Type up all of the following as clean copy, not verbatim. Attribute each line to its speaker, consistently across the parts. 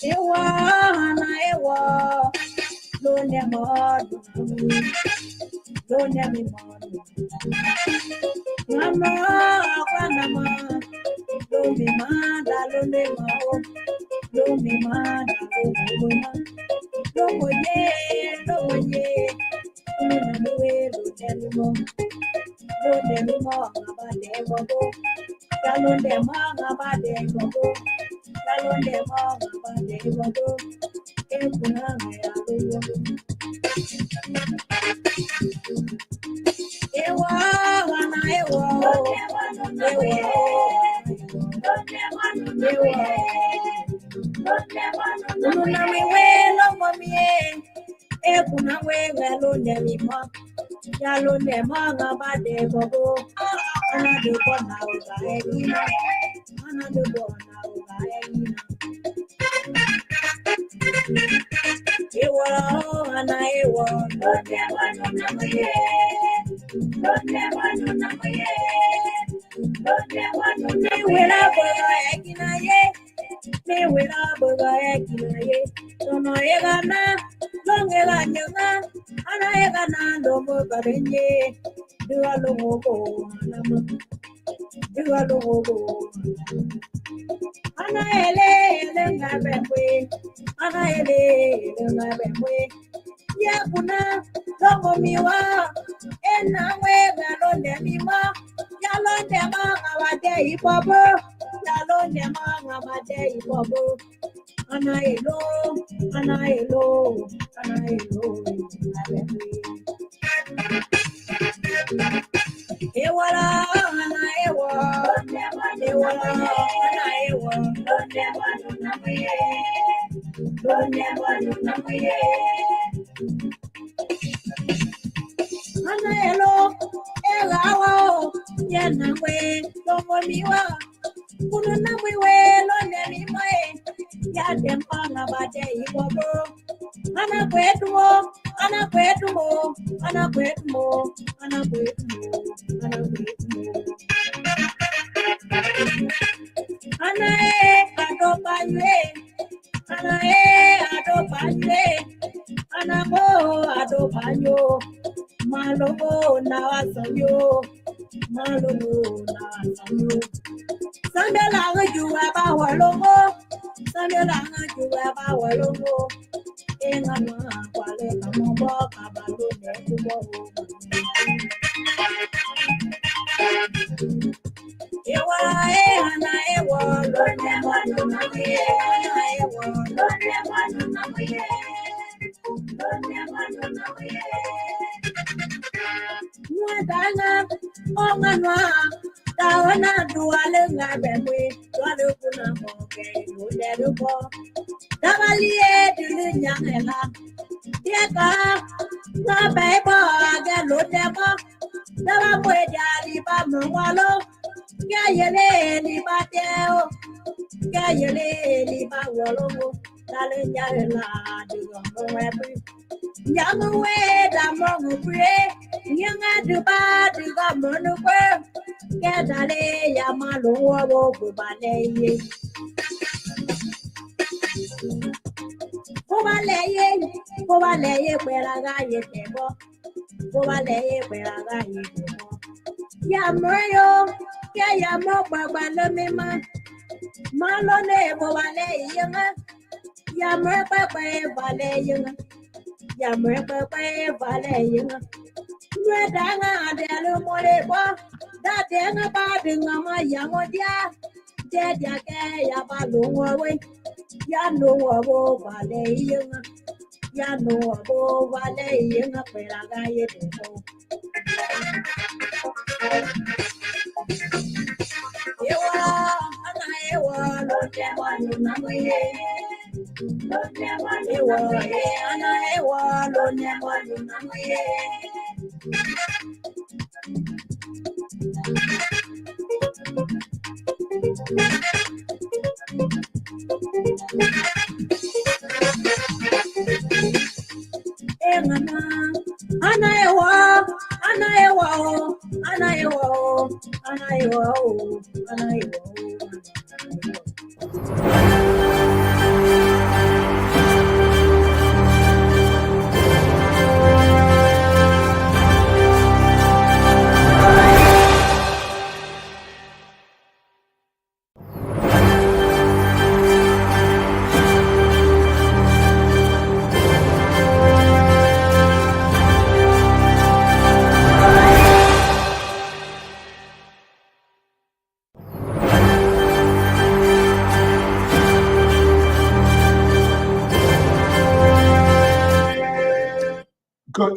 Speaker 1: Ewa na ewa, lone modu, lone mi modu. Mama, akwanama, lone mada, lone mao, lone mada, lone ma, lone ye, lone we, lone mo, abade gogo, lone ma, abade gogo. Kalonde mama bade gogo, ekuna ya gogo. Ewa wana ewa, Una mi welo momie, ekuna we galonde mi ma, galonde mama bade gogo. Ana de bona uga egina, ana de bona uga egina. Ewa ana ewa, londe manu namaye, londe manu namaye, londe manu namaye. Me wela boga egina ye, me wela boga egina ye. Tono egana, longe la nyanga, ana egana lomo karenye, dua lomo ko anama, dua lomo ko. Ana ele ngabemwe, ana ele ngabemwe. Ya kuna lomo miwa, ena we galonde miwa, galonde ma ngabade ipobo, galonde ma ngabade ipobo. Ana elo ngabemwe. Ewala ana ewa, ewala ana ewa, londe manu namaye, londe manu namaye. Ana elo, elawa, yana we, lomo miwa, kunu namwe we, londe miwe, ya dempanga bade ibobo. Ana kwetumo, ana kwetumo, ana kwetumo, ana kwetumo, ana kwetumo. Ana adopanywe, ana adopanywe, ana mo adopanyo, malobo na wasanyo, malobo na wasanyo. Sandela juwa ba walongo, sandela juwa ba walongo. Engama kwale kamobo kabalo ne kubo. Ewa ana ewa londe manu namaye, ana ewa londe manu namaye, londe manu namaye. Mwadana onganwa tawana duale ngabemwe, duale kuna moke londe rubo. Dabaliye dulu nyangela, diaka na bebo aga londe mo. Daba mweja liba mwalo, gayele liba teo, gayele liba walo, dale nyarela diga mwebu. Nyangwe da mongwe, nyanga duba diga monukwe, gadale yamalo wo bubaleye. Kobaleye kwelaga yetebo, kobaleye kwelaga yetebo. Yamoyo, ya yamo babalo mema, malone kobaleye yanga, yamo papa baleye yanga, yamo papa baleye yanga. Nwedanga adelo molebo, dadenga badinga ma yangodia, dedia ke ya balungwe. Ya no abo vale yanga, ya no abo vale yanga pelaga yetebo. Ewa ana ewa londe manu namaye, londe manu ewa ana ewa londe manu namaye. Ana ewa, ana ewa, ana ewa, ana ewa, ana ewa.
Speaker 2: Good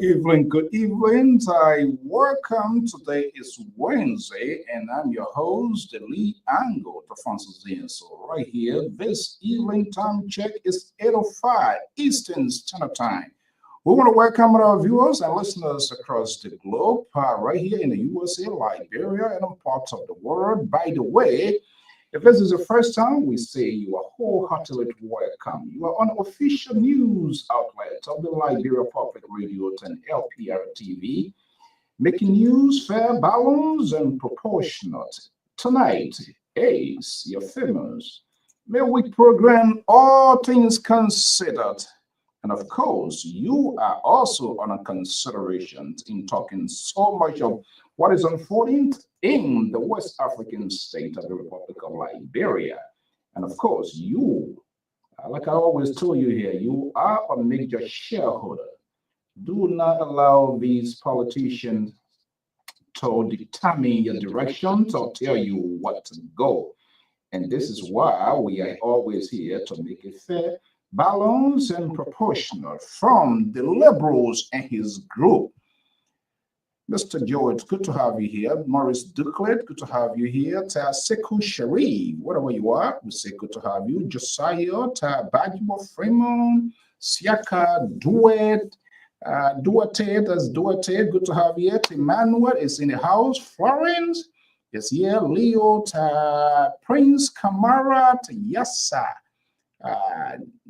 Speaker 2: evening, good evening. Welcome. Today is Wednesday, and I'm your host, Lee Angle, the Francis Ian. So right here, this evening time check is 8:05 Eastern Standard Time. We want to welcome our viewers and listeners across the globe, right here in the USA, Liberia, and in parts of the world. By the way, if this is the first time, we say you are wholeheartedly welcome. You are on official news outlet of the Liberia Public Radio and Lpr-Tv, making news fair, balanced, and proportionate. Tonight is your famous midweek program, All Things Considered. And of course, you are also on a consideration in talking so much of what is unfolding in the West African state of the Republic of Liberia. And of course, you, like I always told you here, you are a major shareholder. Do not allow these politicians to determine your directions or tell you what to go. And this is why we are always here to make it fair, balanced, and proportional from the liberals and his group. Mr. George, good to have you here. Maurice Duclet, good to have you here. Ta Sekou Sharif, whatever you are, we say good to have you. Josiah, Ta Bajibo Fremont, Siaka Duet, Duarte, that's Duarte, good to have you here. Emmanuel is in the house. Florence is here. Leo, Ta Prince Kamara, Ta Yassa,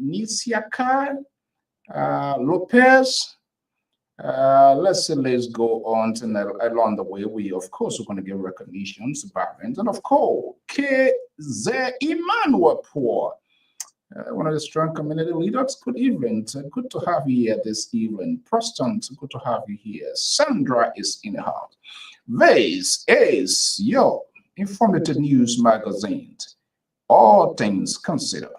Speaker 2: Nisiaka, Lopez. Let's go on to along the way. We of course are going to give recognitions to Barons, and of course, KZ Emmanuel Poor, one of the strong community leaders. Good evening. Good to have you here this evening. Preston, good to have you here. Sandra is in the house. This is your informative news magazine, All Things Considered.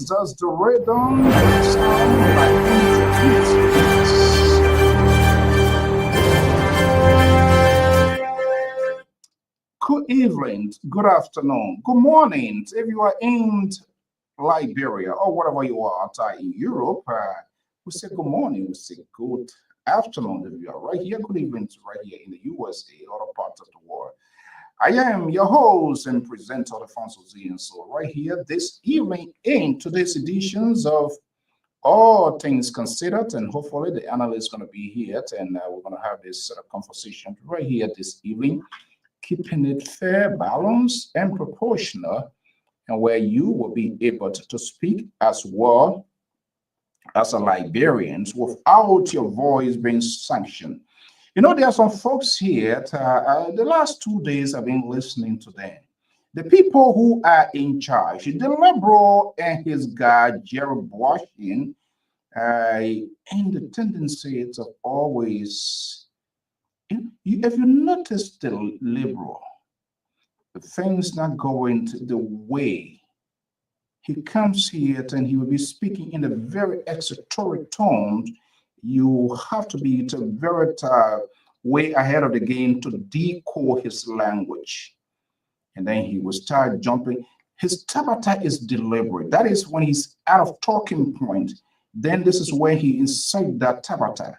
Speaker 2: Does the rhythm sound like good evening, good afternoon, good morning. If you are in Liberia or whatever you are in Europe, we say good morning, we say good afternoon. If you are right here, good evening right here in the USA or other parts of the world. I am your host and presenter, Alfonso Z. And so right here this evening in today's editions of All Things Considered, and hopefully the analyst is going to be here, and we're going to have this conversation right here this evening, keeping it fair, balanced, and proportional, and where you will be able to speak as well as a Liberian without your voice being sanctioned. You know, there are some folks here, the last 2 days I've been listening to them. The people who are in charge, the liberal and his guy, Jared Washington, and the tendency to always, if you notice the liberal, the things not going the way, he comes here and he will be speaking in a very exhortatory tone. You have to be very way ahead of the game to decode his language. And then he will start jumping. His tabata is deliberate. That is when he's out of talking point. Then this is where he insert that tabata,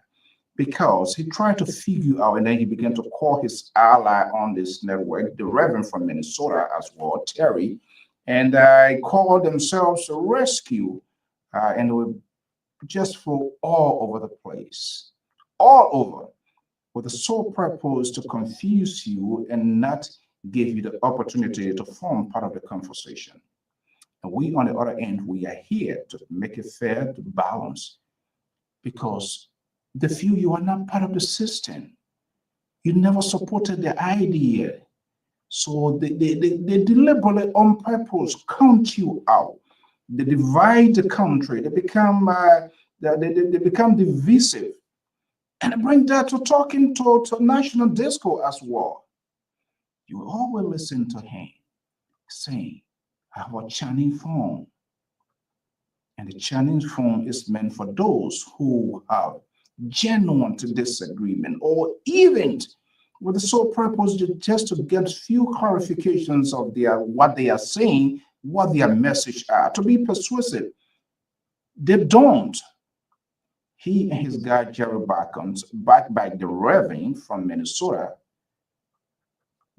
Speaker 2: because he tried to figure out, and then he began to call his ally on this network, the Reverend from Minnesota as well, Terry, and call themselves rescue, and they will just flow all over the place, all over, with the sole purpose to confuse you and not give you the opportunity to form part of the conversation. And we, on the other end, we are here to make it fair, to balance, because they feel you are not part of the system. You never supported the idea. So they deliberately, on purpose, count you out. They divide the country. They become divisive. And I bring that to talking to national disco as well. You always listen to him saying, I have a Chinese phone. And the Chinese phone is meant for those who have genuine disagreement or even with the sole purpose just to get few clarifications of what they are saying, what their message are, to be persuasive. They don't. He and his guy Jerry Barkons, backed by the Reverend from Minnesota,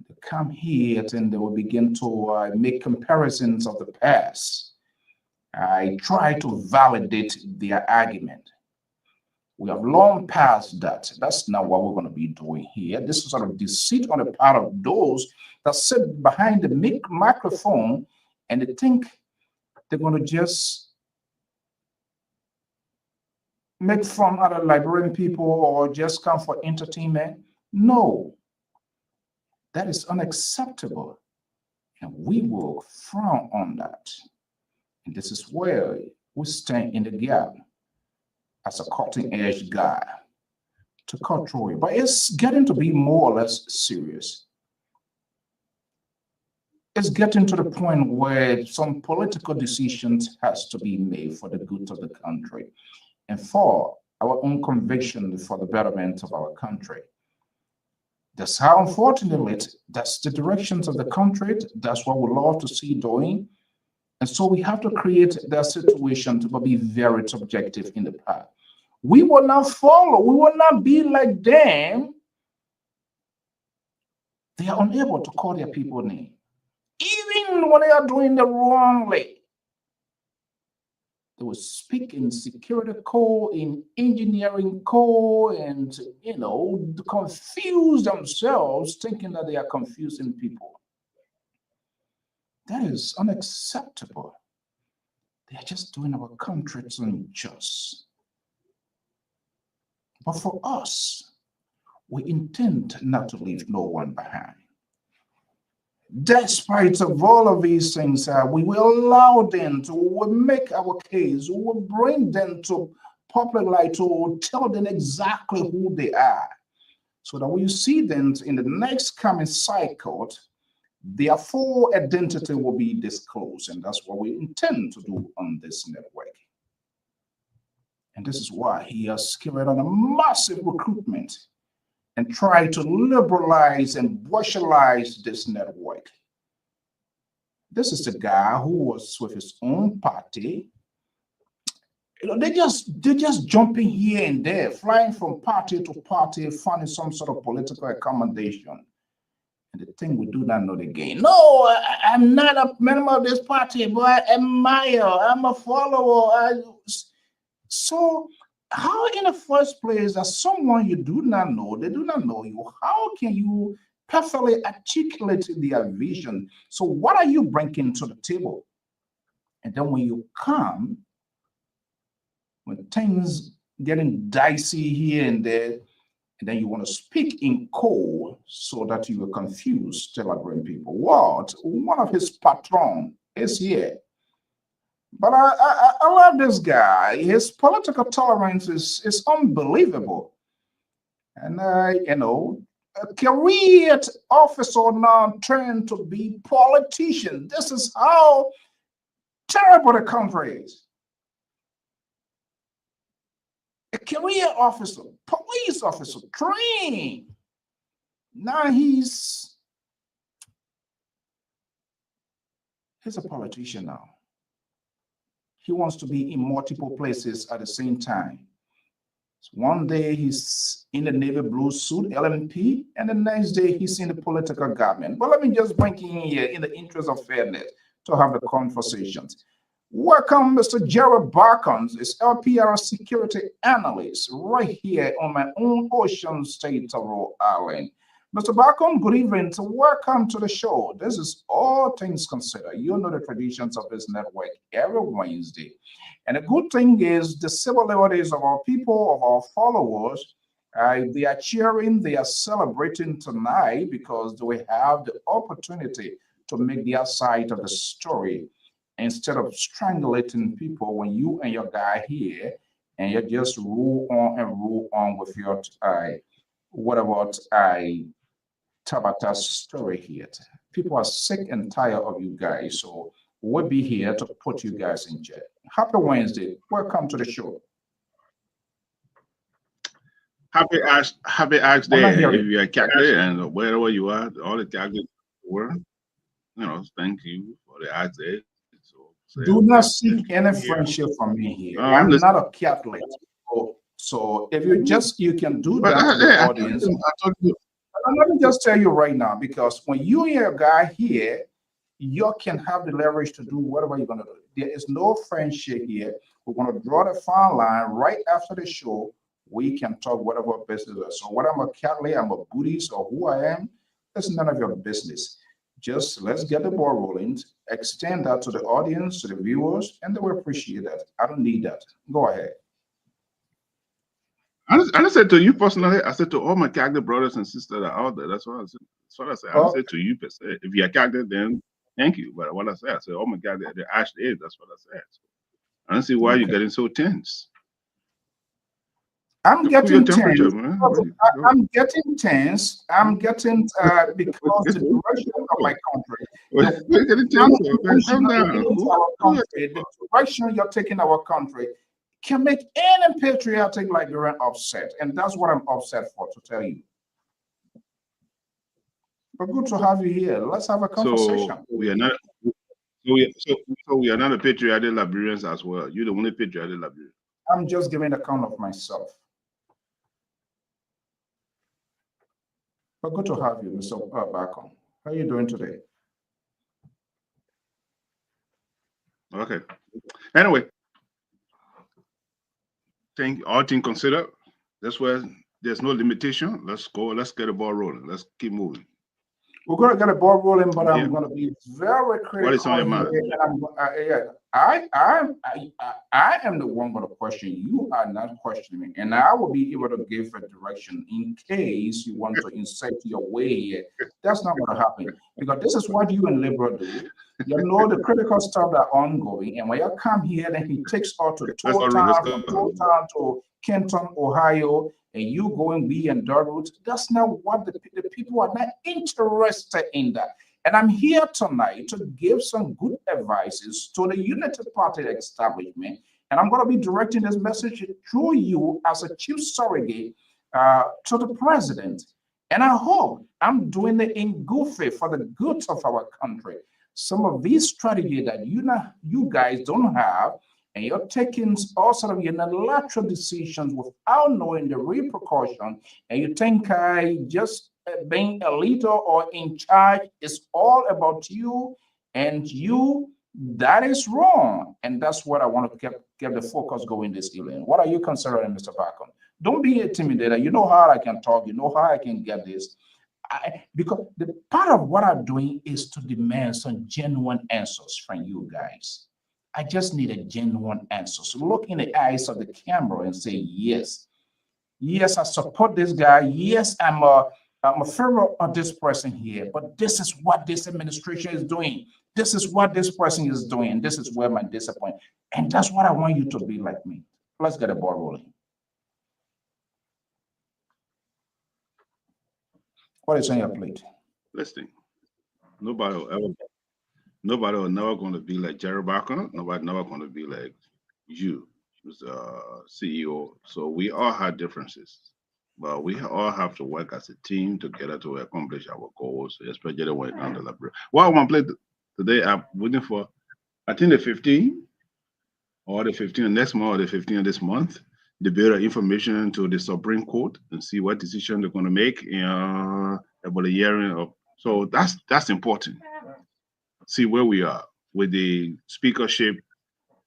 Speaker 2: they come here and they will begin to make comparisons of the past. I try to validate their argument. We have long passed that. That's not what we're going to be doing here. This is sort of deceit on the part of those that sit behind the microphone and they think they're going to just make fun out of Liberian people or just come for entertainment. No, that is unacceptable. And we will frown on that. And this is where we stand in the gap as a cutting edge guy to cut through it. But it's getting to be more or less serious. It's getting to the point where some political decisions has to be made for the good of the country and for our own conviction for the betterment of our country. That's how, unfortunately, that's the directions of the country. That's what we love to see doing. And so we have to create that situation to be very subjective in the past. We will not follow. We will not be like them. They are unable to call their people name. Even when they are doing the wrongly. They will speak in security code, in engineering code, and, confuse themselves, thinking that they are confusing people. That is unacceptable. They are just doing our country unjust. But for us, we intend not to leave no one behind. Despite of all of these things, we will allow them to make our case. We will bring them to public light to tell them exactly who they are, so that when you see them in the next coming cycle, their full identity will be disclosed, and that's what we intend to do on this network. And this is why he has carried on a massive recruitment and tried to liberalize and virtualize this network. This is the guy who was with his own party. They just jumping here and there, flying from party to party, finding some sort of political accommodation. And the thing we do not know the game. No, I'm not a member of this party, but I admire. I'm a follower. So how in the first place that someone you do not know, they do not know you, how can you perfectly articulate their vision? So what are you bringing to the table? And then when you come, when things getting dicey here and there, and then you want to speak in code so that you will confuse Telegram people. What? One of his patron is here. But I love this guy. His political tolerance is unbelievable. And, a career officer now turned to be politician. This is how terrible the country is. A career officer, police officer, trained. Now he's a politician now. He wants to be in multiple places at the same time. So one day he's in the navy blue suit, LMP, and the next day he's in the political government. But let me just bring in here, in the interest of fairness, to have the conversations. Welcome, Mr. Jared Barkons, is LPR security analyst right here on my own ocean state of Rhode Island. Mr. Barkon, good evening. So welcome to the show. This is All Things Considered. You know the traditions of this network every Wednesday. And the good thing is the civil liberties of our people, of our followers, they are cheering, they are celebrating tonight because they have the opportunity to make their side of the story instead of strangulating people when you and your guy here and you just roll on with your what about Tabata's story here. People are sick and tired of you guys, so we'll be here to put you guys in jail. Happy Wednesday. Welcome to the show.
Speaker 3: Happy Ash
Speaker 2: I'm not
Speaker 3: Day if
Speaker 2: hearing.
Speaker 3: you are Catholic and wherever you are, all the Catholics were, thank you for the Ash Day. So
Speaker 2: Do not seek any friendship from me here.
Speaker 3: I'm
Speaker 2: I'm not
Speaker 3: listening.
Speaker 2: a Catholic. So if you can do
Speaker 3: But
Speaker 2: that to the
Speaker 3: I
Speaker 2: audience.
Speaker 3: told you,
Speaker 2: Let me just tell you right now, because when you hear a guy here, you can have the leverage to do whatever you're going to do. There is no friendship here. We're going to draw the fine line right after the show. We can talk whatever business is. So whether I'm a Catholic, I'm a Buddhist, or who I am, that's none of your business. Just let's get the ball rolling, extend that to the audience, to the viewers, and they will appreciate that. I don't need that. Go ahead.
Speaker 3: I said to you personally, I said to all my Catholic brothers and sisters that are out there, that's what I said. That's what I said. I didn't
Speaker 2: Oh,
Speaker 3: say to you per se. If you're Catholic, then thank you. But what I said, oh my God, the Ash Day, that's what I said. So I don't see why you're
Speaker 2: okay.
Speaker 3: getting so tense.
Speaker 2: I'm
Speaker 3: To cool your
Speaker 2: getting
Speaker 3: temperature,
Speaker 2: tense.
Speaker 3: man.
Speaker 2: I'm getting tense. I'm getting because the direction of my country,
Speaker 3: We're getting
Speaker 2: the
Speaker 3: tense, man.
Speaker 2: direction
Speaker 3: Calm
Speaker 2: that you're
Speaker 3: down.
Speaker 2: taking to our country, the direction you're taking our country can make any patriotic Liberian upset, and that's what I'm upset for. To tell you, but good to have you here. Let's have a conversation.
Speaker 3: So we are not. So we are not a patriotic Liberians as well. You're the only patriotic Liberian.
Speaker 2: I'm just giving account of myself. But good to have you, Mr. Bacon. How are you doing today?
Speaker 3: Okay. Anyway, all things considered, that's where there's no limitation. Let's go. Let's get the ball rolling. Let's keep moving.
Speaker 2: We're going to get a ball rolling, but I'm
Speaker 3: Yeah.
Speaker 2: going to be very
Speaker 3: What is on
Speaker 2: critical
Speaker 3: your
Speaker 2: here.
Speaker 3: mind?
Speaker 2: I am the one going to question. You are not questioning me, and I will be able to give a direction in case you want to insert your way here. That's not going to happen because this is what you and Liberal do. You know the critical stuff that are ongoing, and when you come here, then he takes all to
Speaker 3: Let's go.
Speaker 2: from Town to Kenton, Ohio, and you go and be in Durwood. That's not what the people are not interested in that. And I'm here tonight to give some good advices to the United Party establishment. And I'm going to be directing this message through you as a chief surrogate to the president. And I hope I'm doing it in good faith for the good of our country. Some of these strategies that you guys don't have, and you're taking all sort of unilateral decisions without knowing the repercussion, and you think just being a leader or in charge is all about you and you, that is wrong. And that's what I want to get the focus going this evening. What are you considering, Mr. Bacon? Don't be intimidated. You know how I can talk. You know how I can get this. Because the part of what I'm doing is to demand some genuine answers from you guys. I just need a genuine answer. So look in the eyes of the camera and say, yes, yes, I support this guy. Yes, I'm a favor of this person here, but this is what this administration is doing. This is what this person is doing. This is where my disappointment. And that's what I want you to be like me. Let's get a ball rolling. What is on your plate?
Speaker 3: Listen, nobody will never going to be like Jerry Barker. Nobody never going to be like you, who's CEO. So we all have differences, but we all have to work as a team together to accomplish our goals, especially when it comes to Liberia. What I want to play today, I'm waiting for, I think the 15 or the 15 next month or the 15 of this month, the better information to the Supreme Court and see what decision they're going to make about the hearing of. So that's important. See where we are. with the speakership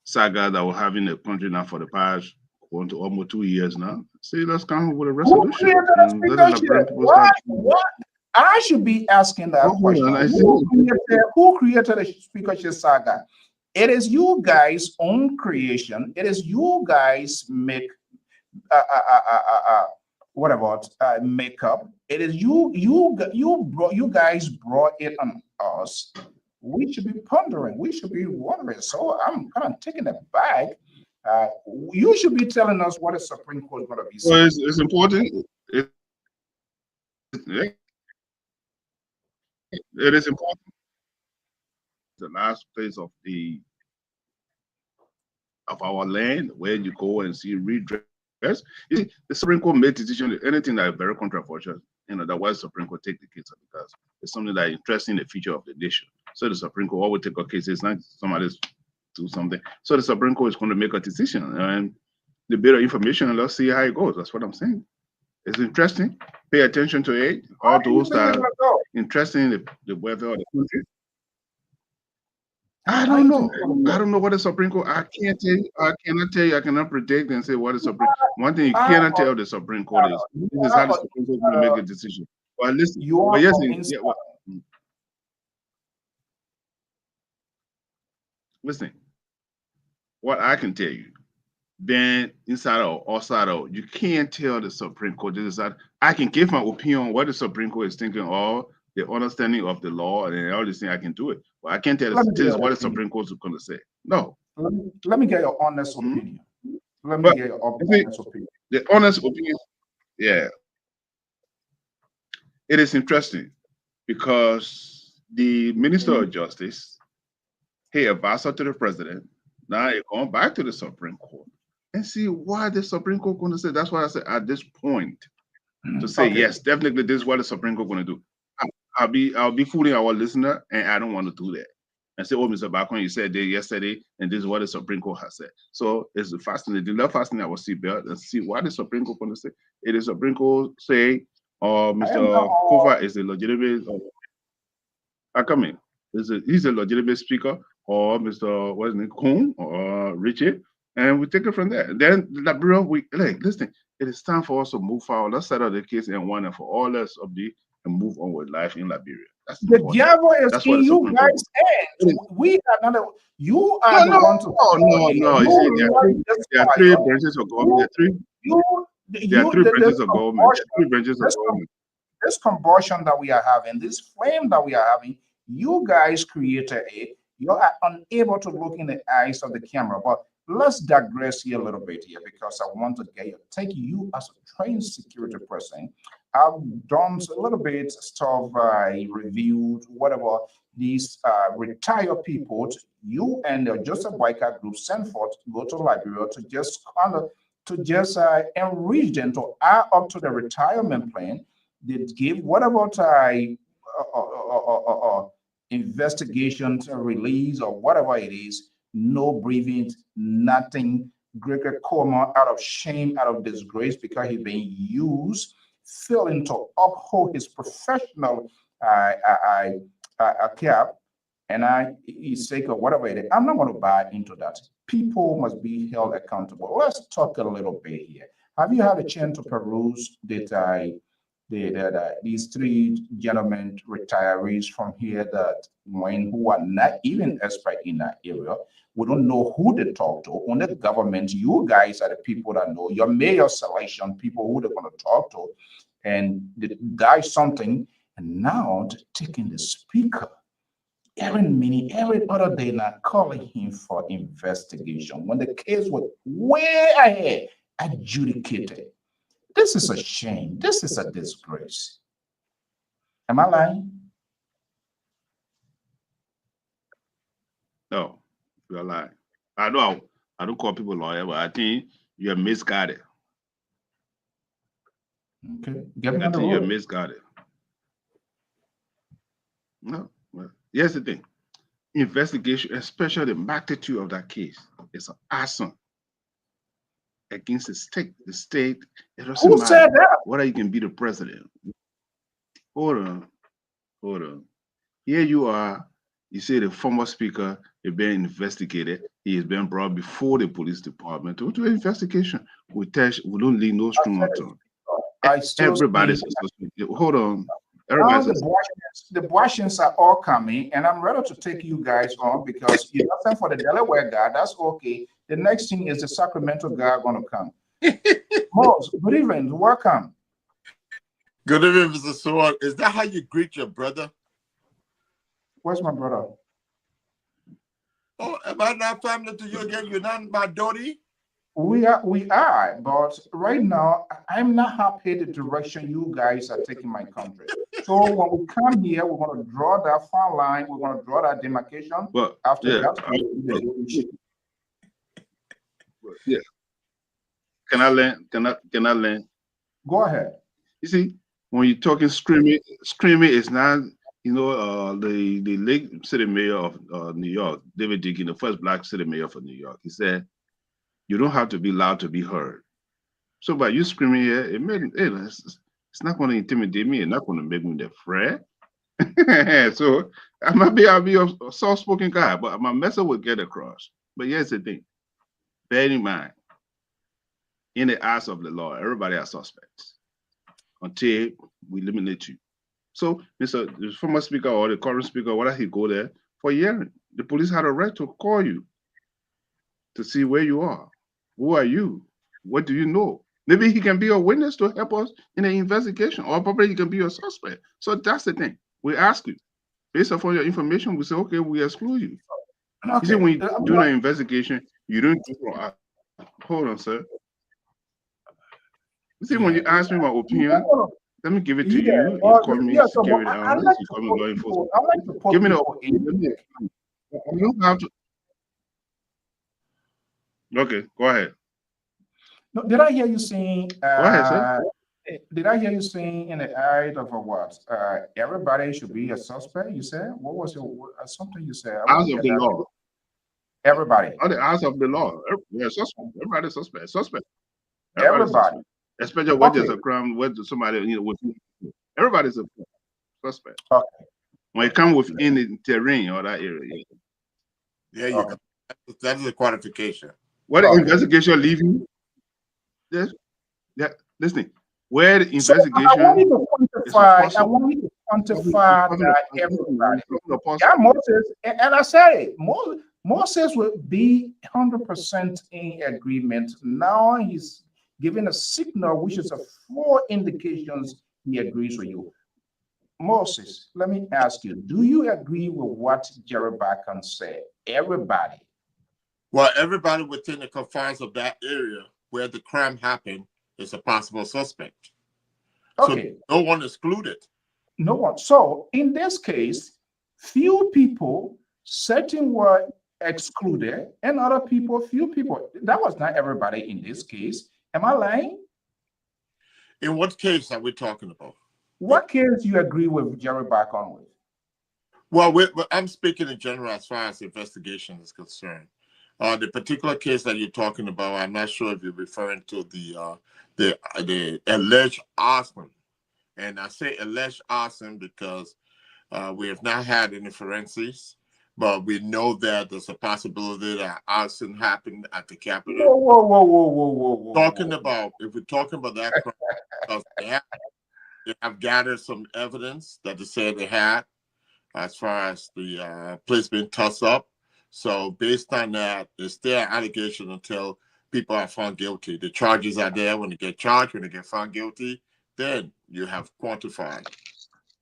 Speaker 3: saga that we're having in the country now for the past almost 2 years now. See, let's come up with a resolution.
Speaker 2: Who created
Speaker 3: And let the
Speaker 2: the
Speaker 3: Liberian
Speaker 2: speakership?
Speaker 3: people start.
Speaker 2: What? I should be asking that question.
Speaker 3: Hold on,
Speaker 2: Who created the speakership saga? It is you guys' own creation. It is you guys make what about makeup? It is you guys brought it on us. We should be pondering. We should be wondering. So I'm kind of taking it back. You should be telling us what the Supreme Court is going to be saying.
Speaker 3: Well, it's important. It is important. The last place of our land where you go and see redress. The Supreme Court made decision. Anything that is very controversial, that why the Supreme Court take the case because it's something that is interesting in the future of the nation. So the Supreme Court always take a case. It's not somebody do something. So the Supreme Court is going to make a decision and the bit of information, and let's see how it goes. That's what I'm saying. It's interesting. Pay attention to it. All those that are interested in the welfare of the country. I don't know. I don't know what the Supreme Court. I can't tell you. I cannot tell you. I cannot predict and say what the Supreme. One thing you cannot tell the Supreme Court is this is how the Supreme Court is going to make a decision. But listen, but yes, listen. What I can tell you, being inside or outside out, you can't tell the Supreme Court this is that. I can give my opinion on what the Supreme Court is thinking or the understanding of the law and all these things. I can do it, but I can't tell this is what the Supreme Court is going to say. No.
Speaker 2: Let me get your honest opinion. Let me get your honest opinion.
Speaker 3: The honest opinion, yeah. It is interesting because the Minister of Justice, he advised to the president. Now you're going back to the Supreme Court and see why the Supreme Court going to say. That's why I said at this point to say yes, definitely this is what the Supreme Court going to do. I'll be fooling our listener, and I don't want to do that. And say, oh, Mr. Bacon, you said that yesterday, and this is what the Supreme Court has said. So it's fascinating. Love fascinating our seatbelt and see what the Supreme Court going to say. It is Supreme Court say, Mr. Hoover is a legitimate. I come in. He's a legitimate speaker, or Mr. What's his name, Kuhn or Richard, and we take it from there. Then the bureau, we listen. It is time for us to move forward. Let's settle the case in one and for all us of the and move on with life in Liberia. That's
Speaker 2: the devil is in you guys' hands. We are not. You are the one to.
Speaker 3: No. There are three branches of government. There are three branches of government. Three branches of government.
Speaker 2: This combustion that we are having, this flame that we are having, you guys created it. You are unable to look in the eyes of the camera. But let's digress here a little bit here because I want to take you as a trained security person. I've done a little bit stuff. I reviewed whatever these retired people, you and the Joseph Boycott group sent forth to go to Liberia to just enrich them to add up to the retirement plan. They give whatever investigation release or whatever it is, no breathing, nothing. Gregor Coleman out of shame, out of disgrace because he's being used, failing to uphold his professional cap, and his sake or whatever it is. I'm not going to buy into that. People must be held accountable. Let's talk a little bit here. Have you had a chance to peruse these three gentlemen retirees from here who are not even expert in that area? We don't know who they talk to. Only the government, you guys are the people that know. Your mayor selection, people who they're going to talk to, and they die something, and now they're taking the speaker every minute, every other day, not calling him for investigation when the case was way ahead, adjudicated. This is a shame. This is a disgrace. Am I lying?
Speaker 3: No, you're lying. I don't call people lawyer, but I think you're misguided.
Speaker 2: Okay.
Speaker 3: I think you're misguided. No. Well, here's the thing. Investigation, especially the magnitude of that case, is an arson against the state. The state, it doesn't matter
Speaker 2: said that?
Speaker 3: whether you can be the president. Hold on. Here you are. You say the former speaker is being investigated. He is being brought before the police department to do an investigation. We don't leave no stone unturned.
Speaker 2: I still
Speaker 3: Everybody's hold on. Everybody's
Speaker 2: the Washingtons are all coming, and I'm ready to take you guys on because you know for the Delaware guy, that's okay. The next thing is the Sacramento guy going to come. Most, good evening, welcome.
Speaker 4: Good evening, Mr. Seward. Is that how you greet your brother?
Speaker 2: Where's my brother?
Speaker 4: Oh, am I not family to you again? You're not my daughter?
Speaker 2: We are, but right now I'm not happy the direction you guys are taking my country. So when we come here, we're going to draw that fine line. We're going to draw that demarcation.
Speaker 3: But
Speaker 2: after
Speaker 3: yeah,
Speaker 2: that,
Speaker 3: yeah. Can I learn? Can I learn?
Speaker 2: Go ahead.
Speaker 3: You see, when you're talking screaming is not, you know, the late city mayor of New York, David Dickey, the first black city mayor for New York, he said, you don't have to be loud to be heard. So by you screaming here, it's not going to intimidate me. It's not going to make me afraid. So I'll be a soft-spoken guy, but my message will get across. But here's the thing. Bear in mind, in the eyes of the law, everybody are suspects until we eliminate you. So, the former speaker or the current speaker, whether he go there for a hearing, the police had a right to call you to see where you are. Who are you? What do you know? Maybe he can be a witness to help us in an investigation, or probably he can be a suspect. So that's the thing. We ask you, based upon your information, we say, okay, we exclude you. Okay. You see, when you do an investigation, you don't hold on, sir. You see, when you ask me my opinion, let me give it to you. You call me security analyst, you call me law enforcement. Give me the opinion. You don't have to. Okay, go ahead.
Speaker 2: No, did I hear you saying?
Speaker 3: Go ahead, sir.
Speaker 2: Did I hear you saying in the eye of a what? Everybody should be a suspect. You said what was your something you said?
Speaker 3: Eyes of the law.
Speaker 2: Everybody.
Speaker 3: On the eyes of the law. Yeah, suspect. Everybody's suspect. Suspect.
Speaker 2: Everybody.
Speaker 3: Especially when there's a crime, when somebody, you know, with everybody's a suspect. Okay. When it comes within the terrain or that area.
Speaker 4: Yeah, you go. That is a qualification.
Speaker 3: Where the investigation leave you? Yes. Yeah. Listen. Where the investigation. I want you to
Speaker 2: quantify that everybody. Yeah, Moses, and I say Moses will be 100% in agreement. Now he's giving a signal, which is a 4 indications he agrees with you. Moses, let me ask you, do you agree with what Jerry Bacon said? Everybody.
Speaker 4: Well, everybody within the confines of that area where the crime happened is a possible suspect. Okay. So no one excluded.
Speaker 2: No one. So in this case, few people, certain were excluded, and other people, few people. That was not everybody in this case. Am I lying?
Speaker 4: In what case are we talking about?
Speaker 2: What case you agree with Jerry Bacon with?
Speaker 4: Well, I'm speaking in general as far as the investigation is concerned. The particular case that you're talking about, I'm not sure if you're referring to the alleged arson. And I say alleged arson because we have not had any forensics, but we know that there's a possibility that arson happened at the Capitol.
Speaker 2: Whoa.
Speaker 4: If we're talking about that crime, because they have gathered some evidence that they said they had as far as the place being tossed up. So based on that, it's their allegation until people are found guilty. The charges are there. When they get charged, when they get found guilty, then you have quantified.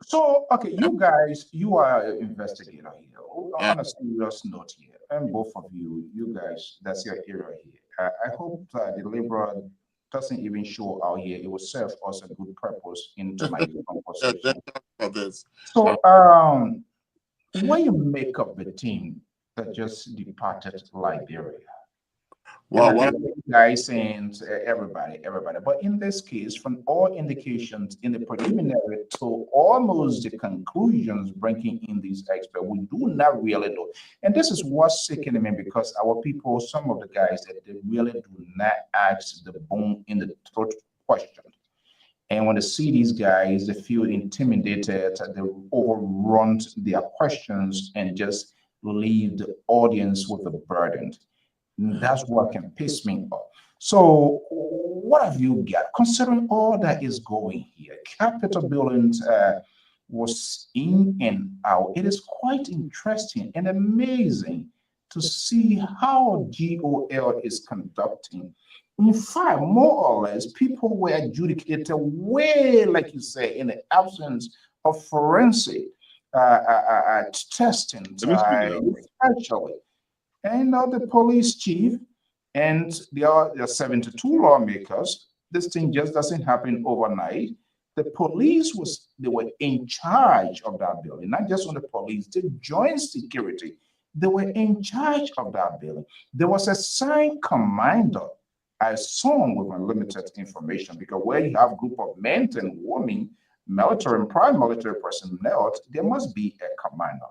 Speaker 2: So, okay, you guys, you are an investigator here. On a serious note here, and both of you guys, that's your area here. I hope the Lpr doesn't even show out here. It will serve us a good purpose in tonight's conversation. So, when you make up the team that just departed Liberia, well, what guys saying everybody, but in this case, from all indications in the preliminary to almost the conclusions, bringing in these experts, we do not really know. And this is what's sickening me, because our people, some of the guys, that they really do not ask the bone in the throat question. And when they see these guys, they feel intimidated, they overrun their questions and just leave the audience with a burden. And that's what can piss me off. So, what have you got? Considering all that is going here, Capitol buildings was in and out. It is quite interesting and amazing to see how GOL is conducting. In fact, more or less, people were adjudicated way, like you say, in the absence of forensic testing,
Speaker 3: Let me speak to that.
Speaker 2: especially. And now the police chief and there are 72 lawmakers. This thing just doesn't happen overnight. The police they were in charge of that building, not just on the police, the joint security. They were in charge of that building. There was a sign commander. I assume with unlimited information because where you have group of men and women, military and paramilitary personnel, there must be a commander.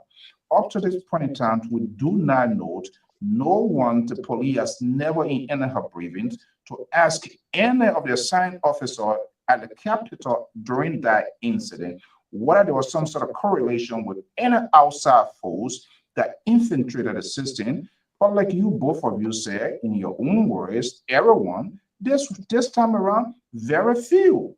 Speaker 2: Up to this point in time, we do not know. No one, the police has never in any of her briefings to ask any of the assigned officer at the Capitol during that incident whether there was some sort of correlation with any outside force that infiltrated the system. But like you, both of you said in your own words, everyone, this time around, very few.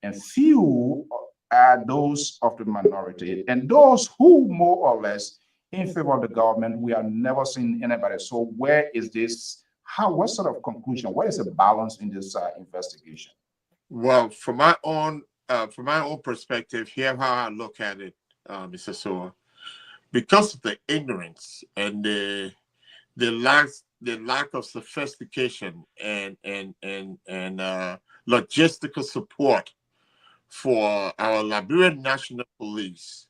Speaker 2: And few are those of the minority. And those who more or less in favor of the government, we have never seen anybody. So where is this? What sort of conclusion? What is the balance in this investigation?
Speaker 4: Well, from my own perspective, here how I look at it, Mr. Soa, because of the ignorance and the lack of sophistication and logistical support for our Liberian National Police,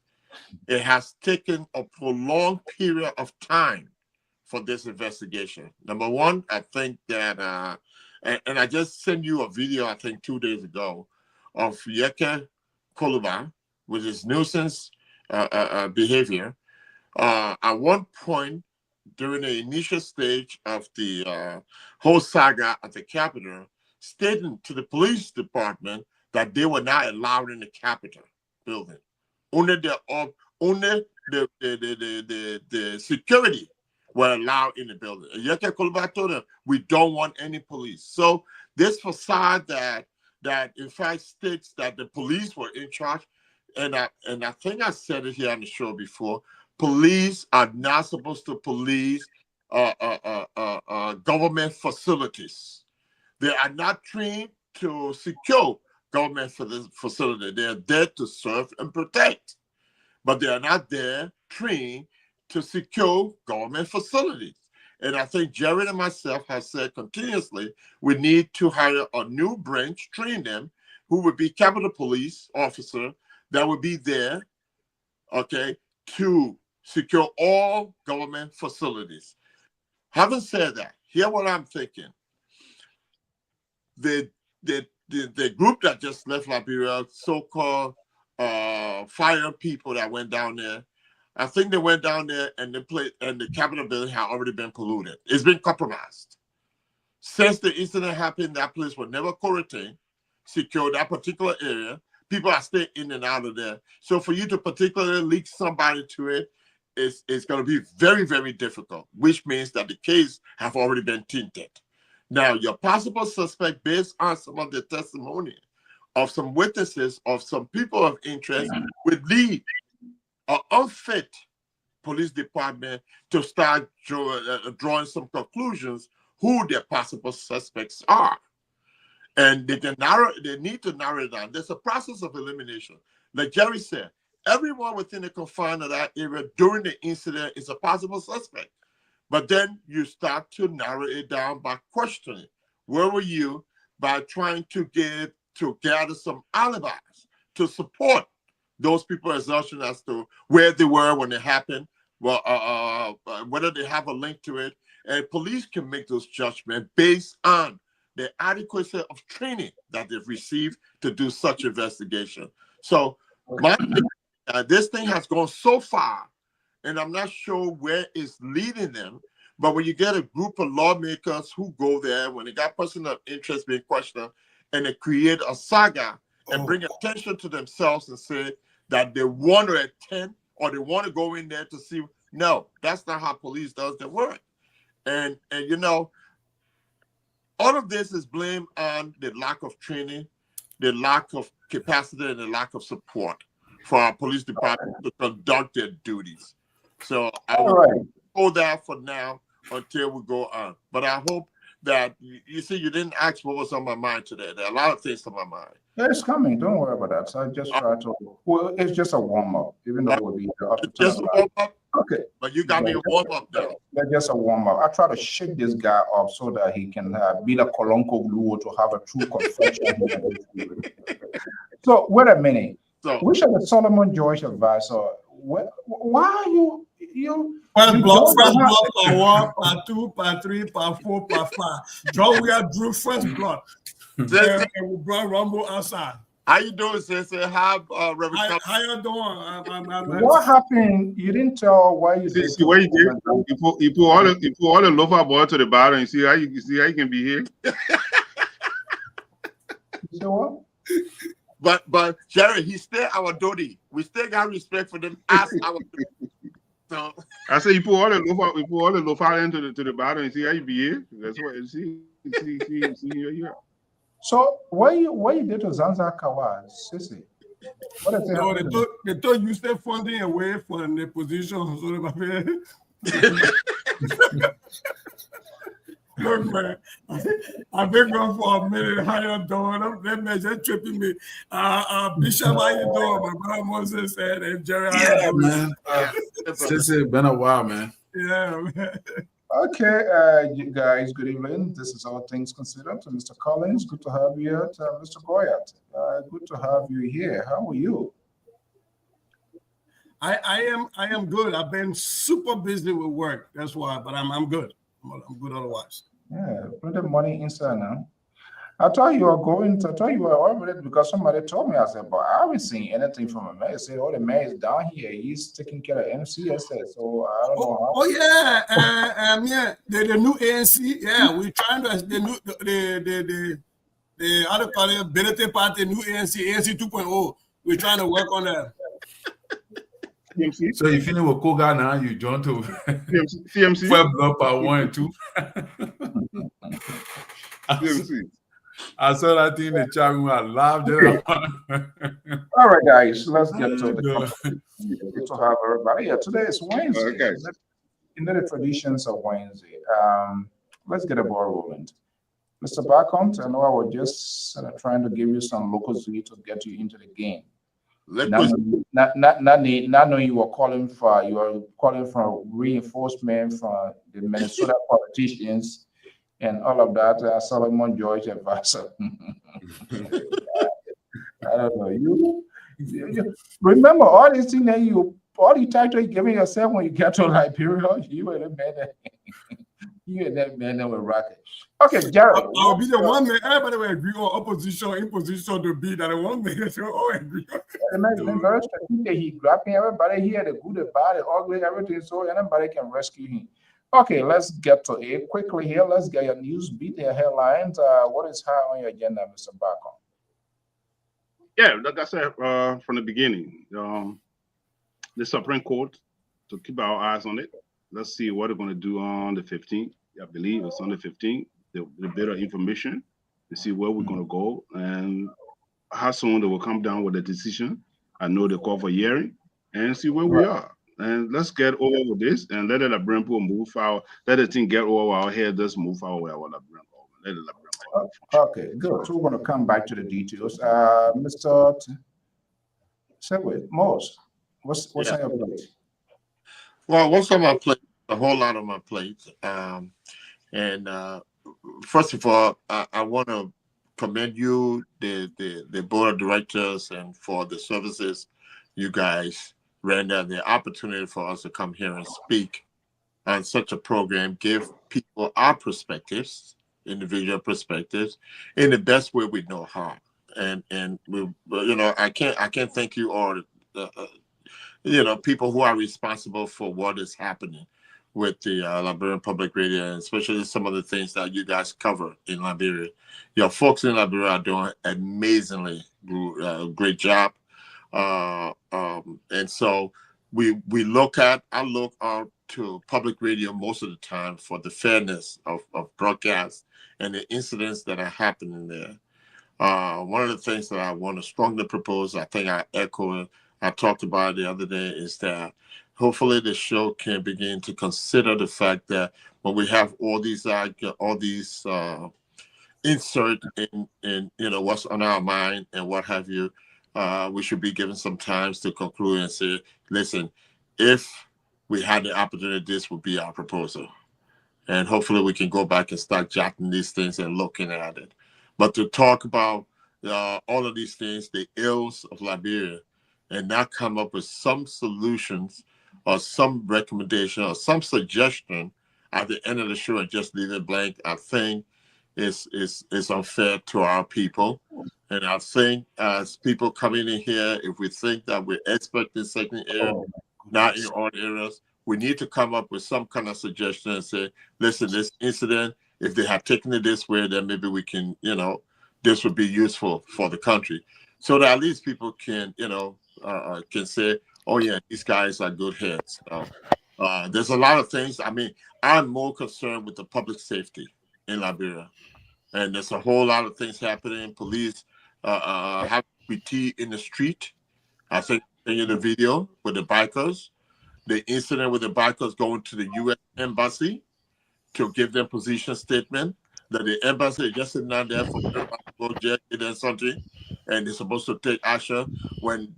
Speaker 4: it has taken a prolonged period of time for this investigation. Number one, I think that, and I just sent you a video, I think 2 days ago, of Yeke Koluba with his nuisance behavior. At one point, during the initial stage of the whole saga at the Capitol, stating to the police department that they were not allowed in the Capitol building. Only the security were allowed in the building. Yeke Koluba told them, we don't want any police. So this facade that in fact states that the police were in charge, and I think I said it here on the show before, police are not supposed to police government facilities. They are not trained to secure government facility. They are there to serve and protect, but they are not there trained to secure government facilities. And I think Jared and myself have said continuously, we need to hire a new branch, train them, who would be Capitol Police officer that would be there, okay, to secure all government facilities. Having said that, here's what I'm thinking. The group that just left Liberia, so-called fire people that went down there, I think they went down there and the Capitol building had already been polluted. It's been compromised. Since the incident happened, that place was never quarantined, secure that particular area. People are staying in and out of there. So for you to particularly leak somebody to it, it's going to be very, very difficult, which means that the case have already been tainted. Now, your possible suspect, based on some of the testimony of some witnesses, of some people of interest, would lead an unfit police department to start drawing some conclusions who their possible suspects are. And they need to narrow it down. There's a process of elimination. Like Jerry said, everyone within the confine of that area during the incident is a possible suspect. But then you start to narrow it down by questioning. Where were you? By trying to gather some alibis to support those people's assertion as to where they were when it happened, whether they have a link to it. And police can make those judgments based on the adequacy of training that they've received to do such investigation. So this thing has gone so far, and I'm not sure where it's leading them. But when you get a group of lawmakers who go there, when they got person of interest being questioned, and they create a saga, and bring attention to themselves and say that they want to attend or they want to go in there to see. No, that's not how police does their work. And you know, all of this is blamed on the lack of training, the lack of capacity, and the lack of support for our police department to conduct their duties. So I will hold that for now until we go on. But I hope that you see, you didn't ask what was on my mind today. There are a lot of things on my mind.
Speaker 2: Yeah, it's coming. Don't worry about that. So I just try to. Well, it's just a warm up, even though we'll be up to
Speaker 4: just a warm up.
Speaker 2: Okay,
Speaker 4: but you got me a warm up now.
Speaker 2: That's just a warm up. I try to shake this guy up so that he can be the Colonco glue to have a true confession. So wait a minute.
Speaker 4: So
Speaker 2: we should have Solomon George advisor. Why are you?
Speaker 5: First block, part 1, part 2, part 3, part 4, part 5. John, we are Drew first block. And we brought Rumble outside.
Speaker 4: How you doing, sis? How
Speaker 5: you doing?
Speaker 2: What happened? You didn't tell why you did.
Speaker 3: See what you did? You put all the loafer boy to the bottom and see how you can be here.
Speaker 2: You say what?
Speaker 4: But Jerry, he's still our Dodi. We still got respect for them as our so
Speaker 3: I say you put all the loafer into the bottom and see how you be here. That's what you see here.
Speaker 2: So what you did to Zanzibar Kawas, Sissy? What is it?
Speaker 5: No, they thought you stay funding away from the position. Look, man, I've been gone for a minute. How you doing? That man just tripping me. Bishop, how you doing? My brother Moses said, and Jerry.
Speaker 6: Yeah, man. It's been a while, man.
Speaker 5: Yeah, man.
Speaker 2: Okay, you guys, good evening. This is All Things Considered. To Mr. Collins, good to have you here. Mr. Goyat, good to have you here. How are you?
Speaker 5: I am good. I've been super busy with work. That's why, but I'm good. I'm good otherwise.
Speaker 2: Yeah, plenty of money inside now. I thought you were already because somebody told me. I said, but I haven't seen anything from him. I said, oh, the man is down here. He's taking care of MCSS. So I don't know how.
Speaker 5: Oh yeah, yeah. The new ANC. Yeah, we're trying to the how to call it Benete Party, new ANC 2.0. We're trying to work on that.
Speaker 6: So you feeling with Koga now? You join to
Speaker 3: CMC?
Speaker 6: First block part 1 and 2.
Speaker 3: CMC.
Speaker 6: I saw that thing in the chat room. I laughed.
Speaker 2: All right, guys, let's get to the conversation. Good to have everybody. Yeah, today is Wednesday.
Speaker 3: Okay.
Speaker 2: In the traditions of Wednesday, let's get a ball rolling. Mr. Barcombe, I know I was just trying to give you some local Z to get you into the game. Not knowing you were calling for reinforcement from the Minnesota politicians and all of that. Solomon George advisor. I don't know. You remember all these things that all the title you giving yourself when you get to Liberia. You were the man that you and that man that were rocking. Okay, Jared.
Speaker 5: I'll be the one man. Everybody will agree on opposition, imposition to be that one man that will all agree.
Speaker 2: The man is very strategic. He grabbing everybody. He had the good, the bad, the ugly, everything. So anybody can rescue him. Okay, let's get to it quickly here. Let's get your news beat, your headlines. What is high on your agenda, Mr. Barcombe?
Speaker 3: Yeah, like I said from the beginning, the Supreme Court, to keep our eyes on it. Let's see what they're going to do on the 15th. I believe it's on the 15th. The bit of information to see where we're going to go and how soon they will come down with a decision. I know they call for hearing and see where we are. And let's get over with this and let the brain pool move out. Let the thing get over our head. Just move our way.
Speaker 2: Okay, good. So we're going to come back to the details. Mr. Segway, Mose, what's on your plate?
Speaker 4: Well, what's on my plate? A whole lot on my plate. First of all, I want to commend you, the board of directors, and for the services you guys render, the opportunity for us to come here and speak on such a program, give people our perspectives, individual perspectives, in the best way we know how. And we, I can't thank you all, people who are responsible for what is happening. with the Liberian Public Radio, and especially some of the things that you guys cover in Liberia. Your folks in Liberia are doing amazingly great job. And so I look out to public radio most of the time for the fairness of broadcast and the incidents that are happening there. One of the things that I want to strongly propose, I think I talked about it the other day, is that hopefully the show can begin to consider the fact that when we have all these insert in what's on our mind and what have you, we should be given some time to conclude and say, listen, if we had the opportunity, this would be our proposal. And hopefully we can go back and start jotting these things and looking at it. But to talk about all of these things, the ills of Liberia, and not come up with some solutions or some recommendation or some suggestion at the end of the show and just leave it blank, I think is unfair to our people. And I think as people coming in here, if we think that we're expert in certain areas, not in all areas, we need to come up with some kind of suggestion and say, listen, this incident, if they had taken it this way, then maybe we can, this would be useful for the country. So that at least people can, can say, oh yeah, these guys are good heads. There's a lot of things. I mean, I'm more concerned with the public safety in Liberia. And there's a whole lot of things happening. Police have PT in the street. I think in the video with the bikers, the incident with the bikers going to the U.S. Embassy to give them position statement, that the embassy is just sitting down there for project and something, and they're supposed to take action when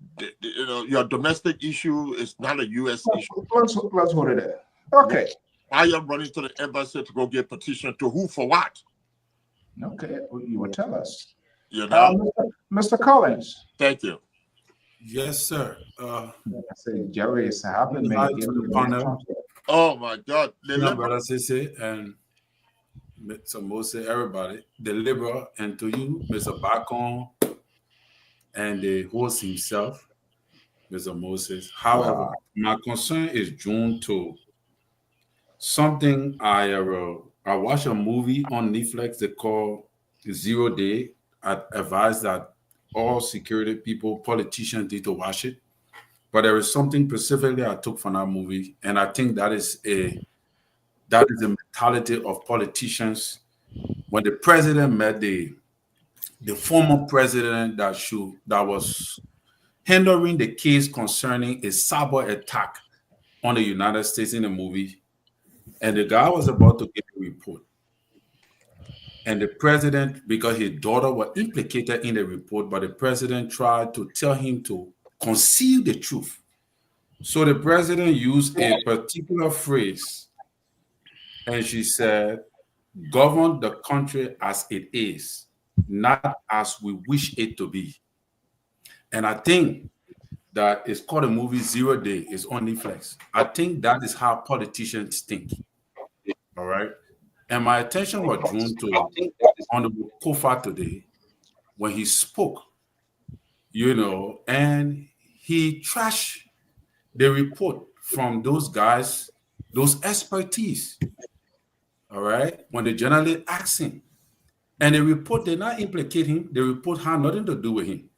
Speaker 4: your domestic issue is not a U.S. issue.
Speaker 2: Let's hold it there. Okay.
Speaker 4: Why are you running to the embassy to go get petition to who for what?
Speaker 2: Okay, you will tell us.
Speaker 4: Mr.
Speaker 2: Collins.
Speaker 4: Thank you.
Speaker 5: Yes, sir.
Speaker 2: I say Jerry is happening.
Speaker 4: Oh my God!
Speaker 5: Brother Sisi and Mr. Moses, everybody, the Liberal, and to you, Mr. Bacon, and the host himself, Mr. Moses. However, my concern is June 2. Something I watched a movie on Netflix they call 0 Day. I advise that all security people, politicians need to watch it. But there is something specifically I took from that movie, and I think that is a mentality of politicians. When the president met the former president that was handling the case concerning a cyber attack on the United States in the movie, and the guy was about to get a report. And the president, because his daughter was implicated in the report, but the president tried to tell him to conceal the truth. So the president used a particular phrase, and she said, govern the country as it is, not as we wish it to be. And I think that it's called a movie 0 Day. It's on Netflix. I think that is how politicians think. All right. And my attention was drawn to Honorable Kofa today when he spoke, and he trashed the report from those guys, those expertise. All right. When the journalist asked him, and the report did not implicate him, the report had nothing to do with him.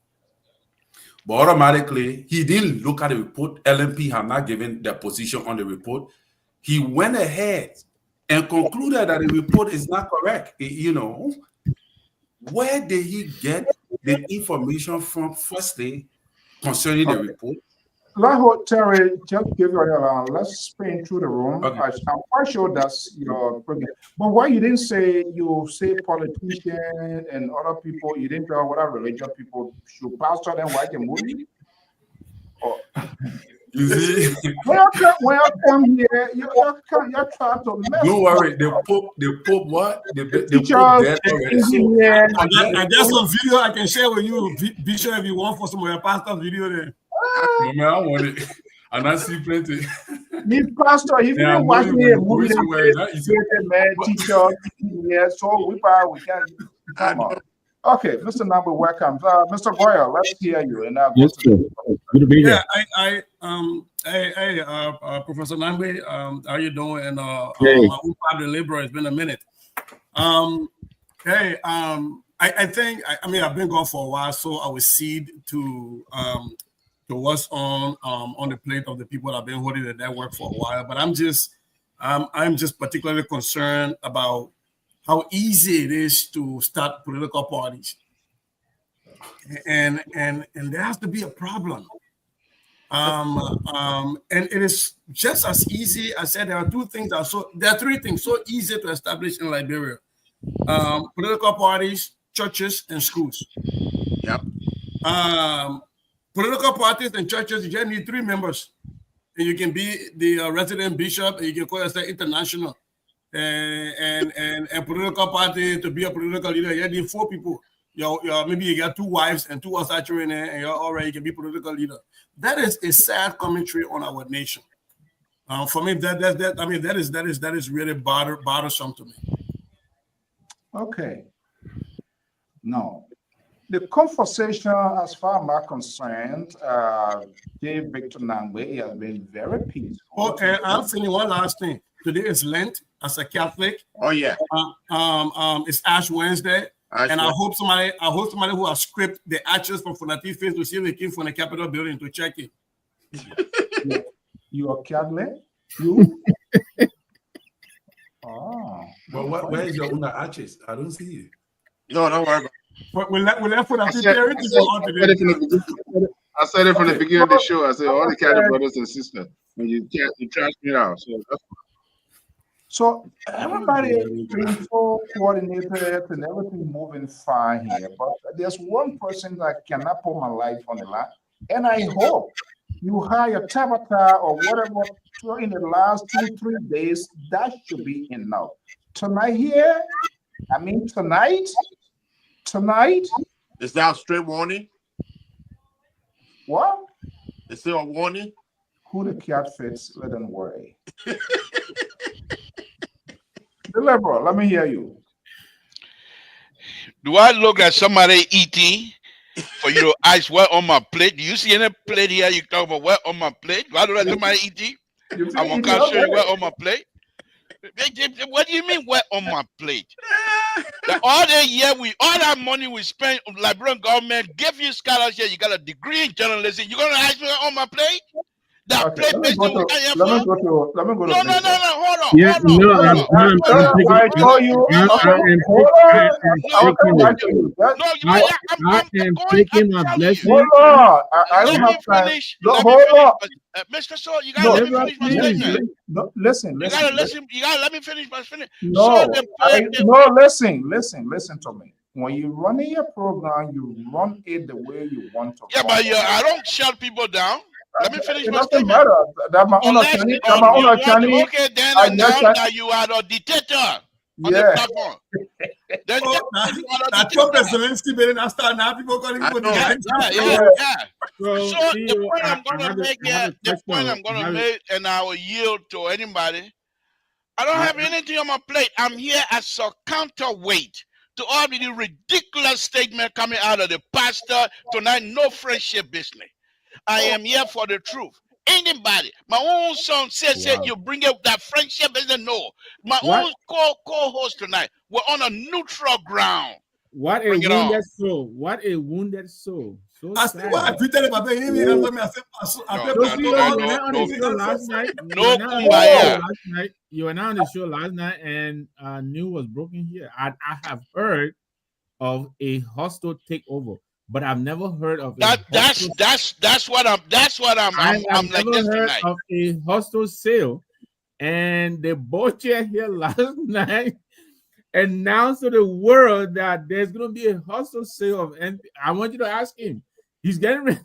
Speaker 5: But automatically, he didn't look at the report. LMP had not given their position on the report. He went ahead and concluded that the report is not correct. Where did he get the information from, firstly, concerning the report?
Speaker 2: Terry, just give your let's spin through the room. Okay. I'm quite sure that's your program. But why you didn't say politicians and other people, you didn't tell whatever religious people should pastor them watch a movie? Or
Speaker 5: you see,
Speaker 2: when I come here, you're trying to mess.
Speaker 5: Don't worry, the Pope what? The
Speaker 2: Pope dead already.
Speaker 5: I got some video I can share with you, Bishop, if you want for some of your pastor video there. No, I want it. And I see plenty.
Speaker 2: Me pastor, he didn't watch me a movie. Man, teacher, yeah, so we can come on. Okay, Mr. Nambe, welcome. Mr. Goyer, let's hear you. And I'll go
Speaker 7: Yes,
Speaker 2: to
Speaker 7: sir. Good to be here.
Speaker 8: Professor Nambe, how you doing? And
Speaker 7: Hey.
Speaker 8: my own part of the Libra, it's been a minute. I think I've been gone for a while, so I will cede to what's on the plate of the people that have been holding the network for a while. But I'm just particularly concerned about how easy it is to start political parties, and there has to be a problem. And it is just as easy. I said there are three things so easy to establish in Liberia: political parties, churches, and schools.
Speaker 4: Yep.
Speaker 8: Political parties and churches, you just need 3 members, and you can be the resident bishop, and you can call yourself international. And political party, to be a political leader, you need 4 people. Maybe you got 2 wives and 2 outside children, and you're all right. You can be political leader. That is a sad commentary on our nation. For me, that is really bothersome to me.
Speaker 2: Okay. No. The conversation, as far as I'm concerned, J. Victor Nambe has been very peaceful.
Speaker 8: Okay, I'm saying one last thing. Today is Lent as a Catholic.
Speaker 4: Oh yeah.
Speaker 8: It's Ash Wednesday.
Speaker 4: And
Speaker 8: I hope somebody who has scripted the actions from Funati Face to see if they came from the Capitol building to check it.
Speaker 2: You are Catholic? You? Oh.
Speaker 5: But where is your own arches? I don't see it.
Speaker 4: No, don't worry about it.
Speaker 8: But we'll let Funati
Speaker 3: I said it from the beginning of the show. I said all the Catholic brothers and sisters, and you trash me out.
Speaker 2: So everybody is being so coordinated and everything moving fine here. But there's one person that cannot put my life on the line. And I hope you hire Tabata or whatever in the last 2-3 days. That should be enough. Tonight,
Speaker 4: Is that a straight warning?
Speaker 2: What?
Speaker 4: Is there a warning?
Speaker 2: Who the cat fits, let them worry. The liberal, let me hear you.
Speaker 9: Do I look like somebody eating for you to ask what on my plate? Do you see any plate here? You talk about what on my plate? Do I look like somebody eating? I'm gonna come show you what on my plate. What do you mean what on my plate? All that money we spend on Liberian government give you scholarship. You got a degree in journalism. You're gonna ask me what on my plate? That plate
Speaker 2: Let me go to.
Speaker 9: Hold on.
Speaker 7: Yeah,
Speaker 9: Hold on.
Speaker 7: I'm taking my blessing.
Speaker 2: Hold on. I don't have time. Hold on.
Speaker 9: Mr. So you gotta let me finish my statement.
Speaker 2: No, listen.
Speaker 9: You gotta let me finish my statement.
Speaker 2: Listen to me. When you run your program, you run it the way you want to.
Speaker 9: Yeah, but I don't shut people down. Let me finish my statement.
Speaker 2: Matter. That's my own attorney.
Speaker 9: Okay, then now you are the dictator on the platform. Then
Speaker 8: that Trump is Zelensky better not start now. People calling people
Speaker 9: yeah. So the point I'm gonna make, and I will yield to anybody. I don't have anything on my plate. I'm here as a counterweight to all the ridiculous statement coming out of the pastor tonight. No friendship business. I am here for the truth. Anybody, my own son said you bring up that friendship business. No, my own co-host tonight. We're on a neutral ground.
Speaker 7: What a wounded soul. What a wounded soul. So
Speaker 8: I tweeted about the
Speaker 7: You were not on the show last night, and news was broken here. I have heard of a hostile takeover, but I've never heard of
Speaker 9: that's what I'm like this tonight.
Speaker 7: Of a hostile sale, and the butcher here last night announced to the world that there's going to be a hostile sale of NP. I want you to ask him. He's getting ready.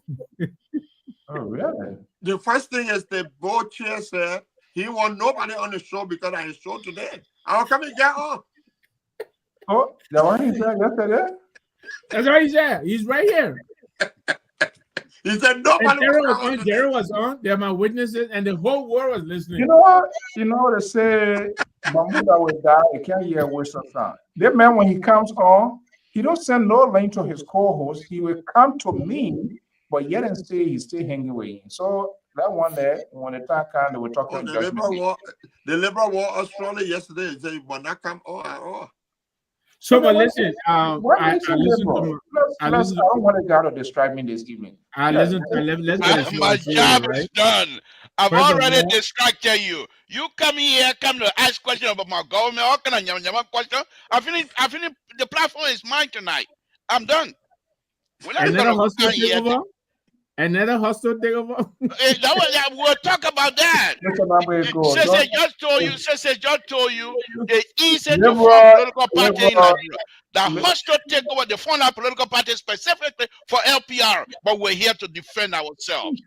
Speaker 2: Oh, really?
Speaker 4: The first thing is the board chair said he want nobody on the show because of his show today. I'll come and get on.
Speaker 2: Oh, that one he said yesterday?
Speaker 7: That's what he said. He's right here.
Speaker 4: He said nobody.
Speaker 7: Jerry was on. They're my witnesses, and the whole world was listening.
Speaker 2: You know what? They say Mahmoud will die. He can't hear a waste of time. That man, when he comes on, He don't send no link to his co-host. He will come to me, but yet and say he's still hanging with him. So that one there, when the time comes, they will talk about judgment.
Speaker 4: The Liberal war Australia yesterday. They will not come. Oh.
Speaker 7: So, but listen, I
Speaker 2: listen
Speaker 7: listen
Speaker 2: to
Speaker 7: to
Speaker 2: I don't want to go to describe me this evening.
Speaker 7: Let's get it
Speaker 9: my job
Speaker 7: right?
Speaker 9: is done. I've
Speaker 7: First of
Speaker 9: already
Speaker 7: all,
Speaker 9: distracted you. You come here, come to ask questions about my government. All kind of yama question. I finished. The platform is mine tonight. I'm done. We're not
Speaker 7: another
Speaker 9: gonna
Speaker 7: hostile
Speaker 9: come here.
Speaker 7: takeover. Another hostile takeover.
Speaker 9: We'll talk about that. Sese just told you it's easy to form political party in Liberia. The hostile takeover, they form a political party specifically for LPR, but we're here to defend ourselves.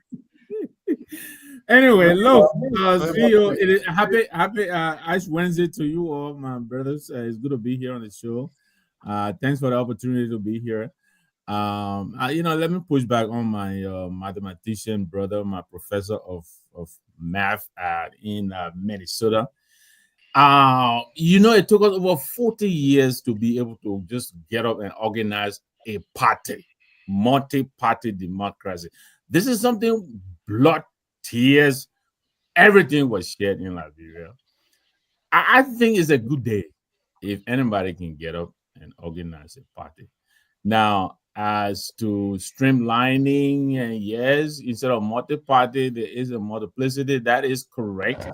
Speaker 7: Anyway, look, see you. It is happy Ash Wednesday to you all, my brothers. It's good to be here on the show. Thanks for the opportunity to be here. Let me push back on my mathematician brother, my professor of math in Minnesota. It took us over 40 years to be able to just get up and organize a party, multi-party democracy. This is something blood, tears, everything was shared in Liberia. I think it's a good day if anybody can get up and organize a party. Now, as to streamlining, yes, instead of multi-party, there is a multiplicity. That is correct.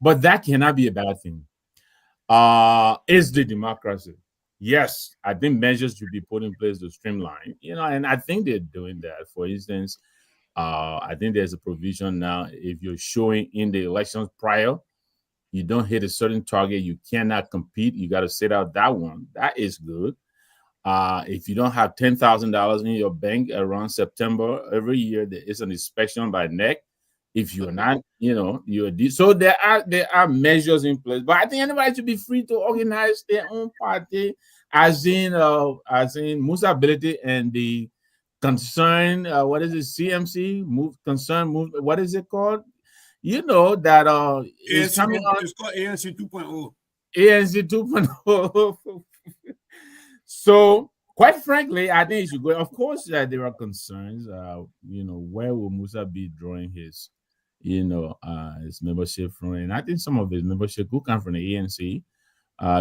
Speaker 7: But that cannot be a bad thing. Is the democracy? Yes, I think measures should be put in place to streamline, and I think they're doing that. For instance, I think there's a provision now, if you're showing in the elections prior, you don't hit a certain target, you cannot compete. You got to sit out that one. That is good. If you don't have $10,000 in your bank around September every year, there is an inspection by NEC. If you're not, so there are measures in place. But I think anybody should be free to organize their own party, as in Musa Ability and the concern. What is it? CMC concern movement. What is it called? That
Speaker 8: it's coming on. It's called ANC 2.0.
Speaker 7: ANC 2.0. So, quite frankly, I think it should go. Of course, there are concerns. Where will Musa be drawing his membership from? And I think some of his membership could come from the ANC,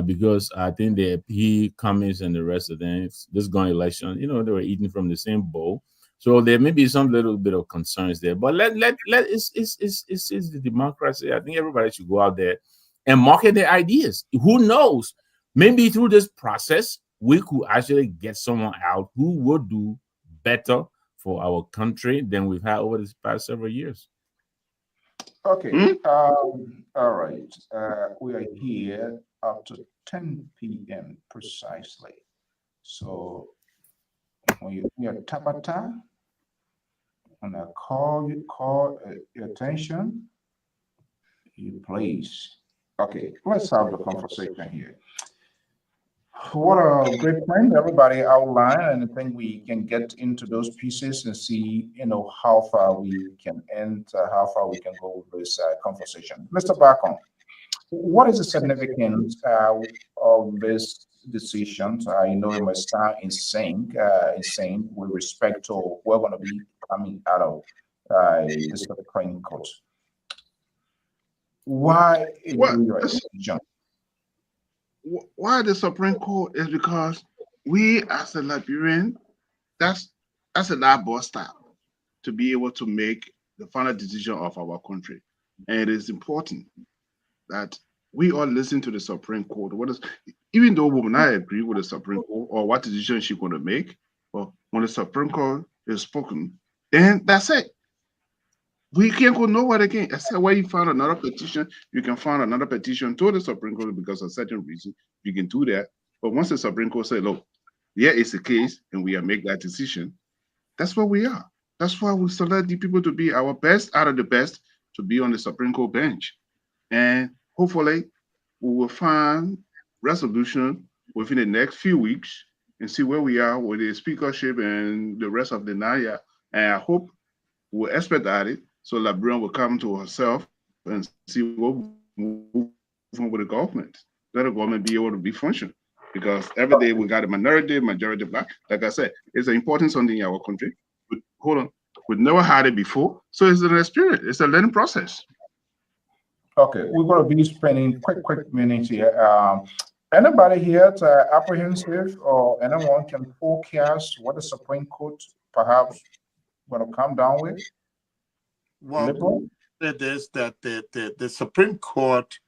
Speaker 7: because I think he, Cummings, and the rest of them, this going election, they were eating from the same bowl. So there may be some little bit of concerns there. But it's the democracy. I think everybody should go out there and market their ideas. Who knows? Maybe through this process, we could actually get someone out who would do better for our country than we've had over this past several years.
Speaker 2: Okay. All right. We are here up to 10 p.m. precisely. So when you're Tabata, when I call your attention, you please. Okay, let's have the conversation here. What a great point. Everybody outlined, and I think we can get into those pieces and see, how far we can end, how far we can go with this conversation. Mr. Bacon, what is the significance of this decision? I know it must sound insane with respect to we're going to be coming out of the Supreme Court. Why
Speaker 3: why the Supreme Court is because we as a Liberian, that's a lab style to be able to make the final decision of our country. And it is important that we all listen to the Supreme Court. Even though we will not agree with the Supreme Court or what decision she's going to make, but when the Supreme Court is spoken, then that's it. We can't go nowhere again, except where you found another petition. You can find another petition to the Supreme Court because of certain reason. You can do that. But once the Supreme Court says, look, here is the case, and we make that decision, that's where we are. That's why we select the people to be our best out of the best to be on the Supreme Court bench. And hopefully, we will find resolution within the next few weeks and see where we are with the speakership and the rest of the NAYA. And I hope we'll expedite it so Liberian will come to herself and see what we move on with the government. Let the government be able to be functional. because every day we got a minority, majority black. Like I said, it's an important something in our country. But hold on, we've never had it before, so it's an experience. It's a learning process.
Speaker 2: Okay, we're going to be spending quick minutes here. Anybody here apprehensive or anyone can forecast what the Supreme Court perhaps going to come down with?
Speaker 4: Well, it is that the Supreme Court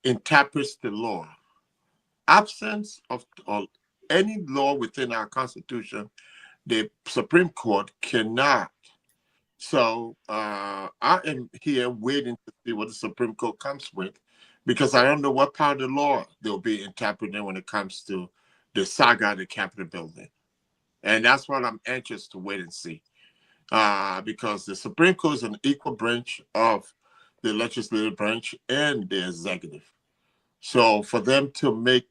Speaker 4: interprets the law. Absence of any law within our Constitution, the Supreme Court cannot. So I am here waiting to see what the Supreme Court comes with, because I don't know what part of the law they'll be interpreting when it comes to the saga of the Capitol building. And that's what I'm anxious to wait and see. Because the Supreme Court is an equal branch of the legislative branch and the executive. So for them to make,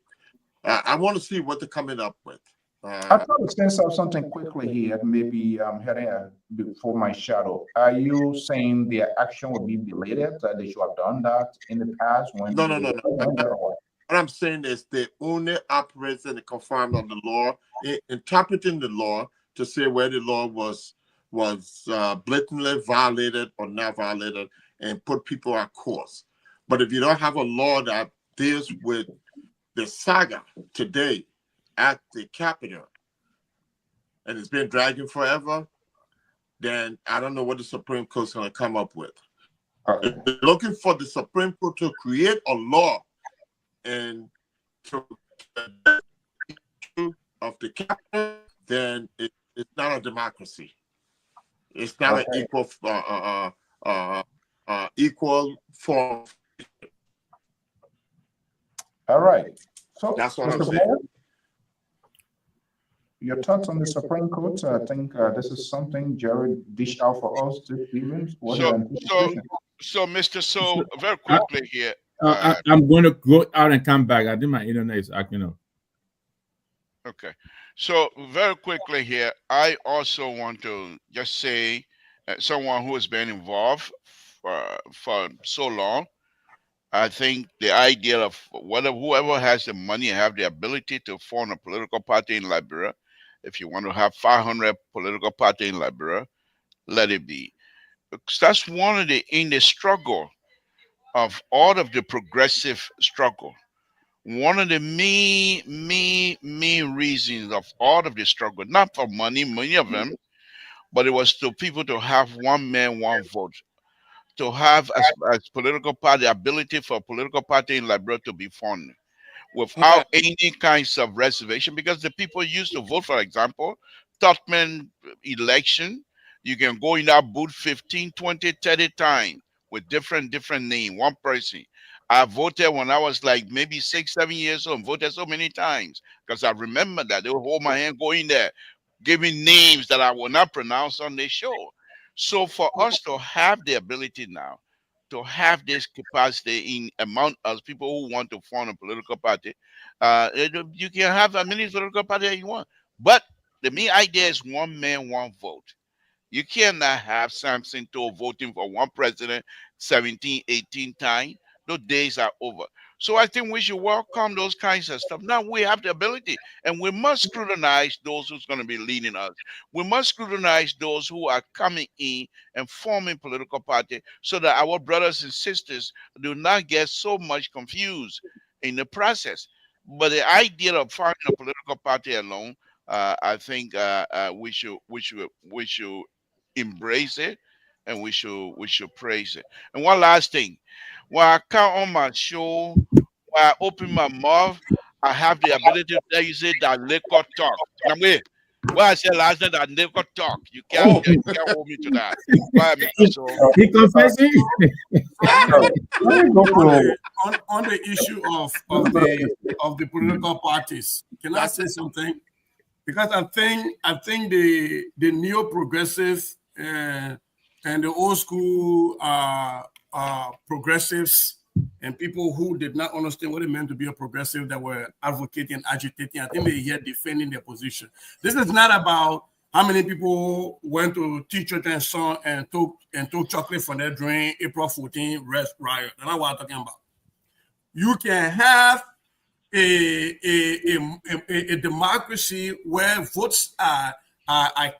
Speaker 4: I want to see what they're coming up with.
Speaker 2: I try to sense out something quickly here. Maybe I'm heading before my shadow. Are you saying their action will be belated? They should have done that in the past when?
Speaker 4: No. What I'm saying is they only operate and conform on the law, interpreting the law to say where the law was blatantly violated or not violated, and put people on course. But if you don't have a law that deals with the saga today at the Capitol, and it's been dragging forever, then I don't know what the Supreme Court's going to come up with. If they're looking for the Supreme Court to create a law and to of the Capitol, then it's not a democracy. It's not an equal form.
Speaker 2: All right. So
Speaker 4: that's what I'm saying.
Speaker 2: Your thoughts on the Supreme Court? I think this is something Jared dished out for us this evening.
Speaker 9: So, Mr. So, very quickly here.
Speaker 7: I'm going to go out and come back. I think my internet is acting up.
Speaker 9: Okay. So, very quickly here, I also want to just say, someone who has been involved for so long, I think the idea of whoever has the money and have the ability to form a political party in Liberia, if you want to have 500 political party in Liberia, let it be. Because that's one of in the struggle of all of the progressive struggle. One of the main reasons of all of the struggle, not for money, many of them, but it was to people to have one man, one vote. To have as political party, ability for a political party in Liberia to be formed without any kinds of reservation, because the people used to vote, for example, Totman election, you can go in that booth 15, 20, 30 times with different name, one person. I voted when I was like maybe 6, 7 years old, voted so many times because I remember that they would hold my hand, go in there, giving names that I will not pronounce on the show. So for us to have the ability now to have this capacity in among us people who want to form a political party, you can have as many political parties as you want. But the main idea is one man, one vote. You cannot have Samson Toe voting for one president 17, 18 times. Those days are over. So I think we should welcome those kinds of stuff. Now we have the ability, and we must scrutinize those who's going to be leading us. We must scrutinize those who are coming in and forming political party so that our brothers and sisters do not get so much confused in the process. But the idea of forming a political party alone, I think we should embrace it, and we should praise it. And one last thing, when I come on my show, when I open my mouth, I have the ability to tell you say that liquor talk. What I said last night, that liquor talk. You can't hold me to that.
Speaker 7: He confessing.
Speaker 8: On the issue of the political parties, can I say something? Because I think the neo-progressive and the old school progressives and people who did not understand what it meant to be a progressive that were advocating, agitating, I think they're here defending their position. This is not about how many people went to T-shirt and son and took chocolate from their drink April 14 riot. That's not what I'm talking about. You can have a democracy where votes are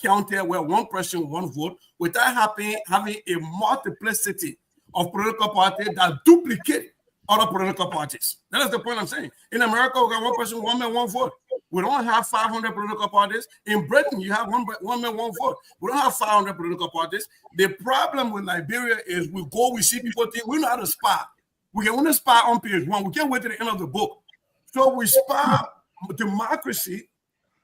Speaker 8: counted, where one person, one vote, without having a multiplicity of political parties that duplicate other political parties. That is the point I'm saying. In America, we got one person, one man, one vote. We don't have 500 political parties. In Britain, you have one man, one vote. We don't have 500 political parties. The problem with Liberia is we see people think we know how to spy. We can only spy on page 1. We can't wait to the end of the book. So we spy democracy,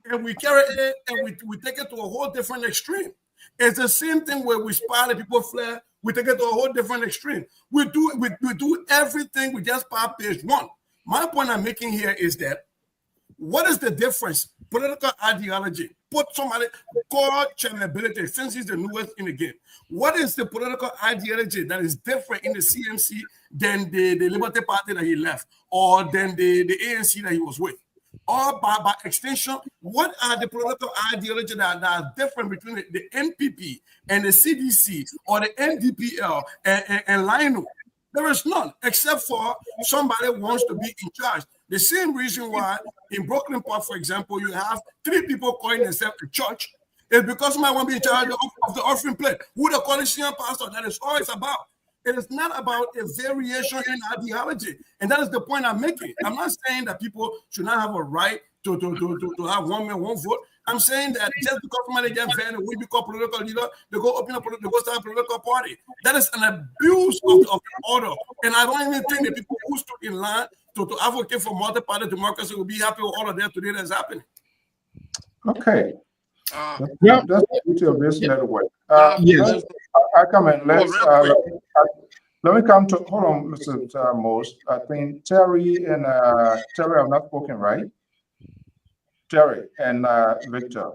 Speaker 8: and we carry it and we take it to a whole different extreme. It's the same thing where we spy the people flare. We take it to a whole different extreme. We do everything. We just spy page 1. My point I'm making here is that what is the difference? Political ideology. Put somebody called chairmanability, since he's the newest in the game. What is the political ideology that is different in the CMC than the Liberty Party that he left, or than the ANC that he was with? Or by extension, what are the political ideology that are different between the NPP and the CDC or the NDPL and Lionel? There is none, except for somebody wants to be in charge. The same reason why in Brooklyn Park, for example, you have 3 people calling themselves a church is because somebody want to be in charge of the offering plate. Who the coalition pastor? That is all it's about. It is not about a variation in ideology. And that is the point I'm making. I'm not saying that people should not have a right to have one man, one vote. I'm saying that just because somebody gets vetted, we become political leader, they go open up, they go start a political party. That is an abuse of the order. And I don't even think that people who stood in line to advocate for multi-party democracy will be happy with all of that today that's happening.
Speaker 2: Okay. That's the beauty of this network. Yes. I come in. Let me come to, hold on, Mr. Most. I think Terry and Terry have not spoken, right? Terry and Victor.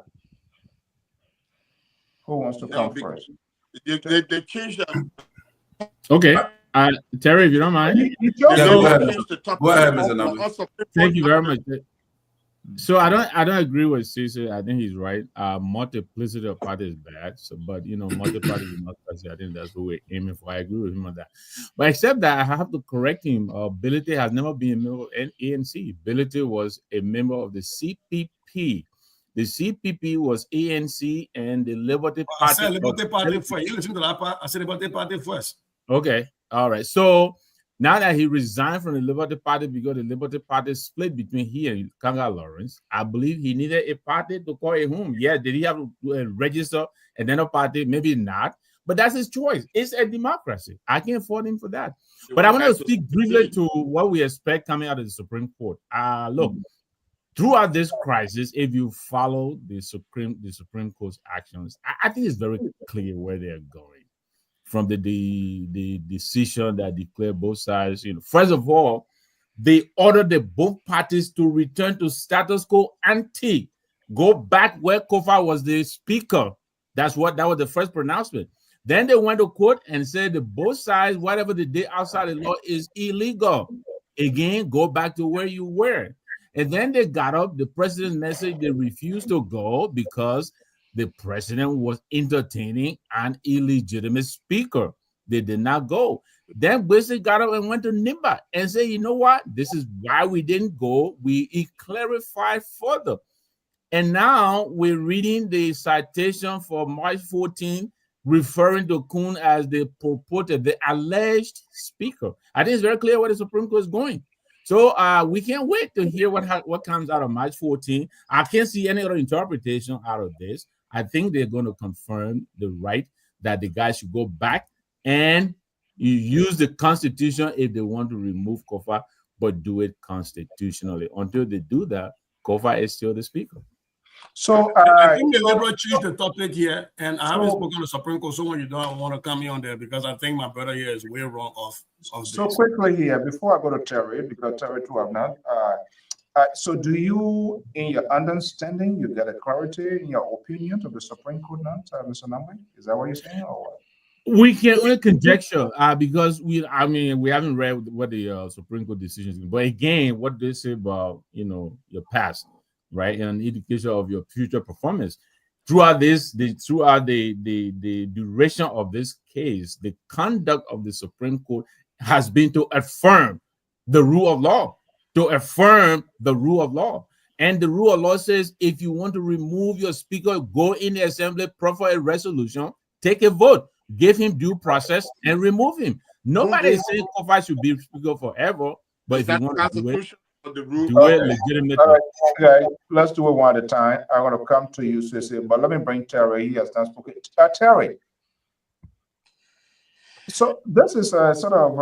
Speaker 2: Who wants to come first?
Speaker 4: They changed them.
Speaker 7: Okay. Terry, if you don't mind.
Speaker 5: Go ahead, Mr. Numbers.
Speaker 7: Thank you very much. So I don't agree with Cesar. I think he's right. Multiplicity of parties is bad. So, but multi-party democracy, I think that's what we're aiming for. I agree with him on that. But except that I have to correct him. Ability has never been a member of ANC. Ability was a member of the CPP. The CPP was ANC and the Liberty Party.
Speaker 8: I said Liberty Party first. You listen to that part. I said Liberty Party first.
Speaker 7: Okay. All right. So now that he resigned from the Liberty Party because the Liberty Party split between he and Kanga Lawrence, I believe he needed a party to call it home. Yeah, did he have to register and then a party? Maybe not, but that's his choice. It's a democracy. I can't fault him for that. But I want to speak briefly to what we expect coming out of the Supreme Court. Look, throughout this crisis, if you follow the Supreme Court's actions, I think it's very clear where they're going. From the decision that declared both sides, first of all, they ordered the both parties to return to status quo ante, go back where Kofa was the speaker. That was the first pronouncement. Then they went to court and said that both sides, whatever they did outside the law is illegal. Again, go back to where you were. And then they got up. The president's message, they refused to go because the president was entertaining an illegitimate speaker. They did not go. Then basically got up and went to NIMBA and said, you know what? This is why we didn't go. We clarified further. And now we're reading the citation for March 14, referring to Kuhn as the alleged speaker. I think it's very clear where the Supreme Court is going. So we can't wait to hear what comes out of March 14. I can't see any other interpretation out of this. I think they're going to confirm the right that the guy should go back and you use the Constitution if they want to remove Kofa, but do it constitutionally. Until they do that, Kofa is still the speaker.
Speaker 8: So I think the Liberal choose the topic here, and I haven't spoken to Supreme Court, so you don't want to come in on there because I think my brother here is way wrong off
Speaker 2: so this. Quickly here, before I go to Terry, because Terry too have not. So do you, in your understanding, you get a clarity in your opinion of the Supreme Court now, Mr. Namwe? Is that what you're saying, or what?
Speaker 7: We can only conjecture because we haven't read what the Supreme Court decision is. But again, what they say about your past, right, and an indication of your future performance throughout the duration of this case, the conduct of the Supreme Court has been to affirm the rule of law. to affirm the rule of law. And the rule of law says if you want to remove your speaker, go in the assembly, proffer a resolution, take a vote, give him due process, and remove him. Nobody is saying Kofa should be speaker forever, but if you want to do it, do it legitimately.
Speaker 2: All right, okay, let's do it one at a time. I'm going to come to you, Sissy, but let me bring Terry. He has not spoken. Terry. So this is a sort of,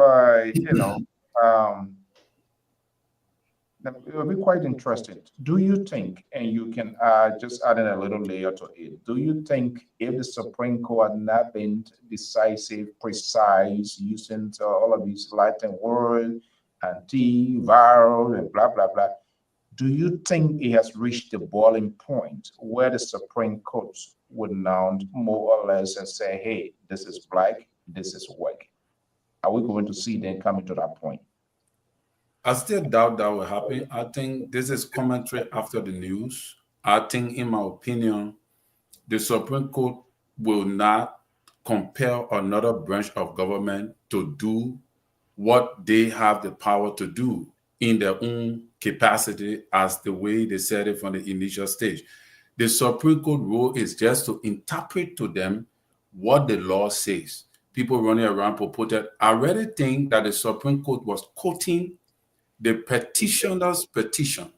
Speaker 2: it will be quite interesting. Do you think, and you can just add in a little layer to it, do you think if the Supreme Court had not been decisive, precise, using all of these Latin words, antiviral, and blah, blah, blah, do you think it has reached the boiling point where the Supreme Court would now more or less and say, hey, this is black, this is white? Are we going to see them coming to that point?
Speaker 5: I still doubt that will happen. I think this is commentary after the news. I think, in my opinion, the Supreme Court will not compel another branch of government to do what they have the power to do in their own capacity, as the way they said it from the initial stage. The Supreme Court role is just to interpret to them what the law says. People running around purported. I really think that the Supreme Court was quoting the petitioner's petition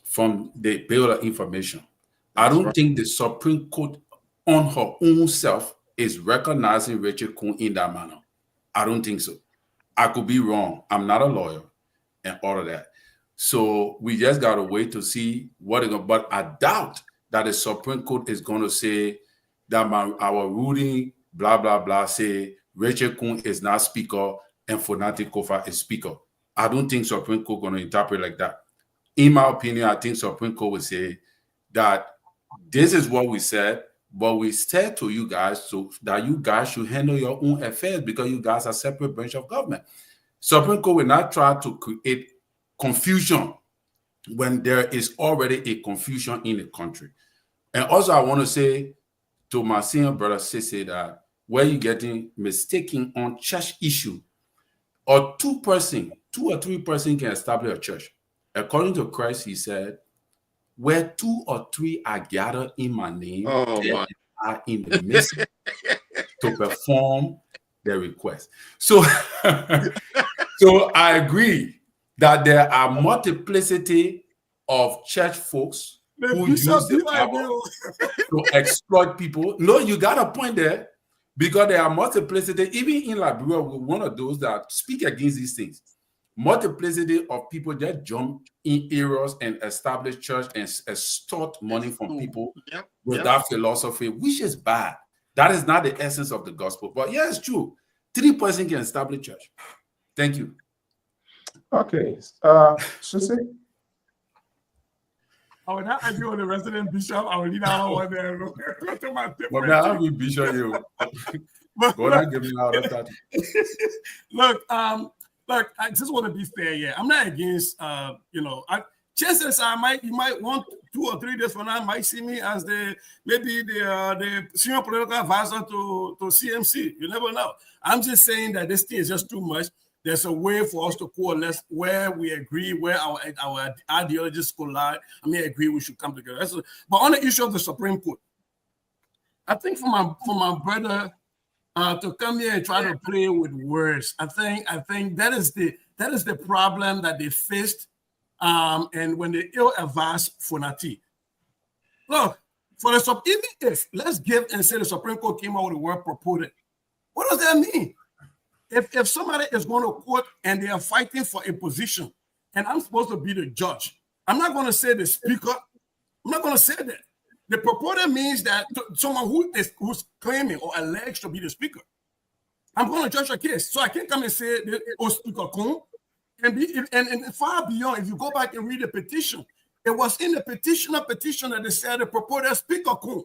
Speaker 5: from the Bill of Information. I don't think the Supreme Court on her own self is recognizing Rachel Kuhn in that manner. I don't think so. I could be wrong. I'm not a lawyer and all of that. So we just got to wait to see what it's going to, but I doubt that the Supreme Court is going to say that our ruling, blah, blah, blah, say Rachel Kuhn is not speaker and Fonati Kofa is speaker. I don't think Supreme Court going to interpret like that. In my opinion, I think Supreme Court will say that this is what we said, but we said to you guys so that you guys should handle your own affairs because you guys are separate branch of government. Supreme Court will not try to create confusion when there is already a confusion in the country. And also, I want to say to my senior brother, say that where you getting mistaken on church issue, or two or three persons can establish a church. According to Christ, he said, where 2 or 3 are gathered in my name, they are in the midst to perform their request. So, so I agree that there are multiplicity of church folks who use the power to exploit people. No, you got a point there, because there are multiplicity, even in Liberia, we're one of those that speak against these things. Multiplicity of people that jump in areas and establish church and extort money from people with that philosophy, which is bad. That is not the essence of the gospel. But yeah, it's true. 3 persons can establish church. Thank you.
Speaker 2: Okay. Susie?
Speaker 8: I would not agree with the resident bishop. I would need out one there.
Speaker 5: But now I'll be bishop you. Go ahead, give me out of that.
Speaker 8: Look, I just want to be fair. Yeah, I'm not against. Chances are, you might want 2 or 3 days from now, might see me as the senior political advisor to CMC. You never know. I'm just saying that this thing is just too much. There's a way for us to coalesce where we agree, where our ideologies collide. I mean, I agree we should come together. But on the issue of the Supreme Court, I think for my brother to come here and try to play with words, I think that is the problem that they faced. And when they ill-advised Fonati. Look, even if let's give and say the Supreme Court came out with the word purported, what does that mean? If somebody is going to court and they are fighting for a position, and I'm supposed to be the judge, I'm not going to say the speaker. I'm not going to say that. The purported means that someone who's claiming or alleged to be the speaker. I'm going to judge a case, so I can't come and say, "Oh, Speaker Kuhn," and far beyond. If you go back and read the petition, it was in the petition that they said the purported Speaker Kuhn.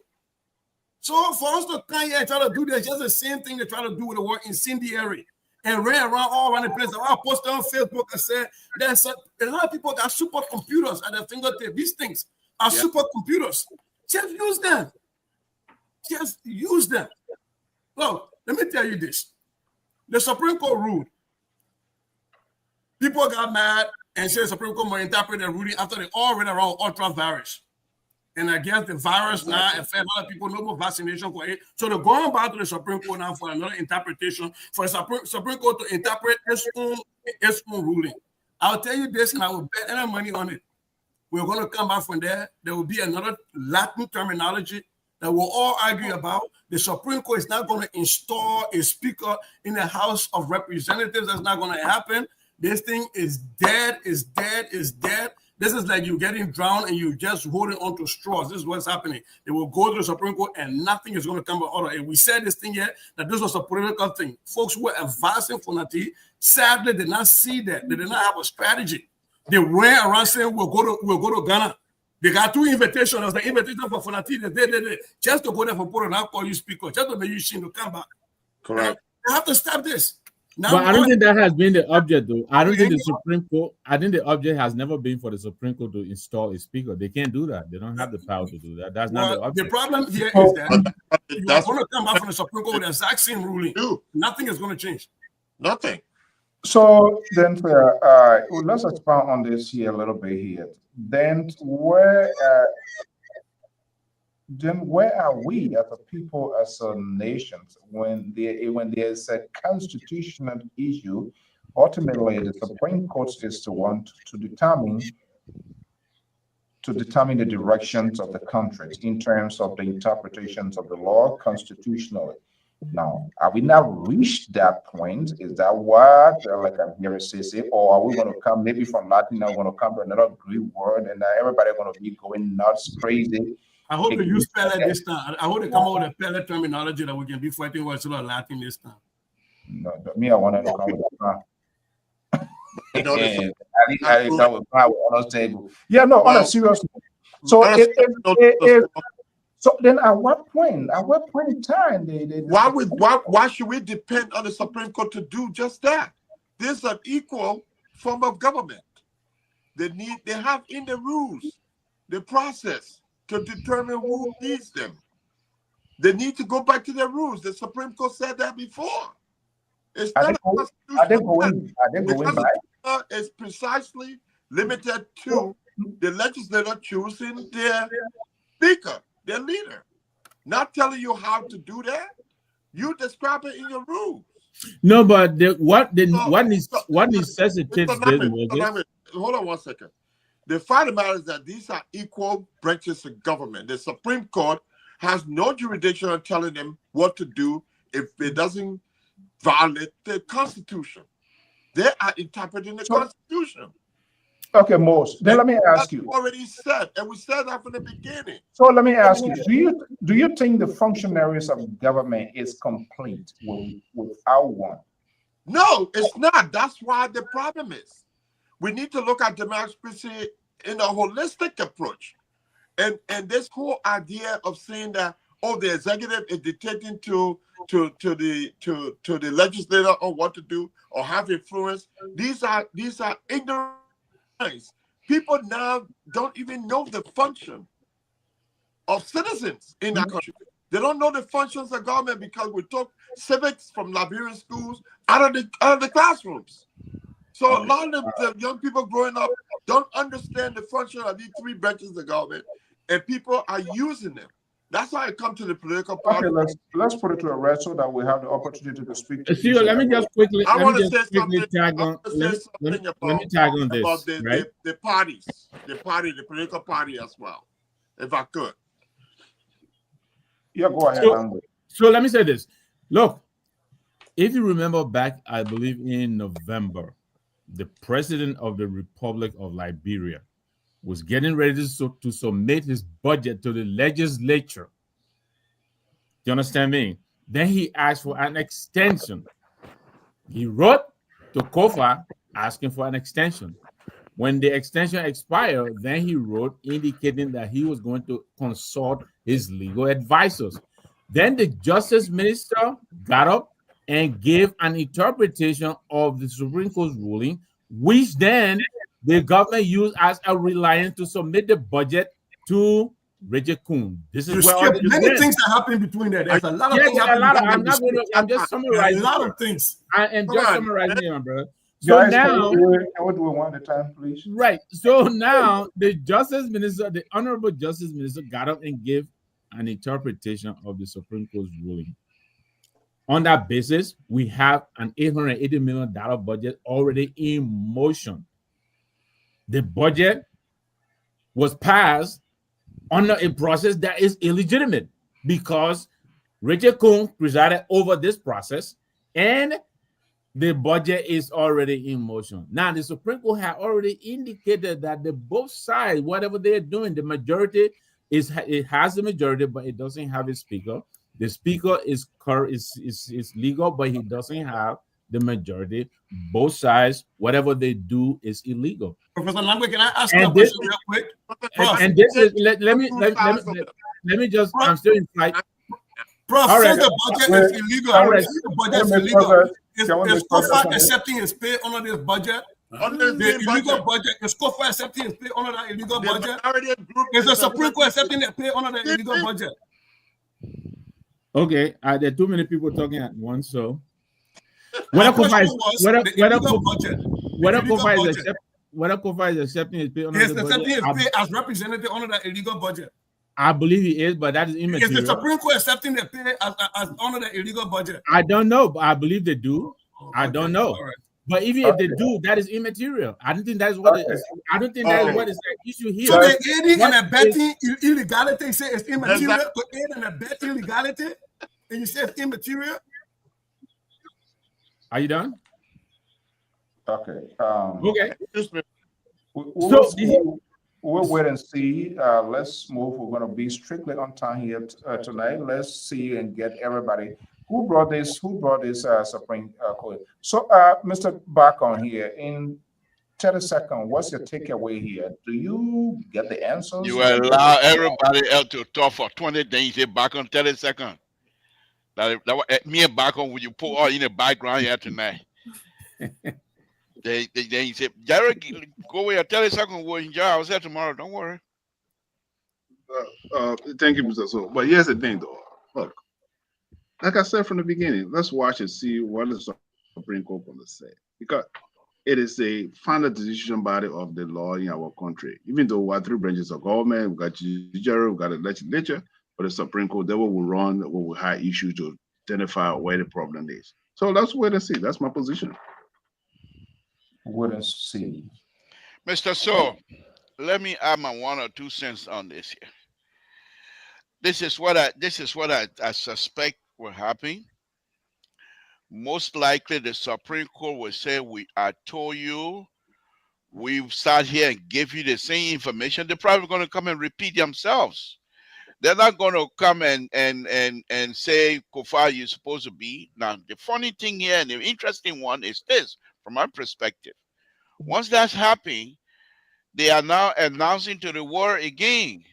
Speaker 8: So for us to come here and try to do this, just the same thing they try to do with the word incendiary and ran around all around the place. I posted on Facebook and said there's a lot of people got supercomputers at their fingertips. These things are supercomputers. Just use them. Just use them. Look, let me tell you this. The Supreme Court ruled. People got mad. and say the Supreme Court might interpret the ruling after they all read around ultra virus. And I guess the virus now affect a lot of people, no more vaccination for it. So they're going back to the Supreme Court now for another interpretation, for the Supreme Court to interpret its own ruling. I'll tell you this, and I will bet any money on it. We're going to come back from there. There will be another Latin terminology that we'll all argue about. The Supreme Court is not going to install a speaker in the House of Representatives. That's not going to happen. This thing is dead, is dead, is dead. This is like you getting drowned and you just holding on to straws. This is what's happening. They will go to the Supreme Court and nothing is going to come out of it. We said this thing here, that this was a political thing. Folks who were advising Fonati sadly did not see that. They did not have a strategy. They ran around saying, we'll go to Ghana. They got 2 invitations. There was the invitation for Fonati. Just to go there for Poro, now call you speaker, just to make you seem to come back.
Speaker 4: Correct.
Speaker 8: They have to stop this. Now,
Speaker 7: but I don't think that has been the object, though. I don't think the Supreme Court, I think the object has never been for the Supreme Court to install a speaker. They can't do that. They don't have the power to do that. That's not the object.
Speaker 8: The problem here is that you are going to come back from the Supreme Court with the exact same ruling. Nothing is going to change.
Speaker 4: Nothing.
Speaker 2: So then, let's expand on this here a little bit here. Then where are we as a people, as a nation, when there's a constitutional issue? Ultimately, the Supreme Court is the one to determine the directions of the country in terms of the interpretations of the law constitutionally. Now, are we not reached that point? Is that what, like I'm hearing say, or are we going to come maybe from Latin, now going to come to another Greek word, and everybody going to be going nuts, crazy?
Speaker 8: I hope they use Pele this time. I hope they come out with a Pele terminology that we can be fighting with instead of Latin this time.
Speaker 2: No, me, I want to come with that. I on the table. Yeah, no, on a serious. So so then, at what point in time,
Speaker 4: why should we depend on the Supreme Court to do just that? There's an equal form of government. They have in the rules, the process to determine who needs them. They need to go back to their rules. The Supreme Court said that before. It's not
Speaker 2: are they going back?
Speaker 4: It's precisely limited to the legislator choosing their speaker, their leader. Not telling you how to do that. You describe it in your rules.
Speaker 7: No, but what necessitates this?
Speaker 4: Hold on 1 second. The fact of the matter is that these are equal branches of government. The Supreme Court has no jurisdiction on telling them what to do if it doesn't violate the Constitution. They are interpreting the Constitution.
Speaker 2: Okay, Mose. Then let me ask you.
Speaker 4: Already said, and we said that from the beginning.
Speaker 2: So let me ask you: Do you think the functionaries of government is complete without one?
Speaker 4: No, it's not. That's why the problem is. We need to look at democracy in a holistic approach, and this whole idea of saying that the executive is dictating to the legislator on what to do or have influence. These are ignorant. People now don't even know the function of citizens in that country. They don't know the functions of government because we took civics from Liberian schools out of the classrooms. So a lot of the young people growing up don't understand the function of these 3 branches of government, and people are using them. That's why I come to the political party.
Speaker 2: Okay, let's put it to a rest so that we have the opportunity to speak.
Speaker 7: Let me just quickly.
Speaker 4: I want to say something.
Speaker 7: Tag on. Let me tag on this.
Speaker 4: About
Speaker 7: the
Speaker 4: parties, the political party as well, if I could.
Speaker 2: Yeah, go ahead.
Speaker 7: So let me say this. Look, if you remember back, I believe in November, the president of the Republic of Liberia was getting ready to submit his budget to the legislature. Do you understand me? Then he asked for an extension. He wrote to Kofa asking for an extension. When the extension expired, then he wrote indicating that he was going to consult his legal advisors. Then the justice minister got up and gave an interpretation of the Supreme Court's ruling, which then the government used as a reliance to submit the budget to Richard Kuhn. This is where
Speaker 8: many things that happen between there. There's a lot of things happening.
Speaker 7: I'm just summarizing.
Speaker 8: A lot of things.
Speaker 7: I am just summarizing here, brother. So
Speaker 2: Guys,
Speaker 7: now,
Speaker 2: can we do it one at a time, please?
Speaker 7: right. So now the Justice Minister, the Honorable Justice Minister, got up and gave an interpretation of the Supreme Court's ruling. On that basis, we have an $880 million budget already in motion. The budget was passed under a process that is illegitimate because Richard Coons presided over this process and the budget is already in motion. Now, the Supreme Court had already indicated that the both sides, whatever they're doing, the majority it has the majority, but it doesn't have a speaker. The speaker is legal, but he doesn't have the majority. Both sides, whatever they do is illegal.
Speaker 8: Professor Langwe, can I ask you a question real quick?
Speaker 7: And this is let me just I'm still in flight.
Speaker 8: Prof, since the budget is illegal, the budget is illegal. Is COFA accepting his pay under this budget? The illegal budget, is COFA accepting his pay under that illegal budget? Is the Supreme Court accepting their pay under the illegal budget?
Speaker 7: Okay, there are too many people talking at once, so whether COFA is accepting his pay under the budget,
Speaker 8: accepting his pay as representative under the illegal budget.
Speaker 7: I believe he is, but that is immaterial.
Speaker 8: Is the Supreme Court accepting their pay as under the illegal budget?
Speaker 7: I don't know, but I believe they do. I don't know.
Speaker 8: Right.
Speaker 7: But even if they do, that is immaterial. I don't think that is what it is. I don't think that is what is the issue here.
Speaker 8: So the aiding and abetting illegality, you say it's immaterial to aid and abet illegality, and you say it's immaterial?
Speaker 7: Are you done?
Speaker 2: Okay.
Speaker 7: Okay.
Speaker 2: We'll wait and see. Let's move. We're going to be strictly on time here tonight. Let's see and get everybody. Who brought this Supreme Court? So, Mr. Bacon here, in 30 seconds, what's your takeaway here? Do you get the answers?
Speaker 9: You allow everybody else to talk for 20 days. You say Bacon 30 seconds. Me and Bacon, will you put all in the background here tonight? They say, Jared, go away. 30 seconds. We'll enjoy ourselves tomorrow. Don't worry.
Speaker 3: Thank you, Mr. So. But here's the thing, though. Look, like I said from the beginning, let's watch and see what the Supreme Court going to say, because it is a final decision body of the law in our country. Even though we have 3 branches of government, we got judiciary, we got a legislature, but the Supreme Court, they will run, will have issues to identify where the problem is. So let's wait and see. That's my position.
Speaker 2: Wait and see.
Speaker 9: Mr. So, let me add my 1 or 2 cents on this here. This is what I suspect will happen. Most likely, the Supreme Court will say, I told you, we've sat here and give you the same information. They're probably going to come and repeat themselves. They're not going to come and say, COFA, you're supposed to be. Now, the funny thing here and the interesting one is this, from my perspective. Once that's happening, they are now announcing to the world again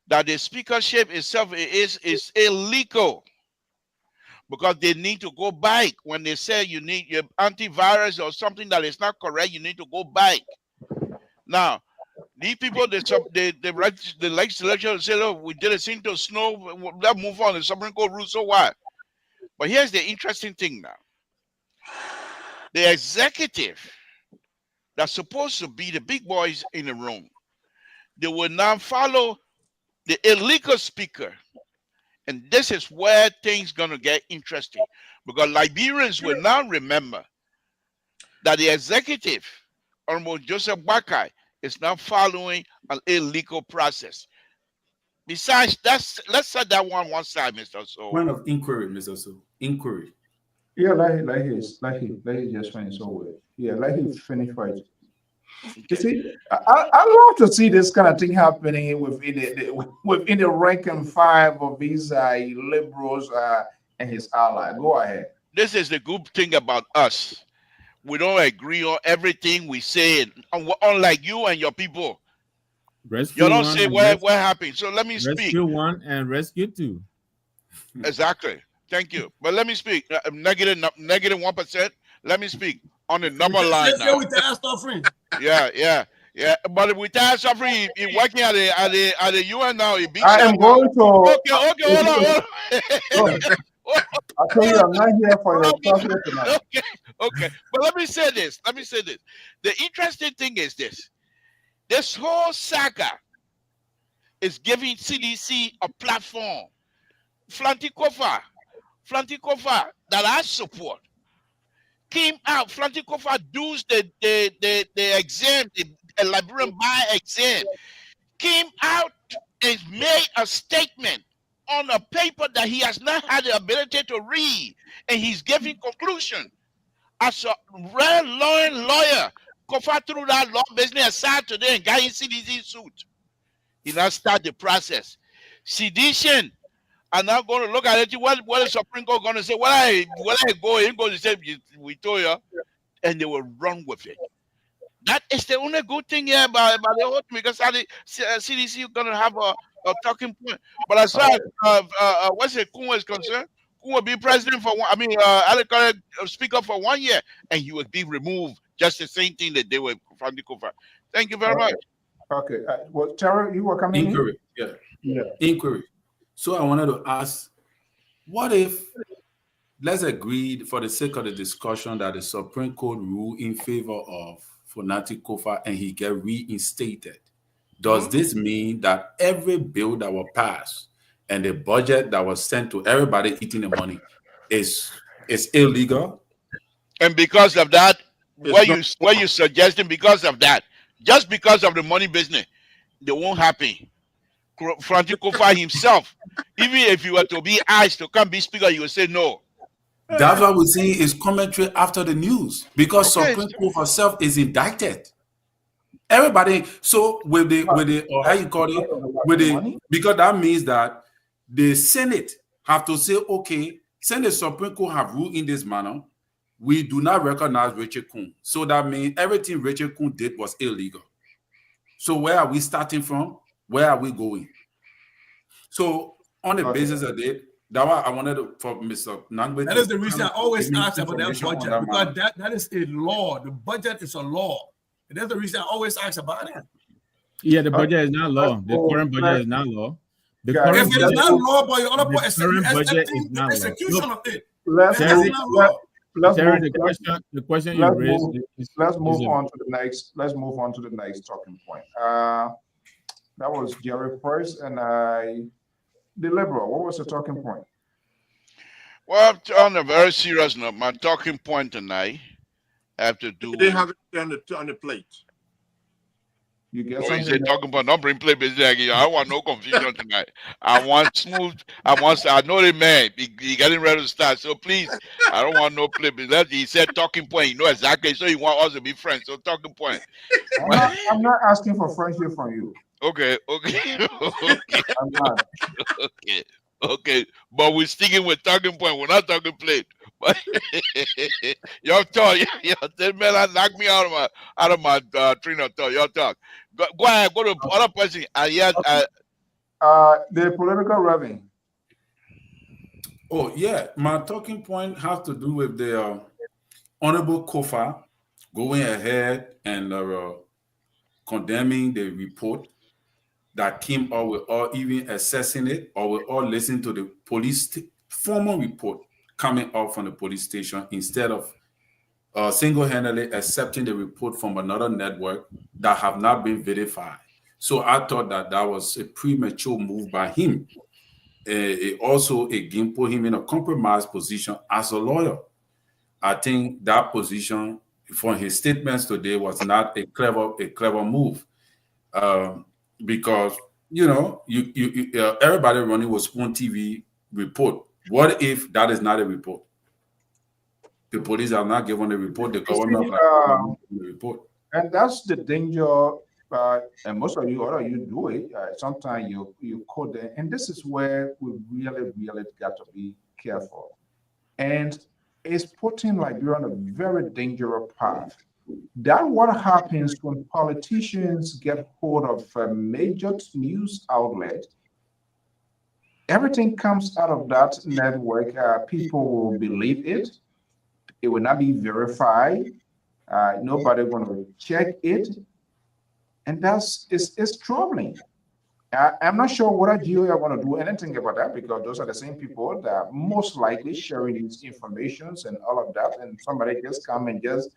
Speaker 9: that the speakership itself is illegal, because they need to go back. When they say you need your antivirus or something that is not correct, you need to go back. Now, these people, the legislature say, look, we did a thing to snow, let's move on. The Supreme Court rule, so what? But here's the interesting thing now. The executive that's supposed to be the big boys in the room, they will now follow the illegal speaker. And this is where things gonna get interesting, because Liberians will now remember that the executive, Honorable Joseph Bakai, is now following an illegal process. Besides, let's set that one side, Mr. So.
Speaker 5: Point of inquiry, Mr. So. Inquiry.
Speaker 2: Yeah, let he just finish over. Yeah, let him finish right. You see, I love to see this kind of thing happening within the rank and file of these liberals and his allies. Go ahead.
Speaker 9: This is the good thing about us. We don't agree on everything we say, unlike you and your people.
Speaker 7: Rescue
Speaker 9: you don't say what happened. So let me speak.
Speaker 7: Rescue 1 and rescue 2.
Speaker 9: Exactly. Thank you. But let me speak. Negative 1%. Let me speak on the number line now. Yeah. But with that suffering, he's working at the UN now.
Speaker 2: I am going to.
Speaker 9: Okay, hold on.
Speaker 2: I tell you, I'm not here for your suffering tonight.
Speaker 9: Okay, but let me say this. Let me say this. The interesting thing is this. This whole saga is giving CDC a platform. Flantikofa, that I support, came out. Flantikofa does the exam, the Liberian bar exam, came out and made a statement on a paper that he has not had the ability to read, and he's giving conclusion. As a real lawyer, Kofa threw that law business aside today and got in CDC suit. He now start the process. Sedition. I'm not going to look at it. What is Supreme Court going to say? When I go, he's going to say, we told you, and they will run with it. That is the only good thing here about the whole thing, because CDC is going to have a talking point. But as far as what's it, Kun is concerned, Kun will be president for one. I mean, speaker for 1 year, and he will be removed. Just the same thing that they were from the cover. Thank you very much.
Speaker 2: Okay. Well, Tara, you were coming
Speaker 5: Inquiry.
Speaker 2: in?
Speaker 5: Yeah. Inquiry. So I wanted to ask, what if, let's agree for the sake of the discussion that the Supreme Court ruled in favor of Fonati Kofa and he get reinstated. Does this mean that every bill that was passed and the budget that was sent to everybody eating the money is illegal?
Speaker 9: And because of that, what you suggesting, because of that, just because of the money business, they won't happen. Francis Kofa himself, even if he were to be asked to come be speaker, he would say no.
Speaker 5: That's what we see is commentary after the news, because Supreme Court herself is indicted. Everybody, so with the or how you call it, because that means that the Senate have to say, okay, since the Supreme Court have ruled in this manner, we do not recognize Richard Kun. So that means everything Richard Kun did was illegal. So where are we starting from? Where are we going? So on the basis of it, that was I wanted to, for Mr. Nangbe.
Speaker 8: That is the reason I always ask about that budget, because that is a law. The budget is a law. And that's the reason I always ask about it.
Speaker 7: Yeah, the budget is not law. The current budget is not law.
Speaker 8: If it is not law, but your other point is
Speaker 7: not
Speaker 8: execution of it.
Speaker 7: The question you raised.
Speaker 2: Let's move on to the next. Let's move on to the next talking point. That was Jerry first, and the liberal. What was the talking point?
Speaker 9: Well, on a very serious note, my talking point tonight have to do.
Speaker 4: They have it on the plate.
Speaker 2: You get
Speaker 9: he
Speaker 2: something?
Speaker 9: said talking about not bring play business. I want no confusion tonight. I want smooth. I know the man. He getting ready to start. So please, I don't want no play business. He said talking point. You know exactly. So he want us to be friends. So talking point.
Speaker 2: I'm not asking for friendship from you.
Speaker 9: Okay.
Speaker 2: I'm not.
Speaker 9: Okay. But we're sticking with talking point. We're not talking plate. But y'all talk. That man knocked me out of my train of thought. Y'all talk. Go ahead. Go to other person.
Speaker 2: The political revenue.
Speaker 5: Oh yeah, my talking point has to do with the Honorable Kofa going ahead and condemning the report that came out with all even assessing it, or we all listen to the police formal report coming out from the police station instead of single-handedly accepting the report from another network that have not been verified. So I thought that was a premature move by him. It also again put him in a compromised position as a lawyer. I think that position from his statements today was not a clever move. Because everybody running with Spoon TV report. What if that is not a report? The police are not given a report. The government are the report.
Speaker 2: And that's the danger. And most of you, do it. Sometimes you quote them, and this is where we really got to be careful. And it's putting Liberia on a very dangerous path. That's what happens when politicians get hold of a major news outlet. Everything comes out of that network. People will believe it. It will not be verified. Nobody going to check it. And it's troubling. I'm not sure whether GOA are going to do anything about that, because those are the same people that are most likely sharing these informations and all of that. And somebody just come and just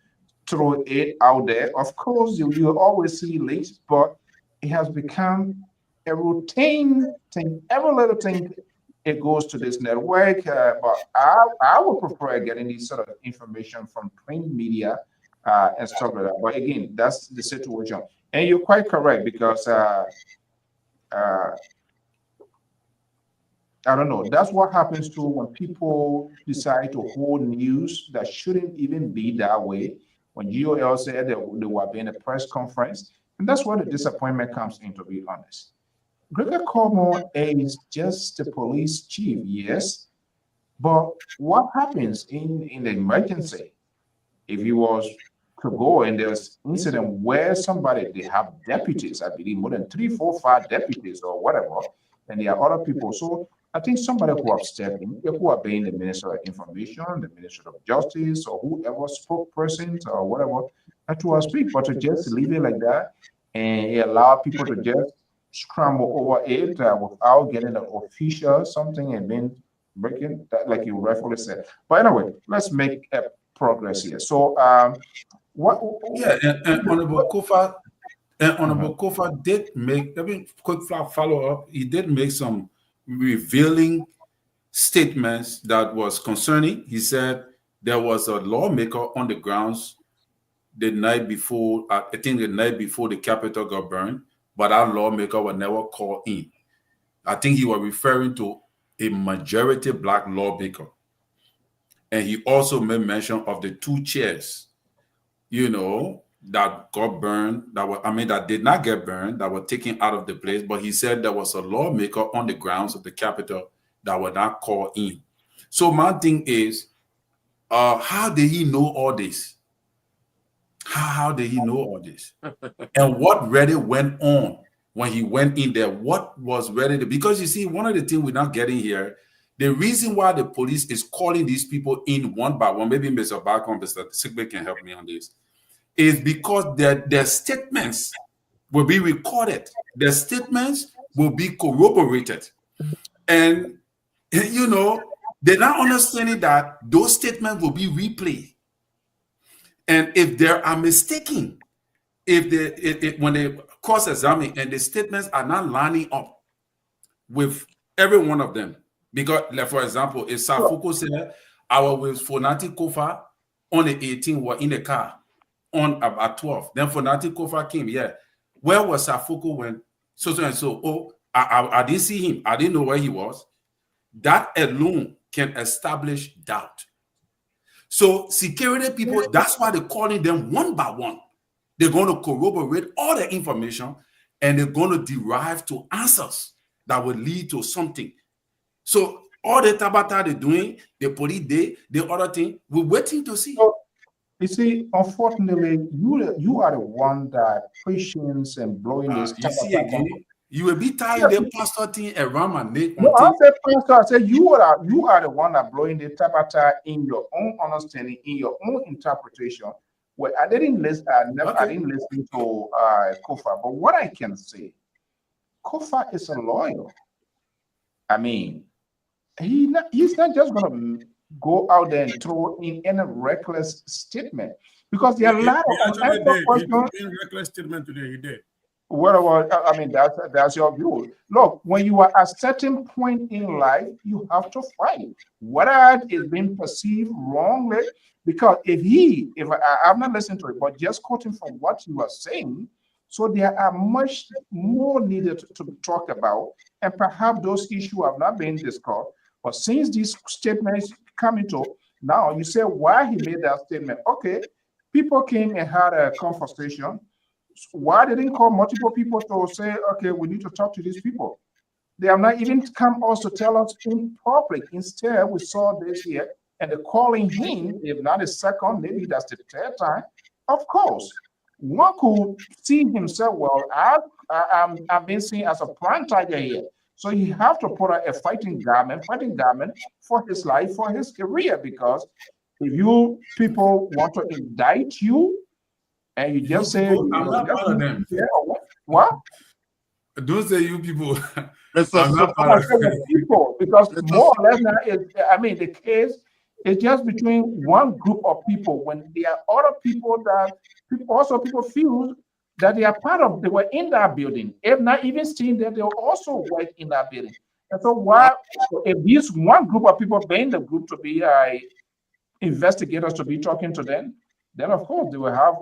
Speaker 2: throw it out there. Of course, you always see leaks, but it has become a routine thing. Every little thing, it goes to this network. But I would prefer getting this sort of information from print media and stuff like that. But again, that's the situation. And you're quite correct, because I don't know. That's what happens to when people decide to hold news that shouldn't even be that way. When GOL said that they were being a press conference, and that's where the disappointment comes in, to be honest. Gregor Cormore is just the police chief, yes, but what happens in the emergency? If he was to go and there's incident where somebody, they have deputies, I believe more than 3, 4, 5 deputies or whatever, and there are other people. So I think somebody who have stepped in, who are being the Minister of Information, the Minister of Justice, or whoever spokesperson or whatever, that to speak, but to just leave it like that and allow people to just scramble over it without getting an official something and then breaking that, like you rightfully said. But anyway, let's make a progress here. So, what?
Speaker 5: Yeah, and Honorable Kofa, Honorable Kofa did make. I mean, quick follow up. He did make some revealing statements that was concerning. He said there was a lawmaker on the grounds the night before. I think the night before the Capitol got burned, but our lawmaker was never called in. I think he was referring to a majority black lawmaker. And he also made mention of the 2 chairs, that got burned, that did not get burned, that were taken out of the place. But he said there was a lawmaker on the grounds of the Capitol that were not called in. So my thing is, how did he know all this? How did he know all this? And what really went on when he went in there? What was ready to, because you see, one of the things we're not getting here, the reason why the police is calling these people in one by one, maybe Mr. Barcom, Mr. Sigbe can help me on this, is because their statements will be recorded. Their statements will be corroborated. And, they're not understanding that those statements will be replayed. And if they are mistaken, when they cross-examine and the statements are not lining up with every one of them, because, like, for example, if Safuko said, I was with Fonati Kofa on the 18th, were in the car on at 12. Then Fonati Kofa came, yeah. Where was Safuko when so and so? Oh, I didn't see him. I didn't know where he was. That alone can establish doubt. So security people, that's why they're calling them one by one. They're going to corroborate all the information and they're going to derive to answers that will lead to something. So all the tabata they're doing, the police, the other thing, we're waiting to see.
Speaker 2: So, you see, unfortunately, you are the one that patience and blowing this.
Speaker 5: You see again, you will be tired of the pastor thing around my neck.
Speaker 2: No, I said, pastor, I said you are the one that blowing the tabata in your own understanding, in your own interpretation. Well, I didn't listen. I didn't listen to Kofa, but what I can say, Kofa is a lawyer. I mean, he's not just gonna go out there and throw in any reckless statement, because there are a lot of
Speaker 8: reckless statement today. He did.
Speaker 2: Well, I mean, that's your view. Look, when you are at a certain point in life, you have to fight. Whether it is being perceived wrongly, because if I'm not listening to it, but just quoting from what you are saying, so there are much more needed to talk about, and perhaps those issues have not been discussed. But since these statements come into now, you say why he made that statement. Okay, people came and had a conversation. Why they didn't call multiple people to say, okay, we need to talk to these people? They have not even come also to tell us in public. Instead, we saw this here, and they're calling him, if not a second, maybe that's the 3rd time. Of course, one could see himself, well, I've been seen as a prime tiger here. So you have to put a fighting garment for his life, for his career, because if you people want to indict you, and you just say,
Speaker 5: I'm not part of them.
Speaker 2: What?
Speaker 5: Don't say you people.
Speaker 4: Mr.
Speaker 5: I'm not
Speaker 2: I
Speaker 5: part
Speaker 2: said
Speaker 5: of
Speaker 2: people, because
Speaker 4: Mr.
Speaker 2: more or less now, the case is just between one group of people. When there are other people that people feel that they are they were in that building, if not even seeing that they also work in that building. And so why, if this one group of people being the group to be investigators to be talking to them, then of course they will have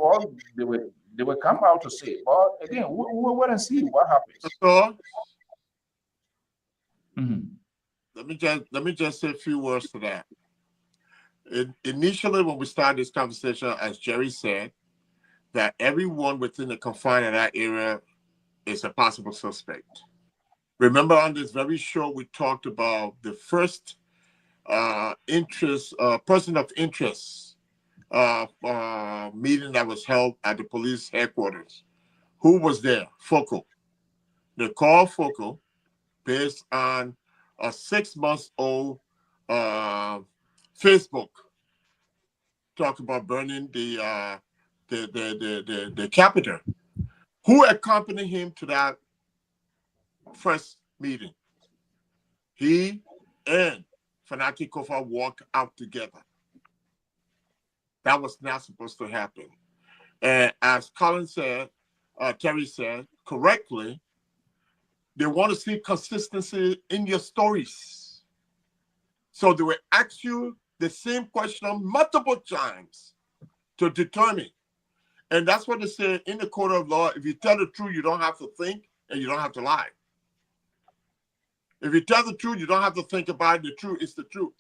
Speaker 2: they will come out to say. But again, we'll wait and see what happens.
Speaker 4: So,
Speaker 2: Mhm.
Speaker 4: let me just say a few words to that. Initially, when we started this conversation, as Jerry said, that everyone within the confine of that area is a possible suspect. Remember, on this very show, we talked about the first person of interest meeting that was held at the police headquarters. Who was there? Foco. They called Foco based on a 6-month-old Facebook talk about burning the Capitol. Who accompanied him to that first meeting? He and Fanati Kofa walked out together. That was not supposed to happen. And as Colin said, Terry said correctly, they want to see consistency in your stories. So they will ask you the same question multiple times to determine. And that's what they say in the court of law. If you tell the truth, you don't have to think and you don't have to lie. If you tell the truth, you don't have to think about it. The truth is the truth.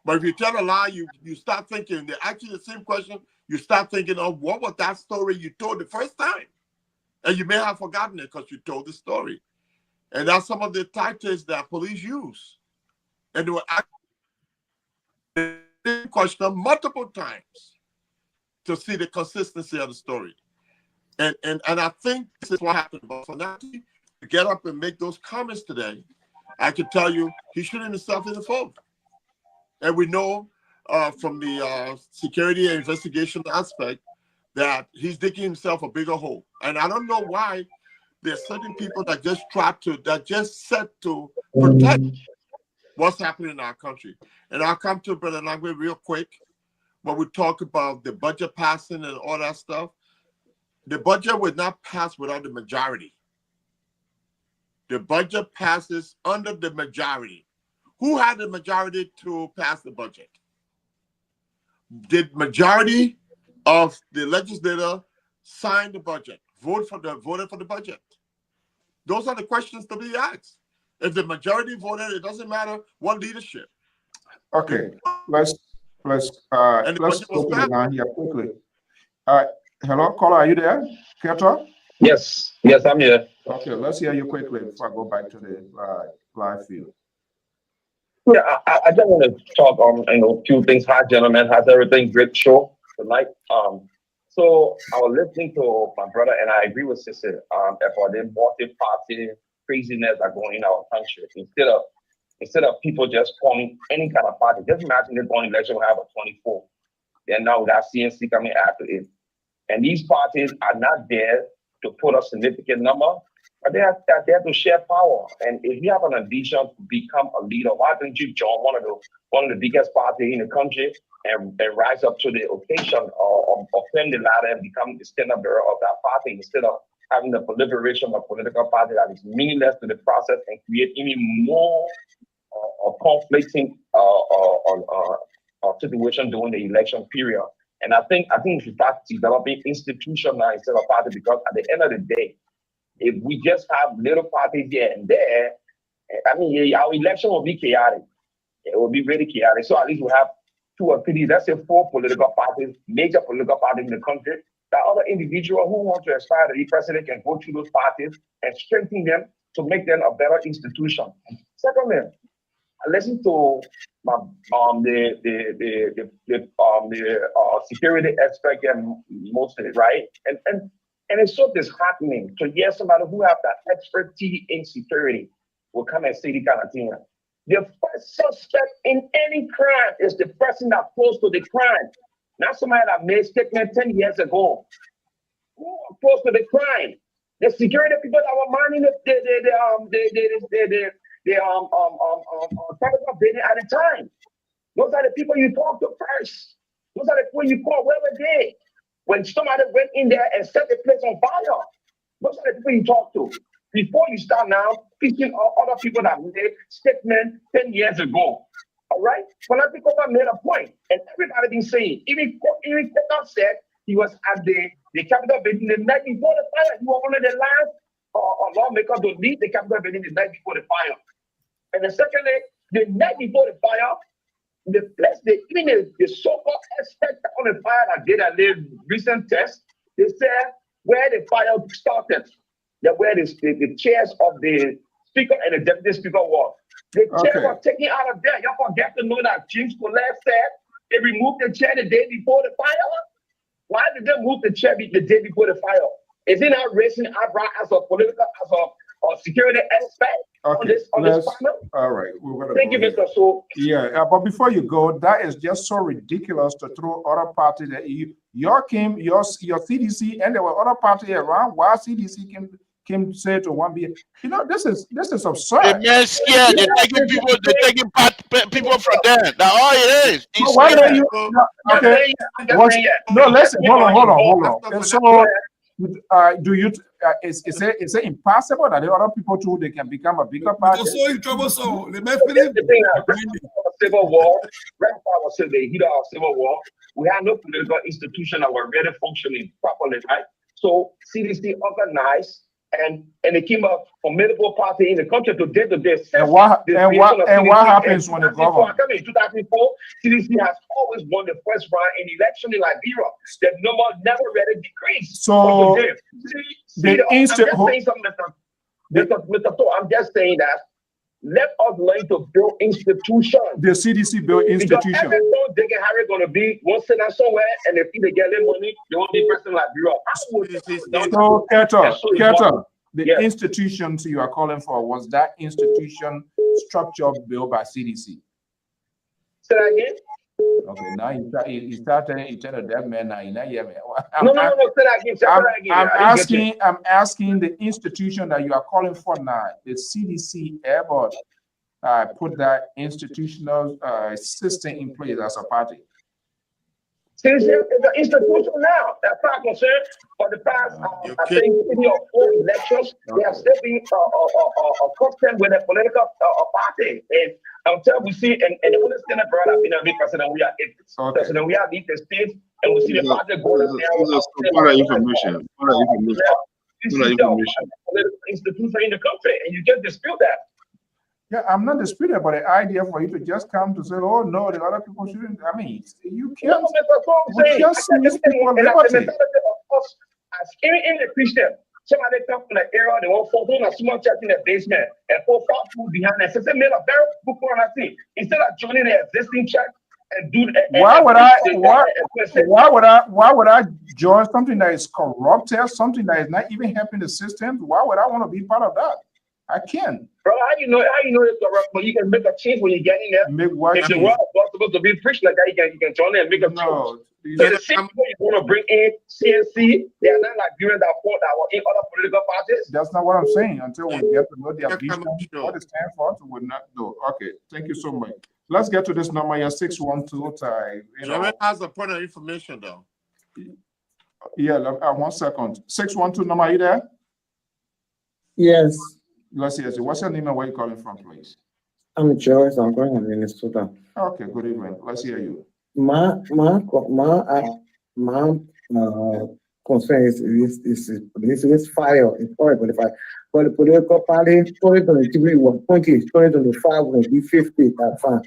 Speaker 4: But if you tell a lie, you start thinking, they ask you the same question, you start thinking of what was that story you told the first time? And you may have forgotten it because you told the story. And that's some of the tactics that police use. And they will ask the same question multiple times to see the consistency of the story. And I think this is what happened. But for Nati to get up and make those comments today, I can tell you he's shooting himself in the foot. And we know from the security and investigation aspect that he's digging himself a bigger hole. And I don't know why there's certain people that just set to protect what's happening in our country. And I'll come to Brother Langwe real quick when we talk about the budget passing and all that stuff. The budget would not pass without the majority. The budget passes under the majority. Who had the majority to pass the budget? Did majority of the legislator sign the budget, voted for the budget? Those are the questions to be asked. If the majority voted, it doesn't matter what leadership.
Speaker 2: Okay, let's go to the line here quickly. Hello, caller, are you there? Can you talk?
Speaker 10: Yes, I'm here.
Speaker 2: Okay, let's hear you quickly before I go back to the live field.
Speaker 10: Yeah, I just want to talk on a few things. Hi, gentlemen. How's everything? Great show tonight. So I was listening to my brother, and I agree with Sister about the multi-party craziness that going in our country. Instead of people just forming any kind of party, just imagine this one election will have a 24. Then now we got CNC coming after it, and these parties are not there to put a significant number, but they are there to share power. And if you have an ambition to become a leader, why don't you join one of the biggest parties in the country and rise up to the occasion or climb the ladder and become the standard bearer of that party instead of having the proliferation of political party that is meaningless to the process and create even more conflicting situation during the election period. And I think we should start developing institutions now instead of parties, because at the end of the day, if we just have little parties here and there, I mean, our election will be chaotic. It will be really chaotic. So at least we have 2 or 3, let's say 4 political parties, major political parties in the country. That other individual who want to aspire to be president can go through those parties and strengthen them to make them a better institution. Secondly, I listened to the security aspect and most of it, right? And it's so disheartening to hear somebody who have that expertise in security will come and say the kind of thing. The first suspect in any crime is the person that close to the crime, not somebody that made statement 10 years ago. Who are close to the crime? The security people that were minding the capital building at the time. Those are the people you talk to first. Those are the people you call. Where were they when somebody went in there and set the place on fire? Those are the people you talk to. Before you start now picking other people that made statements 10 years ago. All right? Political made a point, and everybody been saying, even Kota said he was at the Capitol building the night before the fire. He was one of the last lawmaker to leave the Capitol building the night before the fire. And the secondly, the night before the fire, the place, even the so-called experts on the fire that did a recent test, they said where the fire started, that where the chairs of the speaker and the deputy speaker were. The chair was taken out of there. Y'all forget to know that James Collette said they removed the chair the day before the fire. Why did they move the chair the day before the fire? Is it not raising eyebrow as a political, as a security expert on this panel?
Speaker 2: All right. We're
Speaker 10: Thank you, Mr. So.
Speaker 2: Yeah, but before you go, that is just so ridiculous to throw other parties that your CDC, and there were other parties around. Why CDC came to say to one be, you know, this is absurd.
Speaker 9: The man scared. They're taking people from there. That's all it is.
Speaker 2: So why don't you? Okay. No, listen. Hold on. So, do you? Is it impossible that the other people too they can become a bigger party?
Speaker 8: So in trouble. So the
Speaker 10: thing civil war. Grandpa was in the heat of civil war. We had no political institution that were really functioning properly, right? So CDC organized. And they came up formidable party in the country to day-to-day.
Speaker 2: And what happens when the government?
Speaker 10: In 2004, CDC has always won the first round in election in Liberia. The number never really decreased.
Speaker 2: So
Speaker 10: I'm just saying that let us learn to build institutions.
Speaker 2: The CDC build institutions.
Speaker 10: Because every time they get Harry gonna be one senator somewhere, and if they get their money, they won't be person like Liberia.
Speaker 2: So, Keto, the institutions you are calling for, was that institution structure built by CDC?
Speaker 10: Say that again.
Speaker 2: Okay, now you start telling that man now.
Speaker 10: No, say that again.
Speaker 2: I'm asking the institution that you are calling for now, the CDC ever put that institutional system in place as a party?
Speaker 10: CDC is an institution now. That's not concerned. For the past, I think, 3 or 4 elections, they have still been constant with a political party. And until we see, and the only thing that brought up in a big president, we are president, we have the states, and we see the party going
Speaker 3: there. Information.
Speaker 10: Institution in the country, and you just dispute that.
Speaker 2: Yeah, I'm not disputing, but the idea for you to just come to say, "Oh no, the other people shouldn't." I mean, you can't. Just people liberty.
Speaker 10: In the Christian, somebody come from the area, they want 4 a small church in the basement, and 4 food behind us. So they made a very good one. I think instead of joining the existing church and do.
Speaker 2: Why would I join something that is corrupted, something that is not even helping the system? Why would I want to be part of that? I can.
Speaker 10: Bro, how you know it's corrupt? But you can make a change when you get in there.
Speaker 2: Make what?
Speaker 10: If the world was supposed to be preached like that, you can join in and make a change. So the same people you want to bring in CNC, they are not like during that point that were in other political parties.
Speaker 2: That's not what I'm saying. Until we get to know their vision, what it stands for, we will not know. Okay, thank you so much. Let's get to this number here, 612.
Speaker 4: Jared has a point of information though.
Speaker 2: Yeah, 1 second. 612 number, are you there?
Speaker 11: Yes.
Speaker 2: Let's see. What's your name and where you calling from, please?
Speaker 11: I'm George. I'm calling from Minnesota.
Speaker 2: Okay, good evening. Let's hear you.
Speaker 11: My concern is fire. It's horrible. For the political party, 2023 was 20, 2025 will be 50. That's fine.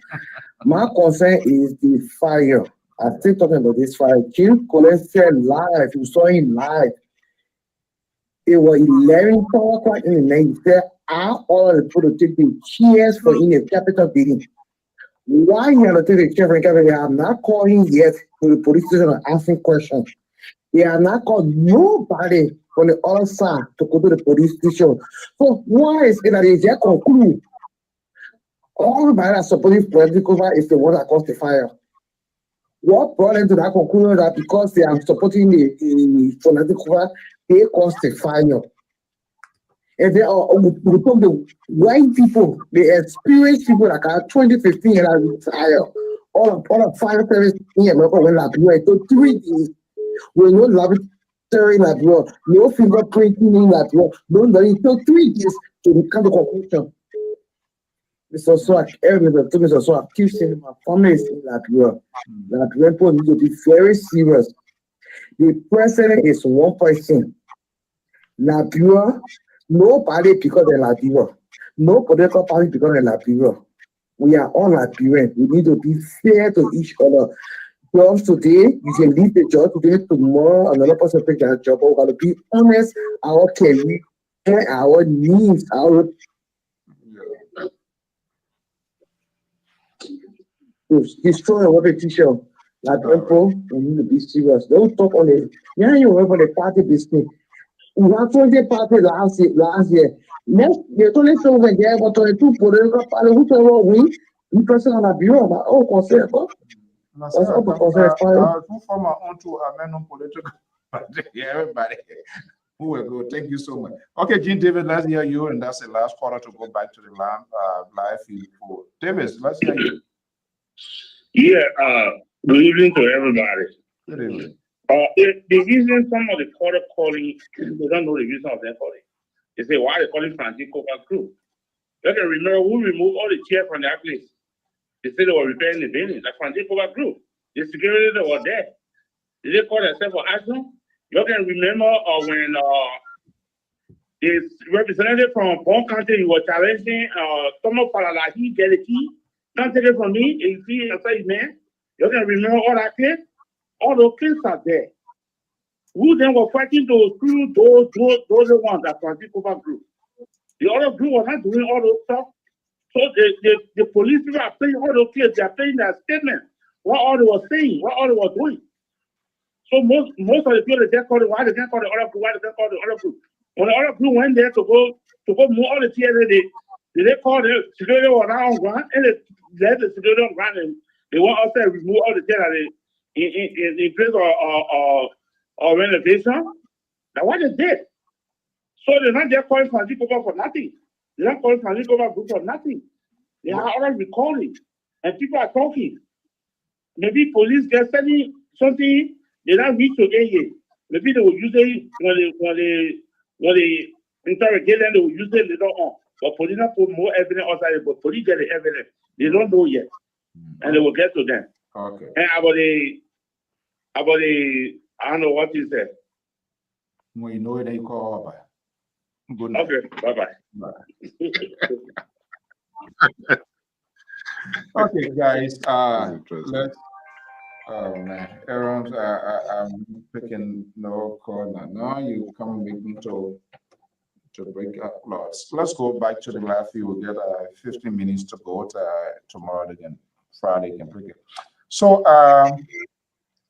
Speaker 11: My concern is the fire. I'm still talking about this fire. Jim Collette said live. You saw him live. It was 11 o'clock in the night. He said, I ordered the people to take the chairs for in the Capitol building. Why you have to take the chair for the Capitol? They have not called him yet to the police station and asking questions. They have not called nobody from the other side to go to the police station. So why is it that they just conclude? Everybody that's supporting political is the one that caused the fire. What brought them to that conclusion that because they are supporting the political, they caused the fire? And they are we talk the white people, the experienced people that are 2015 and are retired. All of fire service in America when Liberia. So 3 days we no laboratory Liberia, no fingerprinting in Liberia, no nothing. So 3 days to come to conclusion. Mr. Swak, everybody told Mr. Swak, keep saying my family is in Liberia. Liberia people need to be very serious. The president is one person. Liberia, nobody because they're Liberia. No political party because they're Liberia. We are all Liberians. We need to be fair to each other. Jobs today, you can leave the job today, tomorrow another person take that job. But we gotta be honest, our career, our needs, our destroy a repetition. Like people, we need to be serious. Don't talk on it. Yeah, you work for the party business. We have 20 parties last year. Next, you're only so when they have 22 political parties, whichever win, you person on a bureau, but oh, consider.
Speaker 2: That's all former onto a political party. Everybody. Who will go? Thank you so much. Okay, Jean David, let's hear you, and that's the last quarter to go back to the live feed for David. Let's hear you.
Speaker 12: Yeah, good evening to everybody.
Speaker 2: Good evening.
Speaker 12: The reason some of the quarter calling, they don't know the reason of them calling. They say, why they calling Francisco Group? You can remember who removed all the chairs from that place. They said they were repairing the building. Like Francisco Group. The security that were there. Did they call themselves for action? You can remember when the representative from Bon County was challenging Tomo Palalahi, get a key. Can't take it from me. And you see, I say, man, you can remember all that case? All those cases are there. Who then were fighting to screw those ones that Francisco Group. The other group was not doing all those stuff. So the police people are playing all those cases. They are playing their statement. What all they were saying, what all they were doing. So most of the people they just call it, why they can't call the other group, why they can't call the other group. When the other group went there to go move all the chairs, they called the security was not on ground, and they let the security on ground, and they went outside to remove all the chairs in place of renovation. That's what they did. So they're not just calling Francisco for nothing. They're not calling Francisco Group for nothing. They are already recording, and people are talking. Maybe police get sending something. They don't reach to AA. Maybe they will use it when they interrogate them, they will use it later on. But police not put more evidence outside, but police get the evidence. They don't know yet. And they will get to them.
Speaker 2: Okay.
Speaker 12: And about the I don't know what you said.
Speaker 2: When you know it, then you call up. Good night.
Speaker 12: Okay, bye.
Speaker 2: Okay, guys. Let's. Oh man, Aaron, I'm picking no call now. Now you come with me to break up lots. Let's go back to the live feed. We'll get 15 minutes to go to tomorrow again. Friday can break it. So,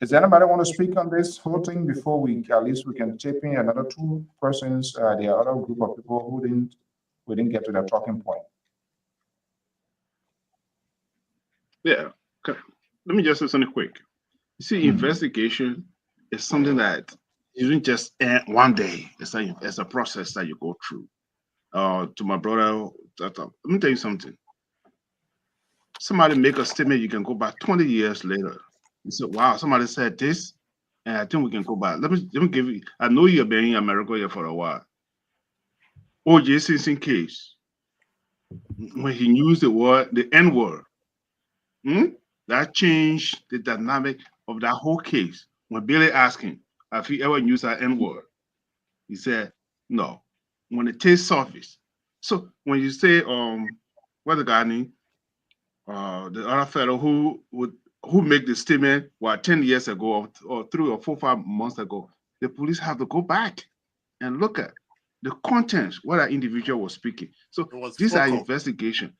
Speaker 2: does anybody want to speak on this whole thing before we at least we can chip in another 2 persons? The other group of people who we didn't get to their talking point.
Speaker 3: Yeah. Okay. Let me just say something quick. You see, investigation is something that you don't just end one day. It's a process that you go through. To my brother, let me tell you something. Somebody make a statement, you can go back 20 years later. You say, wow, somebody said this, and I think we can go back. Let me give you, I know you've been in America here for a while. O.J. Simpson case, when he used the N-word, that changed the dynamic of that whole case. When Billy asked him, have you ever used that N-word? He said, no. When the taste surfaced. So when you say, what's the guy name? The other fellow who made the statement 10 years ago or 3 or 4, 5 months ago, the police have to go back and look at the contents what that individual was speaking. So these are investigations.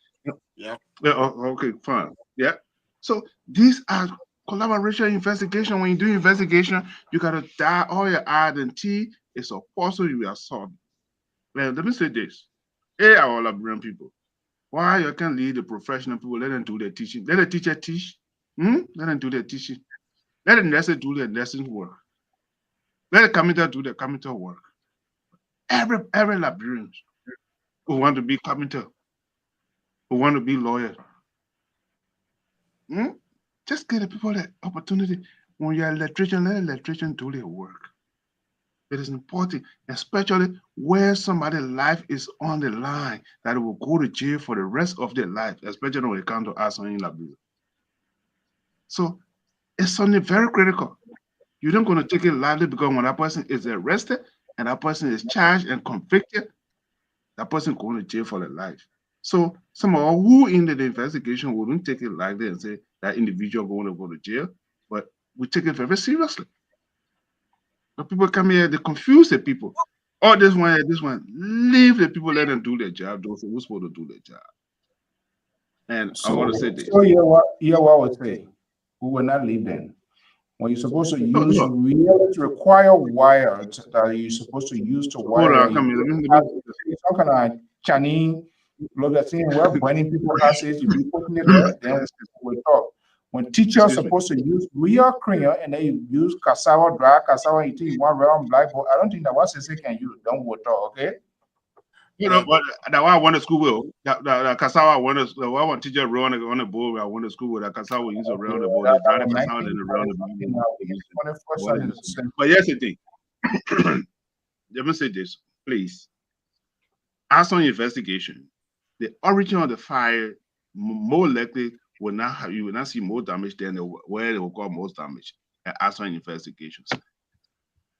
Speaker 4: Yeah.
Speaker 3: Okay, fine. Yeah. So these are collaboration investigation. When you do investigation, you gotta dot all your I's and T. It's a puzzle you are solving. Well, let me say this. Hey, our Liberian people. Why you can't lead the professional people? Let them do their teaching. Let the teacher teach. Let them do their teaching. Let the nurse do their nursing work. Let the commuter do their commuter work. Every Liberian who want to be carpenter, who want to be lawyer. Just give the people that opportunity. When you're an electrician, let an electrician do their work. It is important, especially where somebody's life is on the line, that it will go to jail for the rest of their life, especially when it comes to arson and abuse. So it's something very critical. You're not going to take it lightly, because when that person is arrested and that person is charged and convicted, that person going to jail for their life. So some of who in the investigation wouldn't take it lightly and say that individual going to go to jail, but we take it very seriously. But people come here, they confuse the people. Oh, this one. Leave the people, let them do their job. Those who are supposed to do their job. And I want to say this.
Speaker 2: So what I would say. We will not leave them. When you're supposed to use reality require wires that you're supposed to use to wire.
Speaker 3: Hold on, come here.
Speaker 2: Some kind of Chinese, look at seeing where burning people houses, you be putting it there, then we'll talk. When teachers are supposed to use real crayon and they use cassava, dry cassava, you think you want round blackboard. I don't think that what CC can use. Don't we'll talk, okay?
Speaker 3: You know, but that's why I went to school with the cassava. I want teacher run on the board. I went to school with a cassava. We use around the board. They dry the cassava and around the board. But here's the thing. Let me say this, please. As on investigation, the origin of the fire more likely will not have, you will not see more damage than where they will cause most damage. And as on investigations,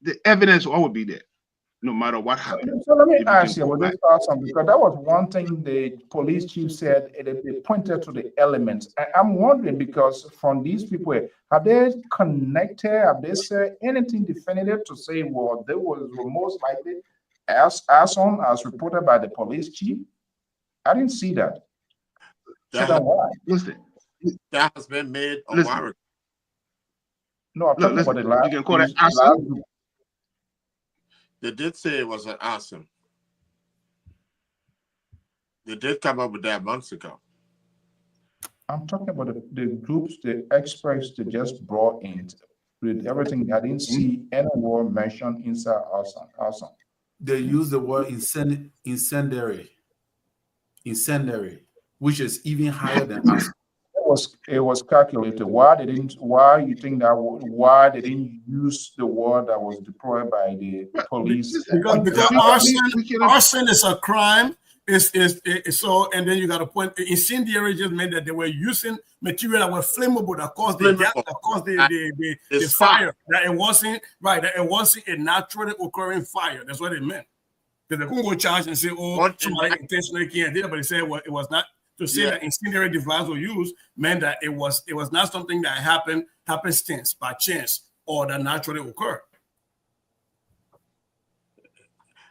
Speaker 3: the evidence will be there, no matter what happens.
Speaker 2: So let me ask you about this person, because that was one thing the police chief said. They pointed to the elements. I'm wondering, because from these people, have they connected? Have they said anything definitive to say, well, they were most likely as reported by the police chief? I didn't see that.
Speaker 3: Listen,
Speaker 4: that has been made a while ago.
Speaker 2: No, I'm talking about the last.
Speaker 3: You can call it arson.
Speaker 4: They did say it was an arson. They did come up with that months ago.
Speaker 2: I'm talking about the groups, the experts they just brought in with everything. I didn't see any word mentioned inside arson.
Speaker 5: They use the word incendiary, which is even higher than arson.
Speaker 2: It was calculated. Why you think that? Why they didn't use the word that was deployed by the police?
Speaker 8: Because arson is a crime. So, and then you got a point. Incendiary just meant that they were using material that were flammable, that caused the gas, that caused the fire. That it wasn't right. That it wasn't a naturally occurring fire. That's what it meant. That they couldn't go charge and say, "Oh, somebody intentionally can't do it," but they said, "Well, it was not." To say that incendiary devices were used meant that it was not something that happenstance by chance or that naturally occurred.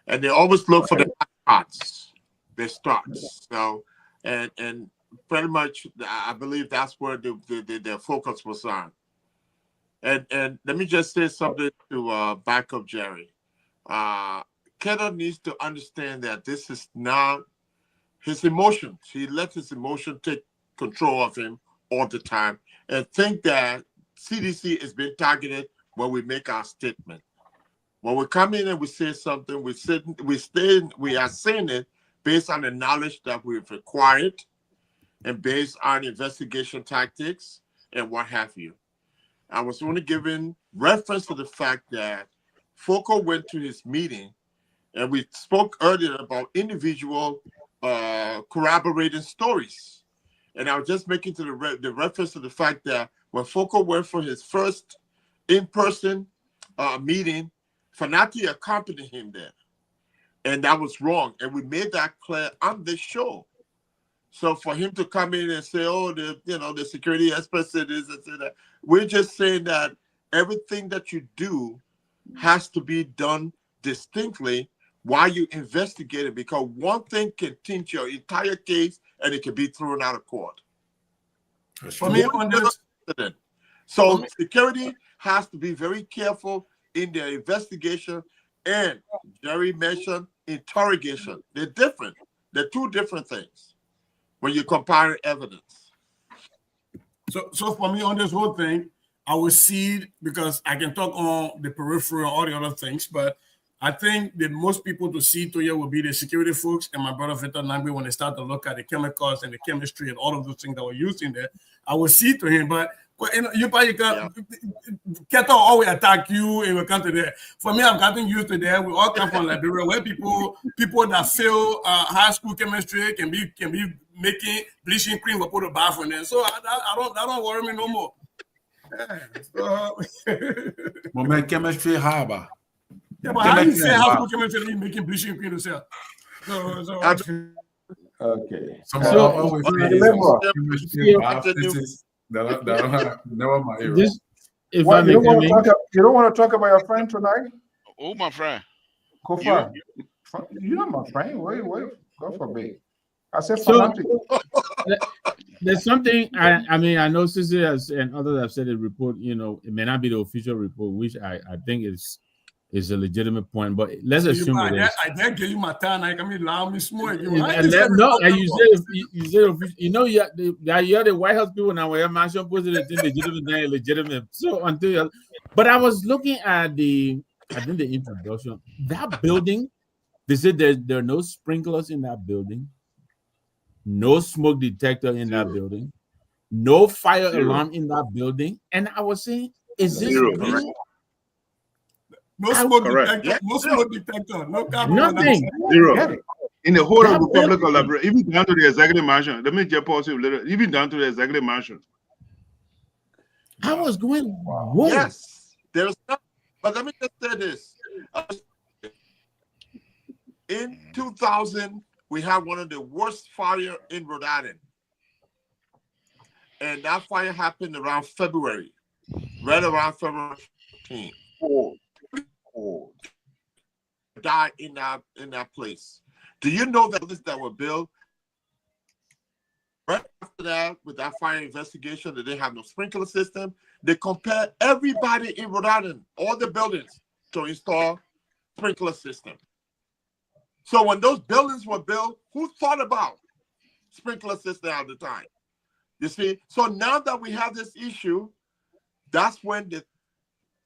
Speaker 4: And they always look for the spots. They start. So and pretty much I believe that's where their focus was on. And let me just say something to back up Jerry. Kenneth needs to understand that this is not his emotions. He lets his emotion take control of him all the time and think that CDC is being targeted when we make our statement. When we come in and we say something, we are saying it based on the knowledge that we've acquired and based on investigation tactics and what have you. I was only giving reference to the fact that FOCO went to his meeting and we spoke earlier about individual corroborating stories. And I was just making to the reference to the fact that when FOCO went for his first in-person meeting, Fanati accompanied him there. And that was wrong. And we made that clear on this show. So for him to come in and say, oh, the security expert said this and said that, we're just saying that everything that you do has to be done distinctly while you investigate it, because one thing can tint your entire case and it can be thrown out of court.
Speaker 8: For me,
Speaker 4: so security has to be very careful in their investigation, and Jerry mentioned interrogation. They're different. They're two different things when you compare evidence.
Speaker 8: So for me on this whole thing, I will see, because I can talk on the peripheral, all the other things, but I think the most people to see to here will be the security folks and my brother Victor Nangbe when they start to look at the chemicals and the chemistry and all of those things that were used in there. I will see to him, but you probably can't always attack you and we come to there. For me, I've gotten used to that. We all come from Liberia where people that fail high school chemistry can be making bleaching cream or put a bath in there. So that don't worry me no more.
Speaker 5: Man, chemistry harbor.
Speaker 8: Yeah, but how do you say high school chemistry making bleaching cream to sell?
Speaker 2: Okay.
Speaker 5: Never mind.
Speaker 2: You don't want to talk about your friend tonight?
Speaker 9: Oh, my friend.
Speaker 2: Kofa, you're not my friend. Wait, go for big. I said fanatic.
Speaker 7: There's something I mean, I know Sissy and others have said the report, it may not be the official report, which I think is a legitimate point, but let's assume it is.
Speaker 8: I dare give you my time. I can allow me smoke.
Speaker 7: You said you're the White House people now. Where mansion puts it legitimate. So but I was looking at the introduction. That building, they said there are no sprinklers in that building, no smoke detector in that building, no fire alarm in that building, and I was saying, is this real?
Speaker 8: No smoke detector, no smoke detector, no carbon.
Speaker 7: Nothing.
Speaker 3: Zero. In the whole of the Republic of Liberia, even down to the executive mansion. Let me just pause you a little. Even down to the executive mansion.
Speaker 7: I was going, whoa.
Speaker 4: Yes, there's not, but let me just say this. In 2000, we had one of the worst fires in Rhode Island. And that fire happened around February, right around February 15th. Died in that place. Do you know that buildings that were built right after that with that fire investigation that they have no sprinkler system? They compare everybody in Rhode Island, all the buildings, to install sprinkler system. So when those buildings were built, who thought about sprinkler system at the time? You see, so now that we have this issue, that's when the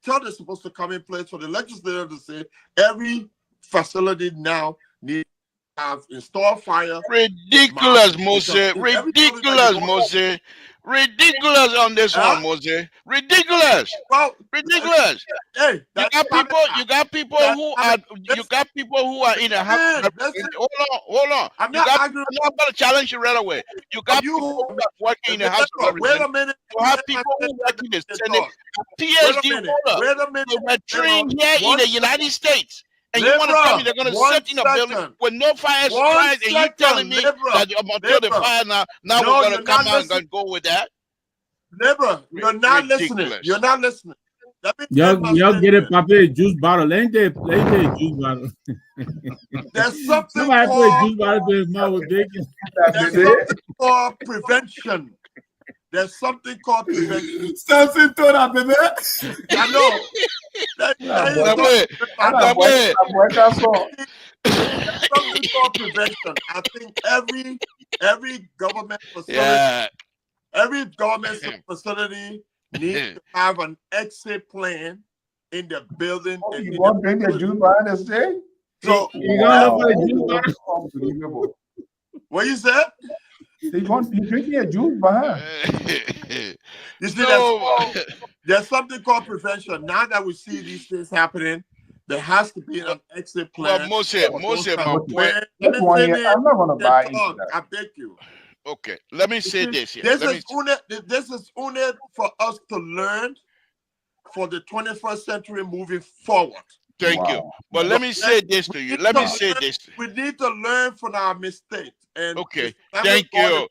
Speaker 4: charter is supposed to come in place for the legislature to say every facility now needs to have installed fire.
Speaker 9: Ridiculous, Mose. Ridiculous, Mose. Ridiculous on this one, Mose. Ridiculous.
Speaker 4: Well,
Speaker 9: ridiculous.
Speaker 4: Hey,
Speaker 9: you got people who are in a house. Hold on. I'm not going to challenge you right away. You got people who are working in the House of Representatives.
Speaker 4: Wait a minute.
Speaker 9: You have people who work in the Senate. PhD holder. They were trained here in the United States. And you want to tell me they're going to sit in a building with no fire supplies, and you telling me that until the fire now we're going to come out and go with that?
Speaker 4: Libra, you're not listening. You're not listening.
Speaker 7: Y'all get a paper juice bottle. Let me juice bottle.
Speaker 4: There's something called prevention. There's something called prevention.
Speaker 8: Something to that, baby.
Speaker 4: I know. There's something called prevention. I think every government facility, every government facility needs to have an exit plan in the building.
Speaker 2: Oh, you want to bring the juice bar this day?
Speaker 4: So what you said?
Speaker 2: You drinking a juice bar?
Speaker 4: You see, there's something called prevention. Now that we see these things happening, there has to be an exit plan.
Speaker 9: Well, Mose,
Speaker 2: I'm not going to buy into that.
Speaker 4: I beg you.
Speaker 9: Okay, let me say this here.
Speaker 4: This is only for us to learn for the 21st century moving forward.
Speaker 9: Thank you. But let me say this to you.
Speaker 4: We need to learn from our mistakes. And
Speaker 9: okay, thank you.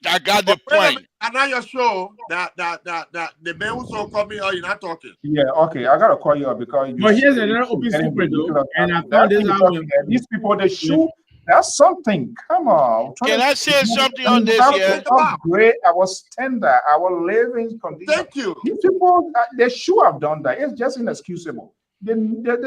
Speaker 9: I got the point.
Speaker 4: And now you're sure that the man who's so coming out, you're not talking.
Speaker 2: Yeah, okay. I gotta call you up because.
Speaker 7: But here's another open secret, though. And I found this out.
Speaker 2: These people, they shoot. That's something. Come on.
Speaker 9: Can I say something on this here?
Speaker 2: Great. Our standard, our living condition.
Speaker 4: Thank you.
Speaker 2: These people, they should have done that. It's just inexcusable. They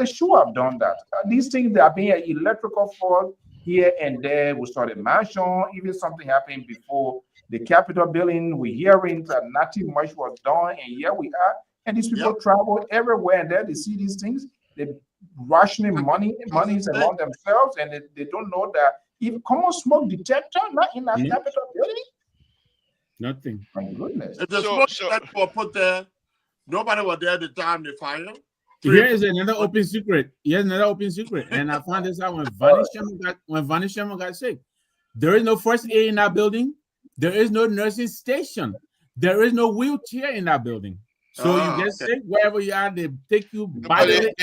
Speaker 2: should have done that. These things, they are being an electrical fault here and there. We started mansion. Even something happened before the Capitol building. We're hearing that nothing much was done, and here we are. And these people travel everywhere and there. They see these things, they rationing monies among themselves, and they don't know that if common smoke detector not in that capital building.
Speaker 7: Nothing.
Speaker 2: My goodness.
Speaker 4: If the smoke detector were put there, nobody was there at the time they fired.
Speaker 7: Here is another open secret. Here's another open secret. And I found this out when Vonnie Sherman got sick. There is no first aid in that building. There is no nursing station. There is no wheelchair in that building. So you get sick wherever you are, they take you by the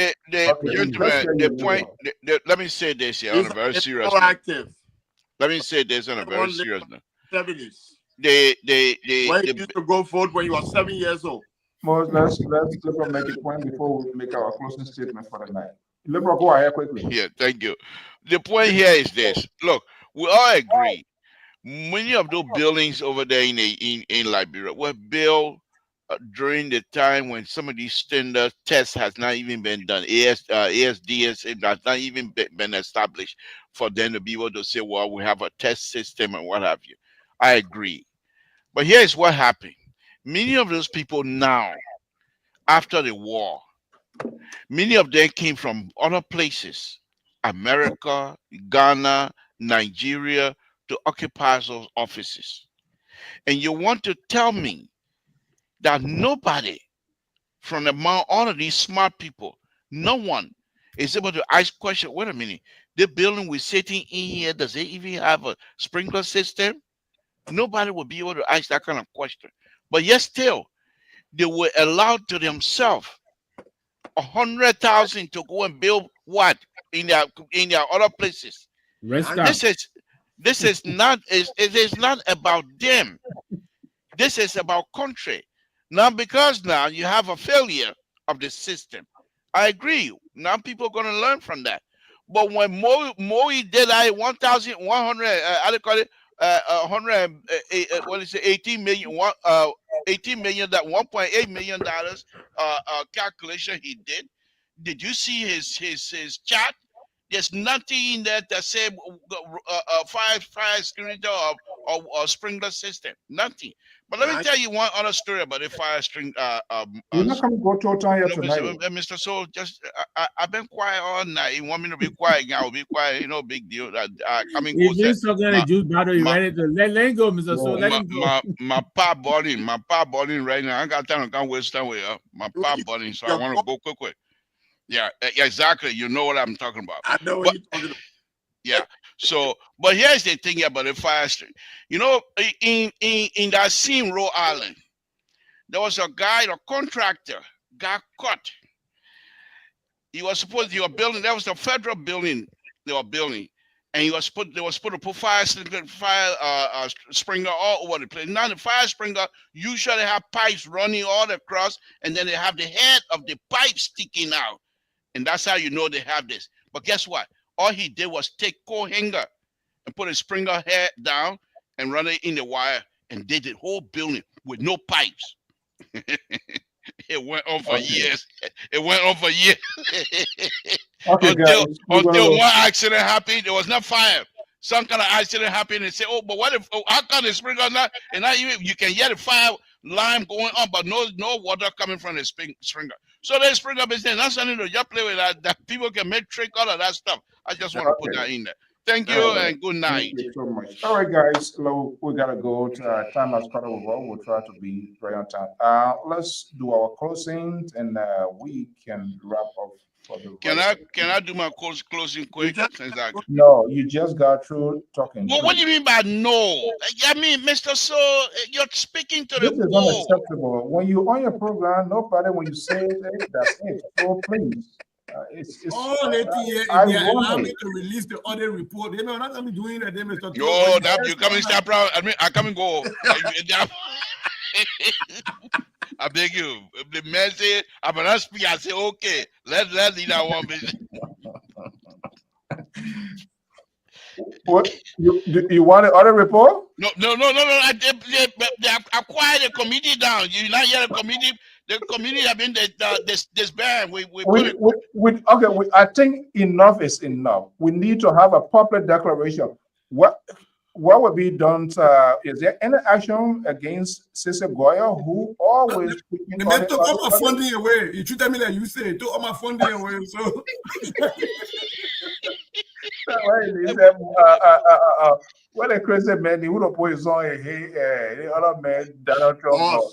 Speaker 9: point. Let me say this here on a very serious note. Let me say this on a very serious note.
Speaker 4: 70s.
Speaker 9: They
Speaker 4: used to go vote when you were 7 years old.
Speaker 2: Let's make a point before we make our closing statement for the night. Liberal, go ahead quickly.
Speaker 9: Yeah, thank you. The point here is this. Look, we all agree. Many of those buildings over there in Liberia were built during the time when some of these standard tests has not even been done. ASDS has not even been established for them to be able to say, well, we have a test system and what have you. I agree. But here's what happened. Many of those people now, after the war, many of them came from other places, America, Ghana, Nigeria, to occupy those offices. And you want to tell me that nobody from among all of these smart people, no one is able to ask questions. Wait a minute, the building we're sitting in here, does it even have a sprinkler system? Nobody will be able to ask that kind of question. But yet still, they were allowed to themselves 100,000 to go and build what in their other places. This is not it is not about them. This is about country. Now, because now you have a failure of the system. I agree. Now people are going to learn from that. But when Moe did 1,100, I call it 18 million, 18 million, that $1.8 million calculation he did. Did you see his chart? There's nothing in there that said fire security or sprinkler system. Nothing. But let me tell you one other story about the fire string.
Speaker 2: We're not going to go total here tonight.
Speaker 9: Mr. Soul, just I've been quiet all night. You want me to be quiet again? I'll be quiet. You know, big deal. I mean,
Speaker 7: if he's talking a juice bottle, you ready to let him go, Mr. Soul. Let him go.
Speaker 9: My pop boiling right now. I got time. I can't waste time with my pop boiling, so I want to go quick. Yeah, exactly. You know what I'm talking about.
Speaker 4: I know what you're talking about.
Speaker 9: Yeah. So, but here's the thing about the fire string. You know, in that same Rhode Island, there was a guy, a contractor, got caught. He was supposed to be building. That was a federal building they were building, and they were supposed to put fire sprinkler all over the place. Now the fire sprinkler usually have pipes running all across, and then they have the head of the pipe sticking out. And that's how you know they have this. But guess what? All he did was take coat hanger and put a sprinkler head down and run it in the wire and did the whole building with no pipes. It went on for years. It went on for years. Until one accident happened. There was no fire. Some kind of accident happened and say, oh, but what if, how come the sprinkler not? And not even, you can hear the fire line going on, but no water coming from the sprinkler. So the sprinkler business, that's something to just play with that people can make trick, all of that stuff. I just want to put that in there. Thank you and good night.
Speaker 2: Thank you so much. All right, guys, we gotta go. Time has cut over. We'll try to be right on time. Let's do our closing, and we can wrap up for the.
Speaker 9: Can I do my closing quick?
Speaker 2: No, you just got through talking.
Speaker 9: Well, what do you mean by no? I mean, Mr. So, you're speaking to the
Speaker 2: This is unacceptable. When you on your program, nobody when you say it, that's it. So please. It's
Speaker 8: allow me to release the audit report. They may not be doing that. They may start.
Speaker 9: Yo, that you come and stop around. I come and go. I beg you. If the man say I'm gonna speak, I say okay. Let's leave that one business.
Speaker 2: What you want an audit report?
Speaker 9: No. They acquired the committee down. You not yet a committee. The community have been disbanded.
Speaker 2: I think enough is enough. We need to have a public declaration. What what would be done? Is there any action against Sister Goya, who always
Speaker 8: the man took all my funding away? You treated me like you say, took all my funding away. So
Speaker 2: what a crazy man, he would have put his own the other man, Donald Trump.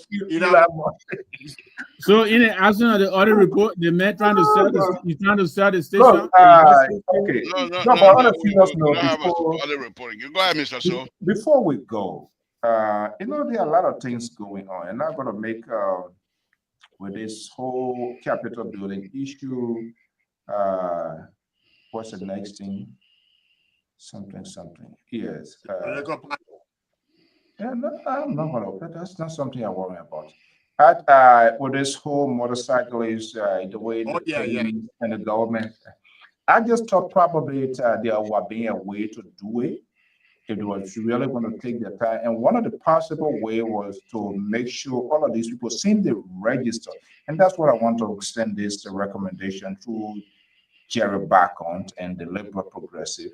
Speaker 7: So in the action of the other report, the man trying to sell the station.
Speaker 2: Look, okay.
Speaker 9: No,
Speaker 2: but on a serious note,
Speaker 9: other reporting. You go ahead, Mr. So.
Speaker 2: Before we go, there are a lot of things going on, and I'm going to make with this whole Capitol building issue. What's the next thing? Something. Yes. Yeah, no, I'm not gonna. That's not something I worry about. With this whole motorcyclist, the way and the government, I just thought probably there would be a way to do it if they was really going to take their time. And one of the possible way was to make sure all of these people seem to register, and that's what I want to extend this recommendation to Jerry Bacont and the Liberal Progressive,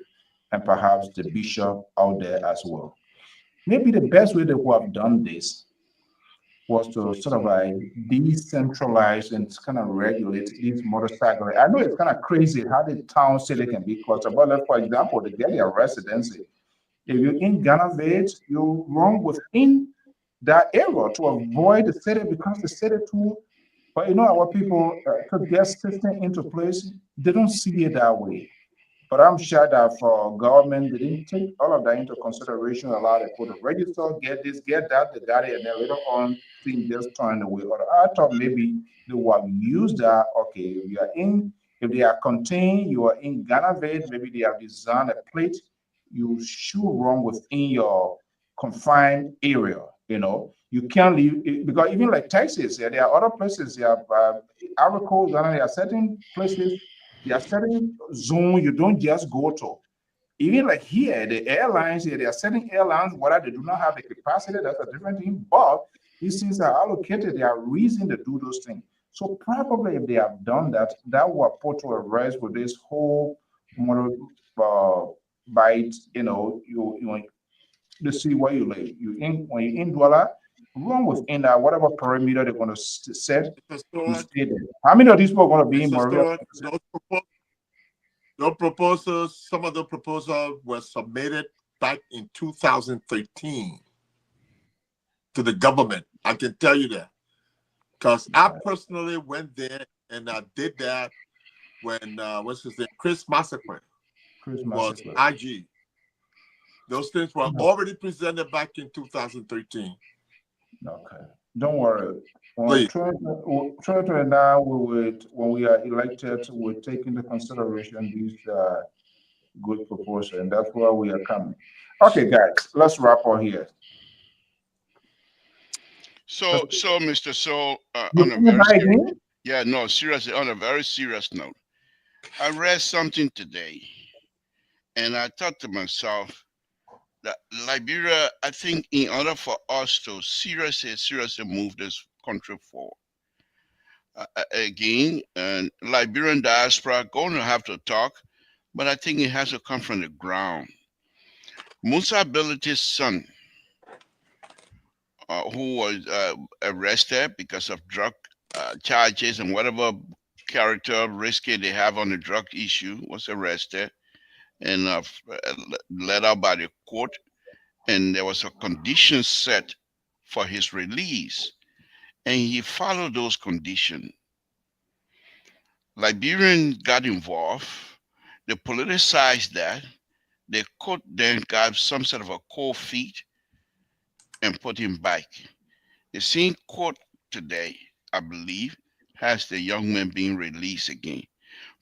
Speaker 2: and perhaps the bishop out there as well. Maybe the best way they would have done this was to sort of decentralize and kind of regulate these motorcycles. I know it's kind of crazy how the town city can be clustered, but for example, the get your residency. If you're in Ghana Village, you run within that area to avoid the city because the city too. But our people to get system into place, they don't see it that way. But I'm sure that for government, they didn't take all of that into consideration, allow the people to register, get this, get that, they got it, and then later on, things just turn away. Or I thought maybe they would use that. Okay, if they are contained, you are in Ghana Village, maybe they have designed a plate, you should run within your confined area. You can't leave because even like Texas, there are other places. There are Arico, Ghana, there are certain places. There are certain zones you don't just go to. Even like here, the airlines here, there are certain airlines, whether they do not have the capacity, that's a different thing. But these things are allocated, there are reasons to do those things. So probably if they have done that, that will put to a rest with this whole model bite, you to see where you live. When you're in Douala, run within that whatever perimeter they're going to set. You stay there. How many of these people are going to be in Maria?
Speaker 4: Those proposals, some of the proposals were submitted back in 2013 to the government. I can tell you that because I personally went there and I did that when what's his name, Chris Massacre was IG. Those things were already presented back in 2013.
Speaker 2: Okay, don't worry. When now when we are elected, we're taking into consideration these good proposals, and that's where we are coming. Okay, guys, let's wrap on here.
Speaker 9: So, Mr. So, seriously, on a very serious note, I read something today, and I thought to myself that Liberia, I think, in order for us to seriously move this country forward, again, Liberian diaspora going to have to talk, but I think it has to come from the ground. Musa Ability's son, who was arrested because of drug charges and whatever characteristic they have on the drug issue, was arrested and let out by the court, and there was a condition set for his release, and he followed those conditions. Liberians got involved, they politicized that, the court then got some sort of a cold feet and put him back. The same court today, I believe, has the young man being released again.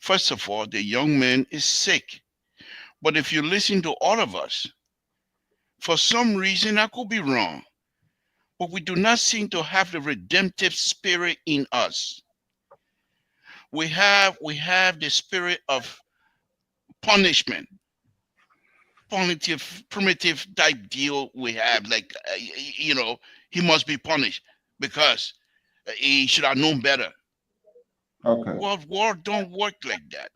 Speaker 9: First of all, the young man is sick. But if you listen to all of us, for some reason, I could be wrong, but we do not seem to have the redemptive spirit in us. We have the spirit of punishment, primitive type deal we have, like, he must be punished because he should have known better.
Speaker 2: Okay.
Speaker 9: Well, war don't work like that.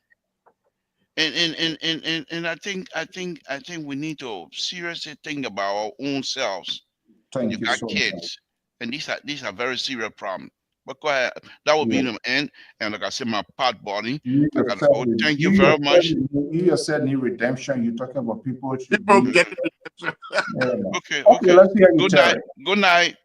Speaker 9: And I think we need to seriously think about our own selves.
Speaker 2: Thank
Speaker 9: You
Speaker 2: you
Speaker 9: got
Speaker 2: so much.
Speaker 9: kids, and these are very serious problems. But go ahead. That will be the end. And like I said, my pot body.
Speaker 2: You
Speaker 9: I gotta go. Thank you very much.
Speaker 2: You just said need redemption. You're talking about people should
Speaker 4: People
Speaker 2: be.
Speaker 4: get
Speaker 9: Okay.
Speaker 2: Let's hear you,
Speaker 9: Good
Speaker 2: Terry.
Speaker 9: night. Good night.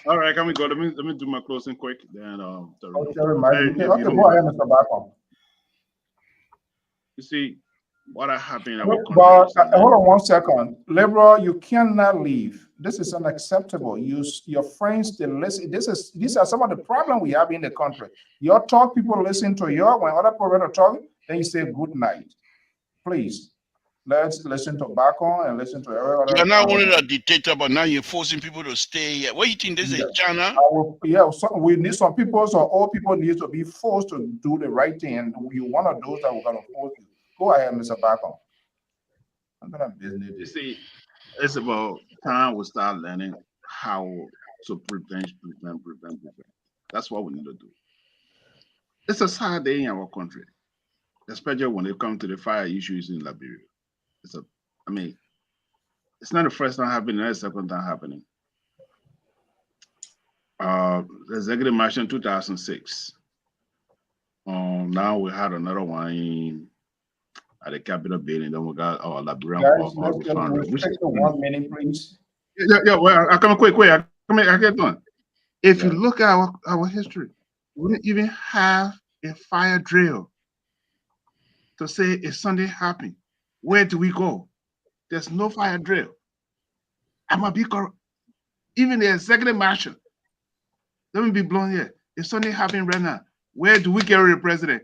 Speaker 3: All right, can we go? Let me do my closing quick. Then
Speaker 2: Okay, go ahead, Mr. Bacon.
Speaker 3: You see, what happened?
Speaker 2: But hold on 1 second, Liberal, you cannot leave. This is unacceptable. Your friends, they listen. These are some of the problems we have in the country. Your talk, people listen to you. When other people are talking, then you say good night. Please, let's listen to Bacon and listen to every other.
Speaker 9: You're not only a dictator, but now you're forcing people to stay here. What do you think this is, China?
Speaker 2: We need some people, some old people need to be forced to do the right thing. And you're one of those that we're going to force you. Go ahead, Mr. Bacon. I'm gonna business.
Speaker 3: You see, it's about time we start learning how to prevent. That's what we need to do. It's a sad day in our country, especially when it comes to the fire issues in Liberia. It's not the first time happening, it's the second time happening. The executive march in 2006. Now we had another one at the Capitol building. Then we got our Liberian refinery.
Speaker 2: 1 minute, please.
Speaker 3: Well, I come quick. I get done. If you look at our history, we didn't even have a fire drill to say if something happened, where do we go? There's no fire drill. I'm a big even the executive marshal. Let me be blown here. If something happened right now, where do we get rid of the president?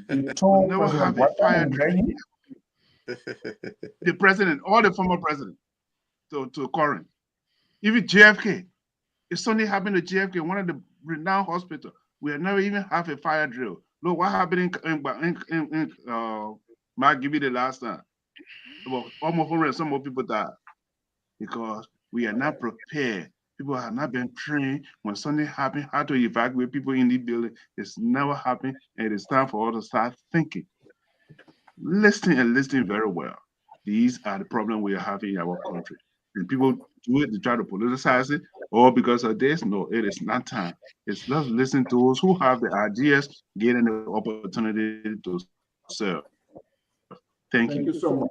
Speaker 2: You told
Speaker 3: never have a fire drill. The president, all the former president, to current. Even JFK. If something happened to JFK, one of the renowned hospitals, we have never even have a fire drill. Look what happened in Mark give you the last time. About almost 100 some more people died because we are not prepared. People have not been trained when something happened, how to evacuate people in the building. It's never happened, and it is time for us to start thinking. Listening very well. These are the problems we are having in our country. And people do it to try to politicize it, or because of this. No, it is not time. It's let's listen to those who have the ideas, getting the opportunity to serve. Thank you.
Speaker 2: Thank you so much.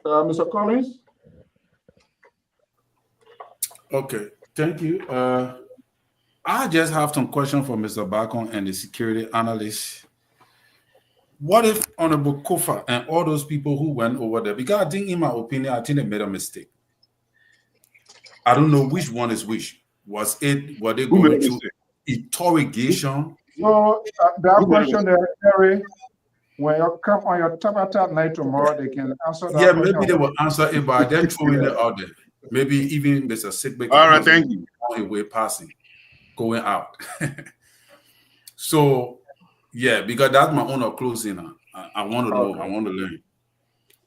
Speaker 2: Mr. Collins?
Speaker 5: Okay, thank you. I just have some questions for Mr. Bacon and the security analyst. What if Honorable Kofa and all those people who went over there, because I think, in my opinion, I think they made a mistake. I don't know which one is which. Were they going through interrogation?
Speaker 2: So that question there, Terry, when you come on your top night tomorrow, they can answer that.
Speaker 5: Yeah, maybe they will answer it, but they're throwing it out there. Maybe even Mr. Sickbay.
Speaker 3: All right, thank you.
Speaker 5: On way passing, going out. So, yeah, because that's my own closing. I want to know. I want to learn.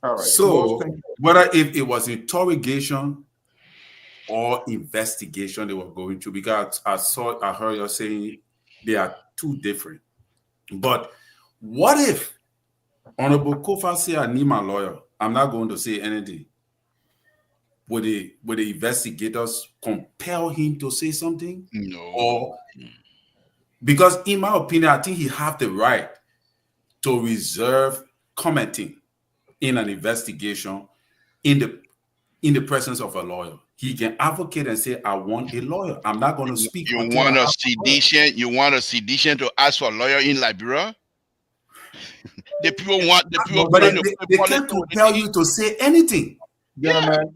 Speaker 2: All right.
Speaker 5: So, whether if it was interrogation or investigation they were going to, because I heard you saying they are two different. But what if Honorable Kofa say, I need my lawyer? I'm not going to say anything. Would the investigators compel him to say something?
Speaker 9: No.
Speaker 5: Or because, in my opinion, I think he have the right to reserve commenting in an investigation in the presence of a lawyer. He can advocate and say, I want a lawyer. I'm not going to speak.
Speaker 9: You want a sedition? You want a sedition to ask for a lawyer in Liberia? The people want the people.
Speaker 5: But they can't compel you to say anything.
Speaker 2: Gentlemen,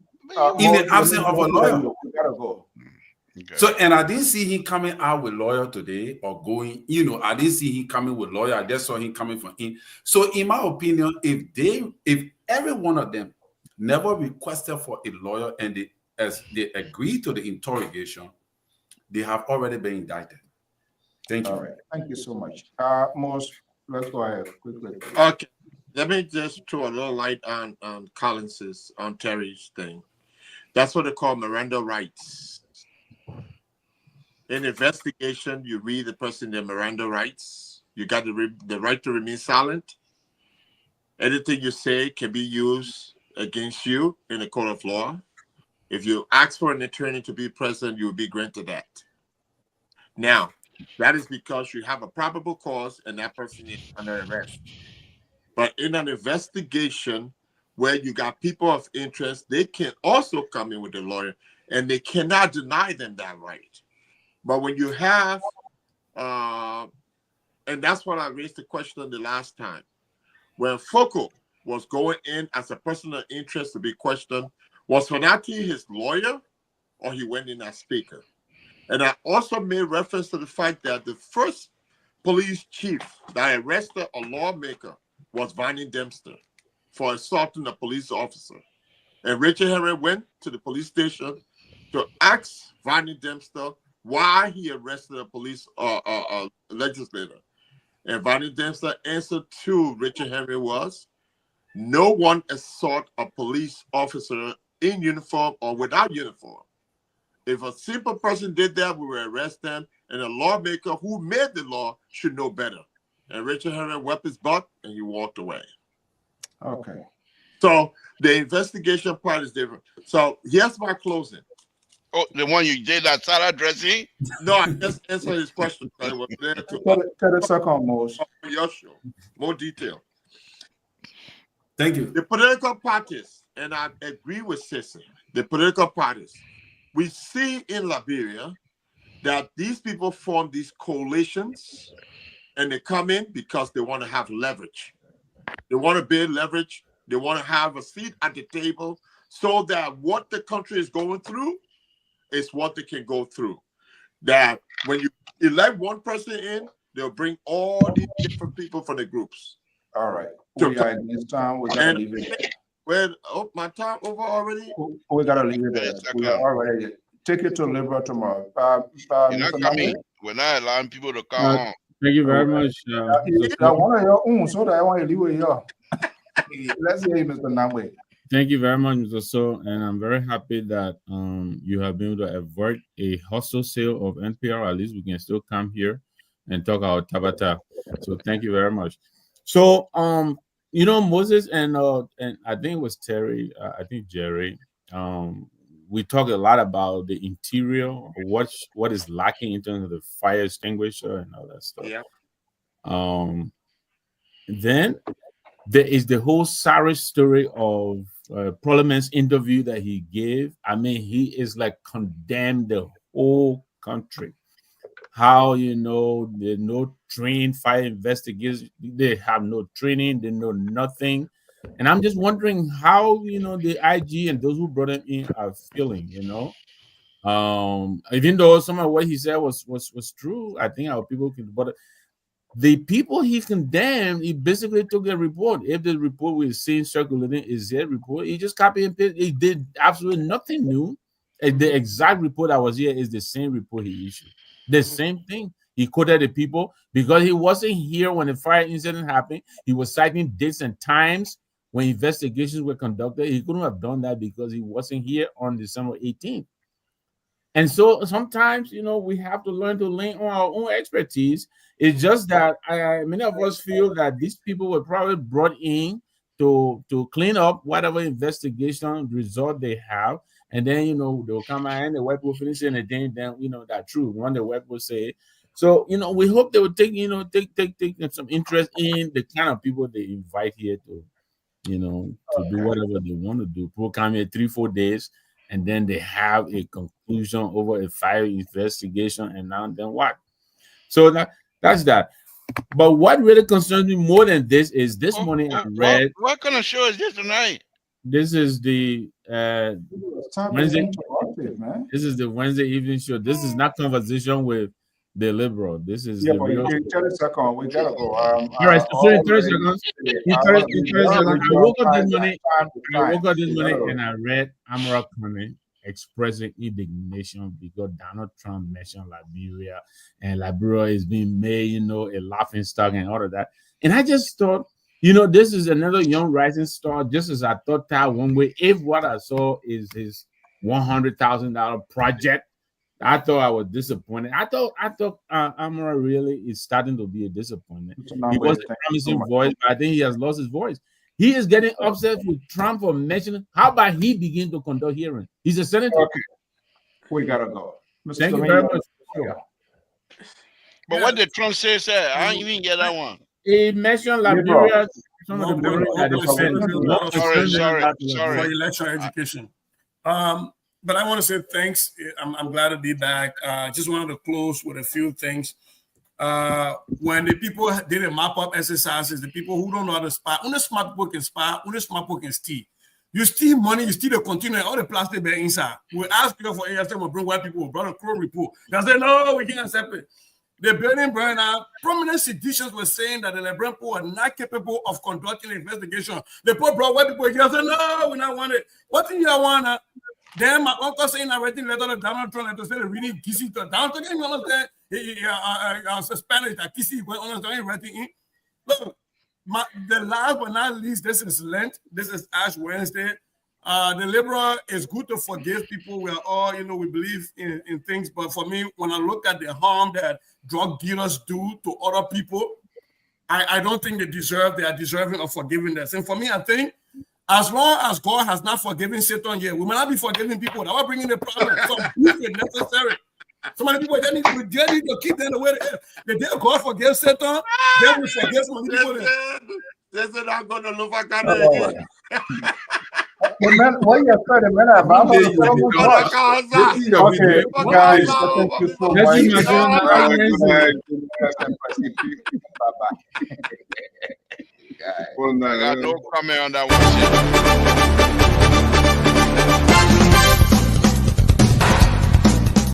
Speaker 5: in the absence of a lawyer.
Speaker 2: We gotta go.
Speaker 5: Okay. So, and I didn't see him coming out with lawyer today or going, I didn't see him coming with lawyer. I just saw him coming from him. So, in my opinion, if every one of them never requested for a lawyer and as they agreed to the interrogation, they have already been indicted. Thank you.
Speaker 2: All right. Thank you so much. Let's go ahead quickly.
Speaker 4: Okay. Let me just throw a little light on Collins's, on Terry's thing. That's what they call Miranda rights. In investigation, you read the person their Miranda rights. You got the right to remain silent. Anything you say can be used against you in a court of law. If you ask for an attorney to be present, you will be granted that. Now, that is because you have a probable cause and that person is under arrest. But in an investigation where you got people of interest, they can also come in with a lawyer and they cannot deny them that right. But when you have, and that's what I raised the question the last time, when Foucault was going in as a person of interest to be questioned, was Fanati his lawyer or he went in as speaker? And I also made reference to the fact that the first police chief that arrested a lawmaker was Vonnie Dempster for assaulting a police officer. And Richard Henry went to the police station to ask Vonnie Dempster why he arrested a police legislator. And Vonnie Dempster's answer to Richard Henry was, no one assault a police officer in uniform or without uniform. If a simple person did that, we would arrest them, and a lawmaker who made the law should know better. And Richard Henry wept his butt, and he walked away.
Speaker 2: Okay.
Speaker 4: So the investigation part is different. So here's my closing.
Speaker 9: Oh, the one you did that salad dressing?
Speaker 4: No, I just answered his question. I was there to
Speaker 2: 30 seconds, Mose.
Speaker 4: your show. More detail.
Speaker 5: Thank you.
Speaker 4: The political parties, and I agree with Sissy, the political parties, we see in Liberia that these people form these coalitions and they come in because they want to have leverage. They want to build leverage. They want to have a seat at the table so that what the country is going through is what they can go through. That when you elect one person in, they'll bring all these different people from the groups.
Speaker 2: All right. We are in this time. We gotta leave it.
Speaker 4: Well, oh, my time over already?
Speaker 2: We gotta leave it there. We are already. Take it to Liberal tomorrow.
Speaker 9: You're not coming. We're not allowing people to come on.
Speaker 7: Thank you very much.
Speaker 2: I want your own, so that I want to leave with you. Let's hear you, Mr. Namwe.
Speaker 7: Thank you very much, Mr. So, and I'm very happy that you have been able to avert a hostile sale of NPR. At least we can still come here and talk about Tabata. So thank you very much. So you know, Moses and I think it was Terry, I think Jerry. We talk a lot about the interior, what is lacking in terms of the fire extinguisher and all that stuff.
Speaker 4: Yeah.
Speaker 7: Then there is the whole sorry story of Parliament's interview that he gave. I mean, he is like condemned the whole country. How, you know, there's no trained fire investigators, they have no training, they know nothing. And I'm just wondering how, you know, the IG and those who brought him in are feeling, you know. Even though some of what he said was true, I think our people can, but the people he condemned, he basically took a report. If the report we're seeing circulating is their report, he just copied and pasted. He did absolutely nothing new. And the exact report that was here is the same report he issued. The same thing. He quoted the people because he wasn't here when the fire incident happened. He was citing dates and times when investigations were conducted. He couldn't have done that because he wasn't here on December 18th. And so sometimes, you know, we have to learn to lean on our own expertise. It's just that many of us feel that these people were probably brought in to clean up whatever investigation result they have. And then, you know, they'll come out and the white people finish it, and then, you know, that's true. One the white people say. So, you know, we hope they will take some interest in the kind of people they invite here to, you know, to do whatever they want to do. People come here 3-4 days, and then they have a conclusion over a fire investigation, and now then what? So that's that. But what really concerns me more than this is this morning I read.
Speaker 9: What kind of show is this tonight?
Speaker 7: This is the Wednesday. This is the Wednesday evening show. This is not conversation with the liberal. This is the
Speaker 2: but
Speaker 7: real.
Speaker 2: 30 seconds. We gotta go.
Speaker 7: All right, so in 30 seconds. I woke up this morning and I read Amara Coney expressing indignation because Donald Trump mentioned Liberia, and Liberia is being made, you know, a laughing stock and all of that. And I just thought, you know, this is another young rising star, just as I thought that one way. If what I saw is his $100,000 project I thought I was disappointed. I thought Amara really is starting to be a disappointment. He was a promising voice, but I think he has lost his voice. He is getting upset with Trump for mentioning. How about he begin to conduct hearings? He's a senator.
Speaker 2: Okay, we gotta go.
Speaker 7: Thank you very much.
Speaker 9: But what did Trump say? I don't even get that one.
Speaker 7: He mentioned Liberia. Some of the
Speaker 8: for election education. But I want to say thanks. I'm glad to be back. Just wanted to close with a few things. When the people did a map-up exercises, the people who don't know how to spy, only smart people can spy, only smart people can steal. You steal money, you steal the container, all the plastic bag inside. We ask people for ASM to bring white people, brought a crow report. They say, no, we can't accept it. The building burned out. Prominent citizens were saying that the Lebron people are not capable of conducting an investigation. The poor brought white people here and said, no, we don't want it. What do you want? Then my uncle saying I writing letter to Donald Trump to say reading kissing to Donald Trump. You understand? Spanish that kissing going on writing in. Look, the last but not least, this is Lent. This is Ash Wednesday. The liberal is good to forgive people. We are all, we believe in things. But for me, when I look at the harm that drug dealers do to other people, I don't think they are deserving of forgiveness. And for me, I think as long as God has not forgiven Satan yet, we might not be forgiving people. That will bring in the problem. Some proof is necessary. So many people they need to keep them away. The day God forgives Satan, then we forgive some people.
Speaker 4: This is not going to look like again.
Speaker 2: What you said a minute about okay, guys, thank you so much.
Speaker 9: I got no comment on that one.